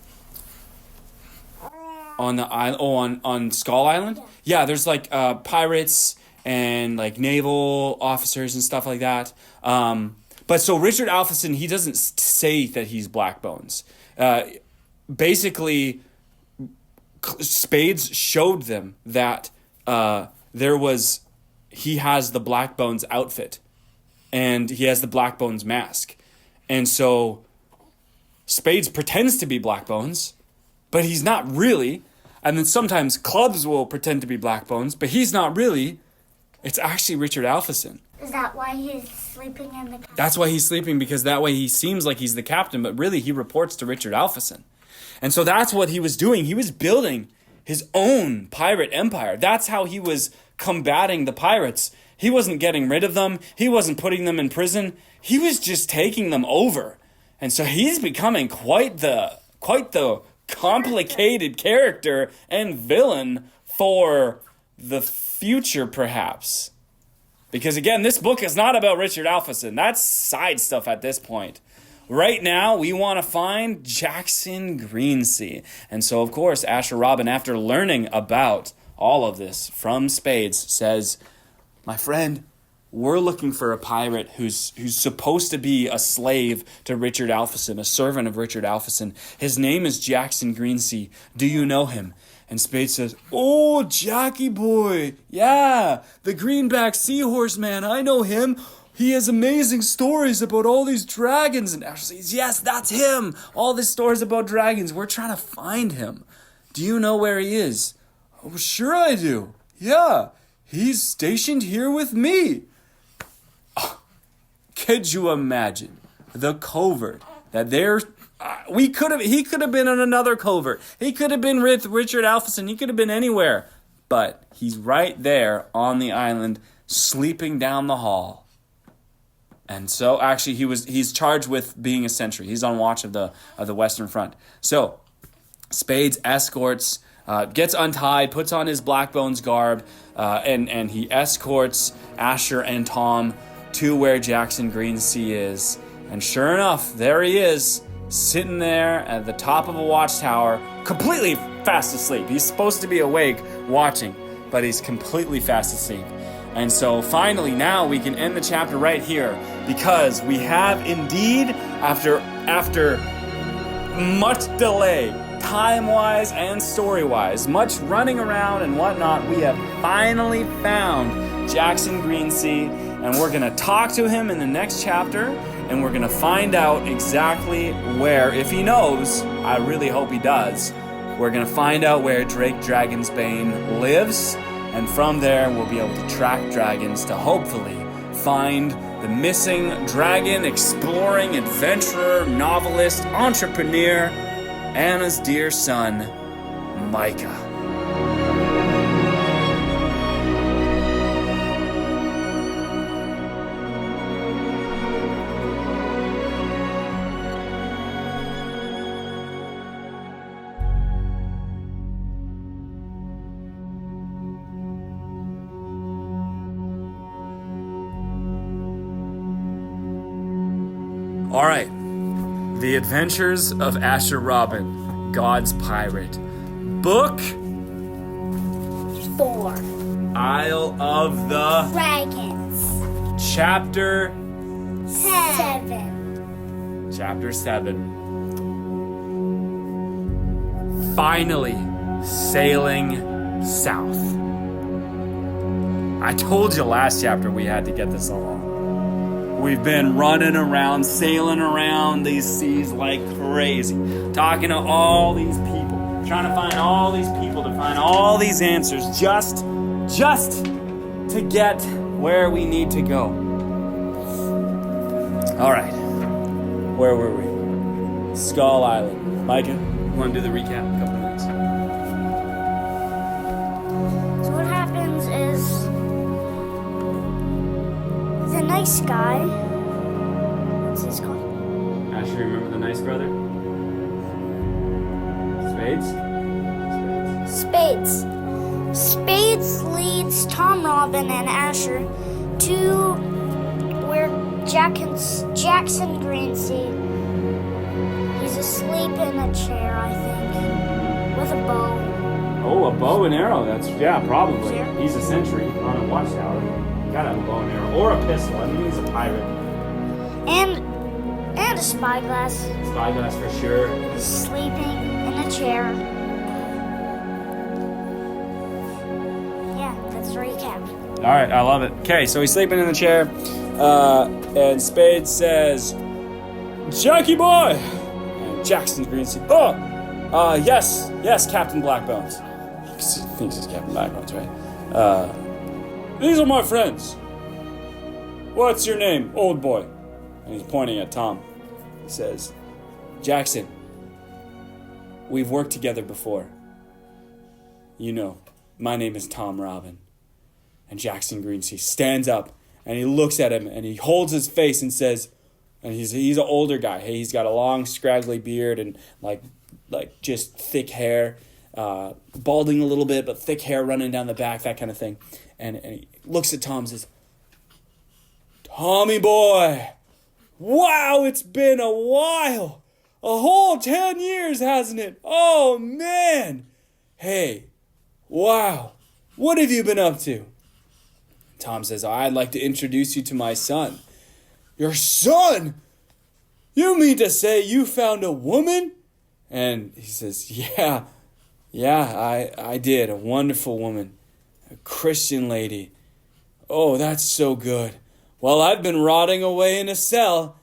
A: on the island, on Skull Island? Yeah, there's like pirates and like naval officers and stuff like that. But so Richard Alpheson, he doesn't say that he's Black Bones. Basically, Spades showed them that he has the Black Bones outfit and he has the Black Bones mask. And so Spades pretends to be Black Bones, but he's not really. And then sometimes Clubs will pretend to be Black Bones, but he's not really. It's actually Richard Alpheson.
B: Is that why he's sleeping in the cabin?
A: That's why he's sleeping, because that way he seems like he's the captain, but really he reports to Richard Alpheson. And so that's what he was doing. He was building his own pirate empire. That's how he was combating the pirates. He wasn't getting rid of them. He wasn't putting them in prison. He was just taking them over. And so he's becoming quite the complicated character and villain for the future, perhaps. Because again, this book is not about Richard Alpheson. That's side stuff at this point. Right now, we want to find Jackson Greensea. And so, of course, Asher Robin, after learning about all of this from Spades, says, my friend, we're looking for a pirate who's supposed to be a slave to Richard Alpheson, a servant of Richard Alpheson. His name is Jackson Greensea. Do you know him? And Spades says, oh, Jackie boy. Yeah, the greenback seahorse man. I know him. He has amazing stories about all these dragons. And Asher says, yes, that's him. All these stories about dragons. We're trying to find him. Do you know where he is? Oh, sure I do. Yeah, he's stationed here with me. Oh, could you imagine the covert that he could have been in another covert. He could have been with Richard Alpheson. He could have been anywhere. But he's right there on the island, sleeping down the hall. And so, actually, he's charged with being a sentry. He's on watch of the Western Front. So, Spades escorts, gets untied, puts on his Black Bones garb, and he escorts Asher and Tom to where Jackson Greensea is. And sure enough, there he is, sitting there at the top of a watchtower, completely fast asleep. He's supposed to be awake watching, but he's completely fast asleep. And so finally now we can end the chapter right here, because we have indeed, after much delay, time-wise and story-wise, much running around and whatnot, we have finally found Jackson Greensea, and we're going to talk to him in the next chapter, and we're going to find out exactly where, if he knows, I really hope he does, we're going to find out where Drake Dragonsbane lives. And from there, we'll be able to track dragons to hopefully find the missing dragon exploring adventurer, novelist, entrepreneur, Anna's dear son, Micah. All right, The Adventures of Asher Robin, God's Pirate, Book
B: 4.
A: Isle of the
B: Dragons.
A: Chapter
B: 7.
A: Chapter 7. Finally, sailing south. I told you last chapter we had to get this along. We've been running around, sailing around these seas like crazy, talking to all these people, trying to find all these people, to find all these answers, just to get where we need to go. All right, where were we? Skull Island. Micah, you want to do the recap in a couple minutes?
B: So what happens is the nice guy, what's his called?
C: Asher, remember the nice brother? Spades?
B: Spades leads Tom, Robin, and Asher to where Jackson Greenseed. He's asleep in a chair, I think, with a bow.
C: Oh, a bow and arrow. Probably.
B: Sure.
C: He's a sentry on a watchtower. Gotta have a bow and arrow. Or a pistol. I mean, he's a pirate.
B: And a spyglass.
C: Spyglass for sure.
B: Sleeping in a chair. Yeah, that's the recap.
C: All right, I love it. Okay, so he's sleeping in the chair, and Spade says, "Jackie boy!" And Jackson Greenseed, yes, Captain Blackbones. He thinks he's Captain Blackbones, right? These are my friends. What's your name, old boy? And he's pointing at Tom. He says, "Jackson, we've worked together before. You know, my name is Tom Robin." And Jackson Greenseed stands up and he looks at him and he holds his face and says, and he's an older guy. Hey, he's got a long scraggly beard and like just thick hair, balding a little bit, but thick hair running down the back, that kind of thing. And he looks at Tom and says, "Tommy boy, wow, it's been a while. A whole 10 years, hasn't it? Oh, man. Hey, wow, what have you been up to?" Tom says, "I'd like to introduce you to my son." "Your son? You mean to say you found a woman?" And he says, Yeah, I did. A wonderful woman. A Christian lady. Oh, that's so good. Well, I've been rotting away in a cell.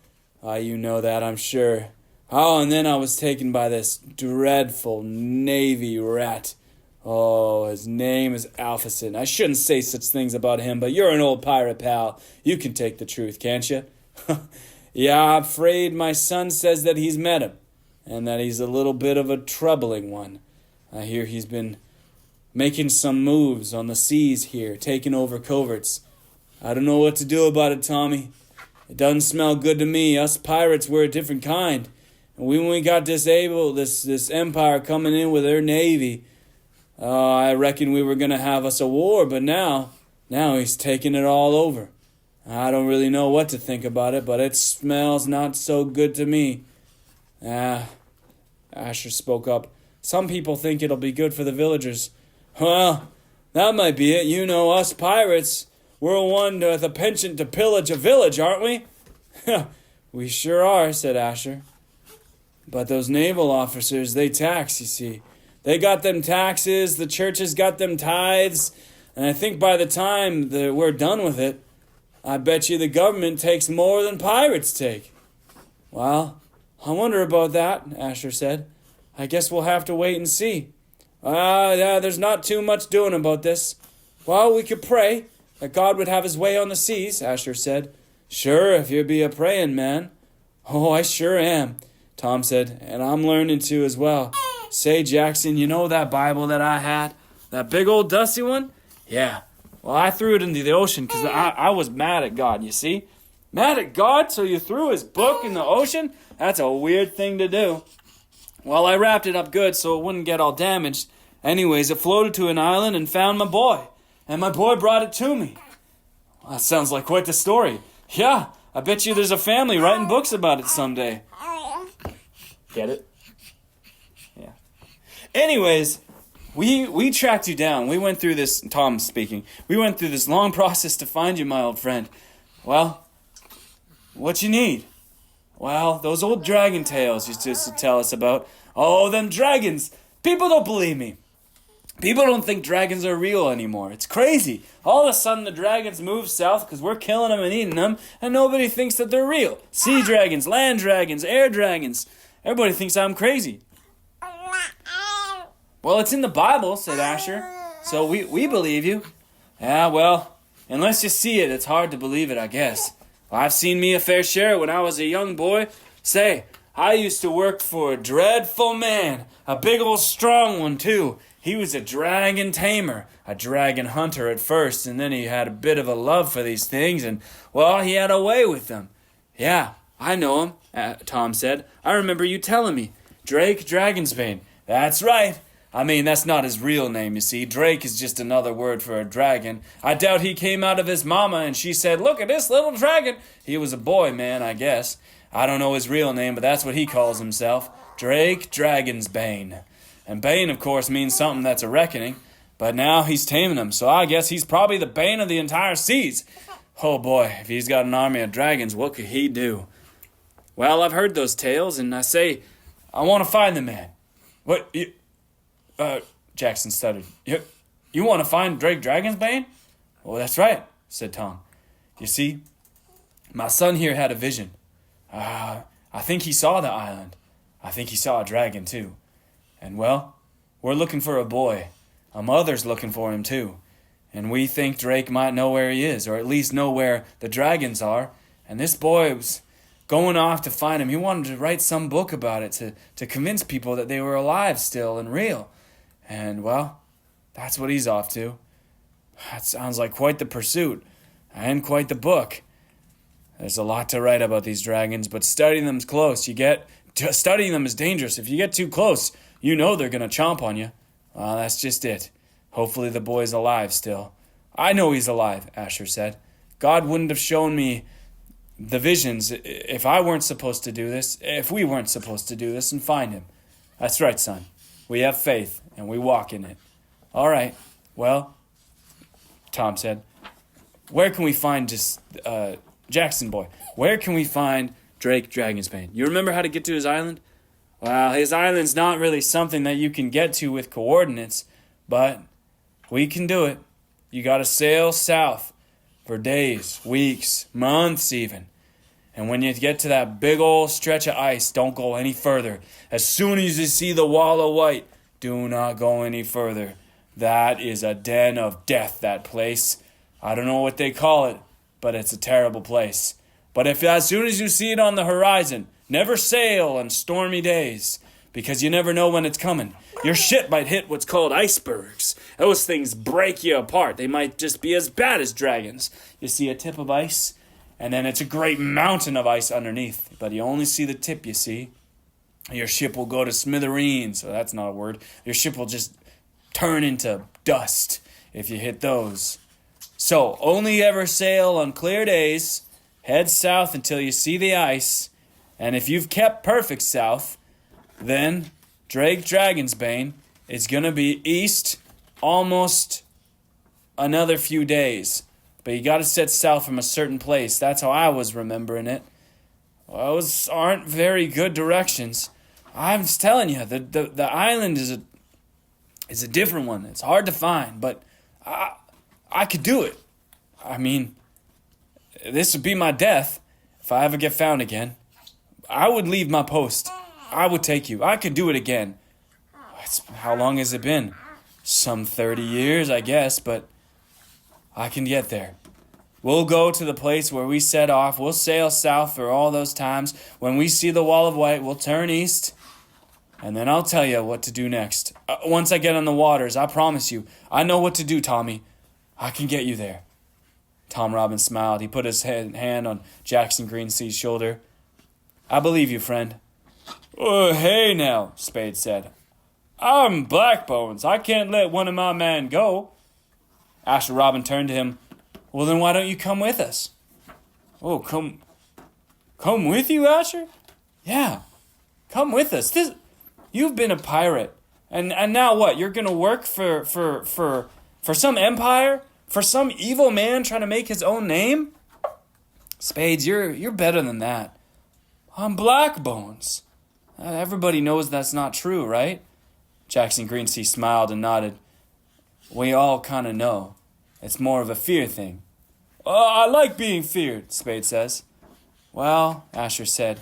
C: You know that, I'm sure. Oh, and then I was taken by this dreadful Navy rat. Oh, his name is Alphason. I shouldn't say such things about him, but you're an old pirate, pal. You can take the truth, can't you? Yeah, I'm afraid my son says that he's met him, and that he's a little bit of a troubling one. I hear he's been making some moves on the seas here, taking over coverts. I don't know what to do about it, Tommy. It doesn't smell good to me. Us pirates, we're a different kind. And when we got disabled, this empire coming in with their navy, I reckon we were going to have us a war, but now he's taking it all over. I don't really know what to think about it, but it smells not so good to me. Asher spoke up. Some people think it'll be good for the villagers. Well, that might be it. You know, us pirates, we're one with a penchant to pillage a village, aren't we? We sure are, said Asher. But those naval officers, they tax, you see. They got them taxes, the churches got them tithes, and I think by the time that we're done with it, I bet you the government takes more than pirates take. Well, I wonder about that, Asher said. I guess we'll have to wait and see. There's not too much doing about this. Well, we could pray that God would have his way on the seas, Asher said. Sure, if you be a praying man. Oh, I sure am, Tom said, and I'm learning to as well. Say, Jackson, you know that Bible that I had? That big old dusty one? Yeah. Well, I threw it into the ocean because I was mad at God, you see? Mad at God, so you threw his book in the ocean? That's a weird thing to do. Well, I wrapped it up good so it wouldn't get all damaged. Anyways, it floated to an island and found my boy. And my boy brought it to me. Well, that sounds like quite the story. Yeah, I bet you there's a family writing books about it someday. Get it? Yeah. Anyways, we tracked you down. We went through this, Tom speaking, we went through this long process to find you, my old friend. Well, what you need? Well, those old dragon tales you used to tell us about. Oh, them dragons. People don't believe me. People don't think dragons are real anymore. It's crazy. All of a sudden the dragons move south because we're killing them and eating them, and nobody thinks that they're real. Sea dragons, land dragons, air dragons. Everybody thinks I'm crazy. Well, it's in the Bible, said Asher. So we believe you. Yeah, well, unless you see it, it's hard to believe it, I guess. Well, I've seen me a fair share when I was a young boy. Say, I used to work for a dreadful man. A big old strong one, too. He was a dragon tamer, a dragon hunter at first, and then he had a bit of a love for these things, and, well, he had a way with them. Yeah,
A: I know him, Tom said. I remember you telling me. Drake Dragonsbane. That's right. I mean, that's not his real name, you see. Drake is just another word for a dragon. I doubt he came out of his mama and she said, look at this little dragon. He was a boy, man, I guess. I don't know his real name, but that's what he calls himself. Drake Dragonsbane. And Bane, of course, means something that's a reckoning. But now he's taming them, so I guess he's probably the bane of the entire seas. Oh boy, if he's got an army of dragons, what could he do? Well, I've heard those tales, and I say, I want to find the man. What, you... Jackson stuttered. You want to find Drake Dragonsbane? Well, that's right, said Tom. You see, my son here had a vision. I think he saw the island. I think he saw a dragon, too. And, well, we're looking for a boy. A mother's looking for him, too. And we think Drake might know where he is, or at least know where the dragons are. And this boy was going off to find him. He wanted to write some book about it to convince people that they were alive still and real. And, well, that's what he's off to. That sounds like quite the pursuit, and quite the book. There's a lot to write about these dragons, but studying them's close. Studying them is dangerous. If you get too close, you know they're going to chomp on you. Well, that's just it. Hopefully the boy's alive still. I know he's alive, Asher said. God wouldn't have shown me the visions if I weren't supposed to do this, if we weren't supposed to do this and find him. That's right, son. We have faith, and we walk in it. All right. Well, Tom said, where can we find Jackson boy? Where can we find Drake Dragonsbane? You remember how to get to his island? Well, his island's not really something that you can get to with coordinates, but we can do it. You gotta sail south for days, weeks, months even. And when you get to that big old stretch of ice, don't go any further. As soon as you see the wall of white, do not go any further. That is a den of death, that place. I don't know what they call it, but it's a terrible place. But if as soon as you see it on the horizon, never sail on stormy days, because you never know when it's coming. Your ship might hit what's called icebergs. Those things break you apart. They might just be as bad as dragons. You see a tip of ice, and then it's a great mountain of ice underneath. But you only see the tip, you see. Your ship will go to smithereens. Oh, that's not a word. Your ship will just turn into dust if you hit those. So, only ever sail on clear days. Head south until you see the ice. And if you've kept perfect south, then Drake Dragonsbane is going to be east almost another few days. But you got to set south from a certain place. That's how I was remembering it. Well, those aren't very good directions. I'm telling you, the island is a different one. It's hard to find, but I could do it. I mean, this would be my death if I ever get found again. I would leave my post. I would take you. I could do it again. How long has it been? Some 30 years, I guess, but I can get there. We'll go to the place where we set off. We'll sail south for all those times. When we see the wall of white, we'll turn east. And then I'll tell you what to do next. Once I get on the waters, I promise you, I know what to do, Tommy. I can get you there. Tom Robbins smiled. He put his hand on Jackson Greensea's shoulder. I believe you, friend. Oh, hey now, Spade said. I'm Blackbones. I can't let one of my men go. Asher Robin turned to him. Well, then why don't you come with us? Oh, come with you, Asher? Yeah, come with us. You've been a pirate, and now what? You're gonna work for some empire? For some evil man trying to make his own name? Spades, you're better than that. I'm Blackbones. Everybody knows that's not true, right? Jackson Greensea smiled and nodded. We all kind of know. It's more of a fear thing. I like being feared, Spade says. Well, Asher said,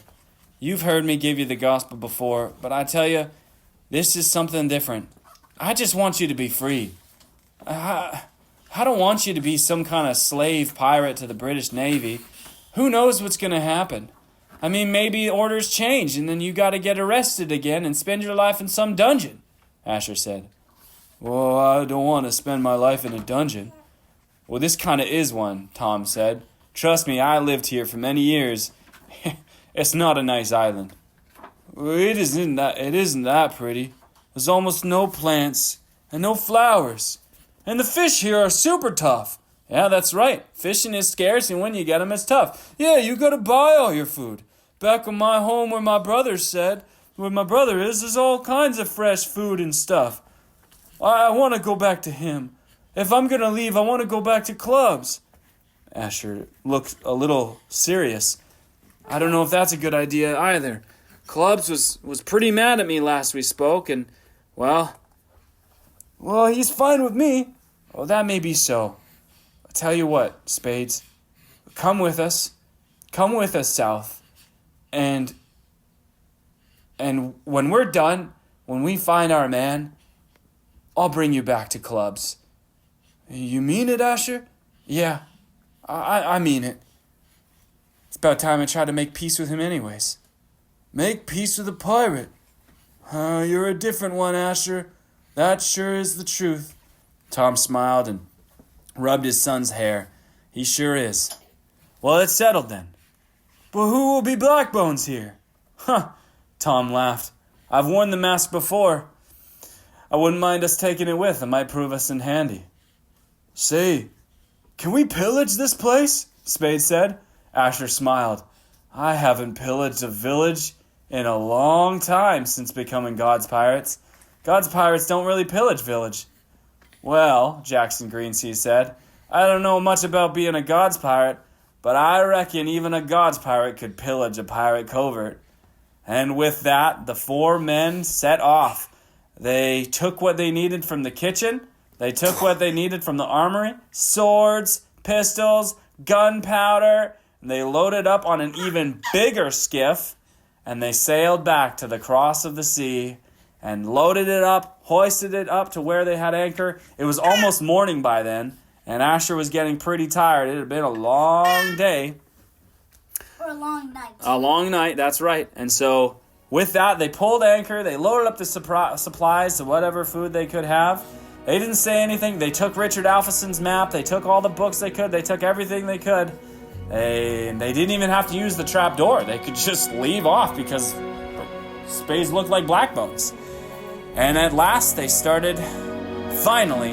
A: you've heard me give you the gospel before, but I tell you, this is something different. I just want you to be free. I don't want you to be some kind of slave pirate to the British Navy. Who knows what's going to happen? I mean, maybe orders change and then you got to get arrested again and spend your life in some dungeon, Asher said. Well, I don't want to spend my life in a dungeon. Well, this kind of is one, Tom said. Trust me, I lived here for many years. It's not a nice island. It isn't that pretty. There's almost no plants and no flowers. And the fish here are super tough. Yeah, that's right. Fishing is scarce, and when you get them, it's tough. Yeah, you gotta buy all your food. Back in my home where my brother is, there's all kinds of fresh food and stuff. I want to go back to him. If I'm gonna leave, I want to go back to clubs. Asher looked a little serious. I don't know if that's a good idea either. Clubs was pretty mad at me last we spoke, and, well, he's fine with me. Oh, that may be so. I'll tell you what, Spades. Come with us south. And when we're done, when we find our man, I'll bring you back to clubs. You mean it, Asher? Yeah, I mean it. It's about time I tried to make peace with him anyways. Make peace with a pirate? You're a different one, Asher. That sure is the truth. Tom smiled and rubbed his son's hair. He sure is. Well, it's settled then. But who will be Blackbones here? Huh, Tom laughed. I've worn the mask before. I wouldn't mind us taking it with. It might prove us in handy. Say, can we pillage this place? Spade said. Asher smiled. I haven't pillaged a village in a long time since becoming God's pirates. God's pirates don't really pillage village. Well, Jackson Greensea said, I don't know much about being a God's pirate, but I reckon even a God's pirate could pillage a pirate covert. And with that, the four men set off. They took what they needed from the kitchen. They took what they needed from the armory. Swords, pistols, gunpowder. And they loaded up on an even bigger skiff. And they sailed back to the cross of the sea and loaded it up, hoisted it up to where they had anchor. It was almost morning by then, and Asher was getting pretty tired. It had been a long day.
B: Or a long night.
A: A long night, that's right. And so with that, they pulled anchor. They loaded up the supplies of whatever food they could have. They didn't say anything. They took Richard Alphyson's map. They took all the books they could. They took everything they could. They didn't even have to use the trap door. They could just leave off because spades looked like Blackbones. And at last, they started, finally,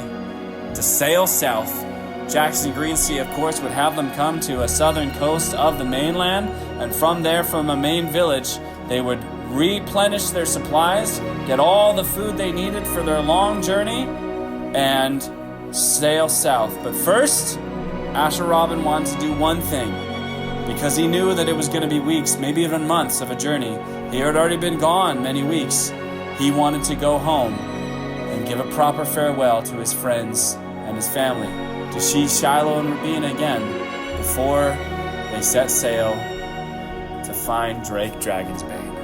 A: to sail south. Jackson Greensea, of course, would have them come to a southern coast of the mainland, and from there, from a main village, they would replenish their supplies, get all the food they needed for their long journey, and sail south. But first, Asher Robin wanted to do one thing, because he knew that it was going to be weeks, maybe even months of a journey. He had already been gone many weeks. He wanted to go home and give a proper farewell to his friends and his family, to see Shiloh and Rubina again before they set sail to find Drake Dragonsbane.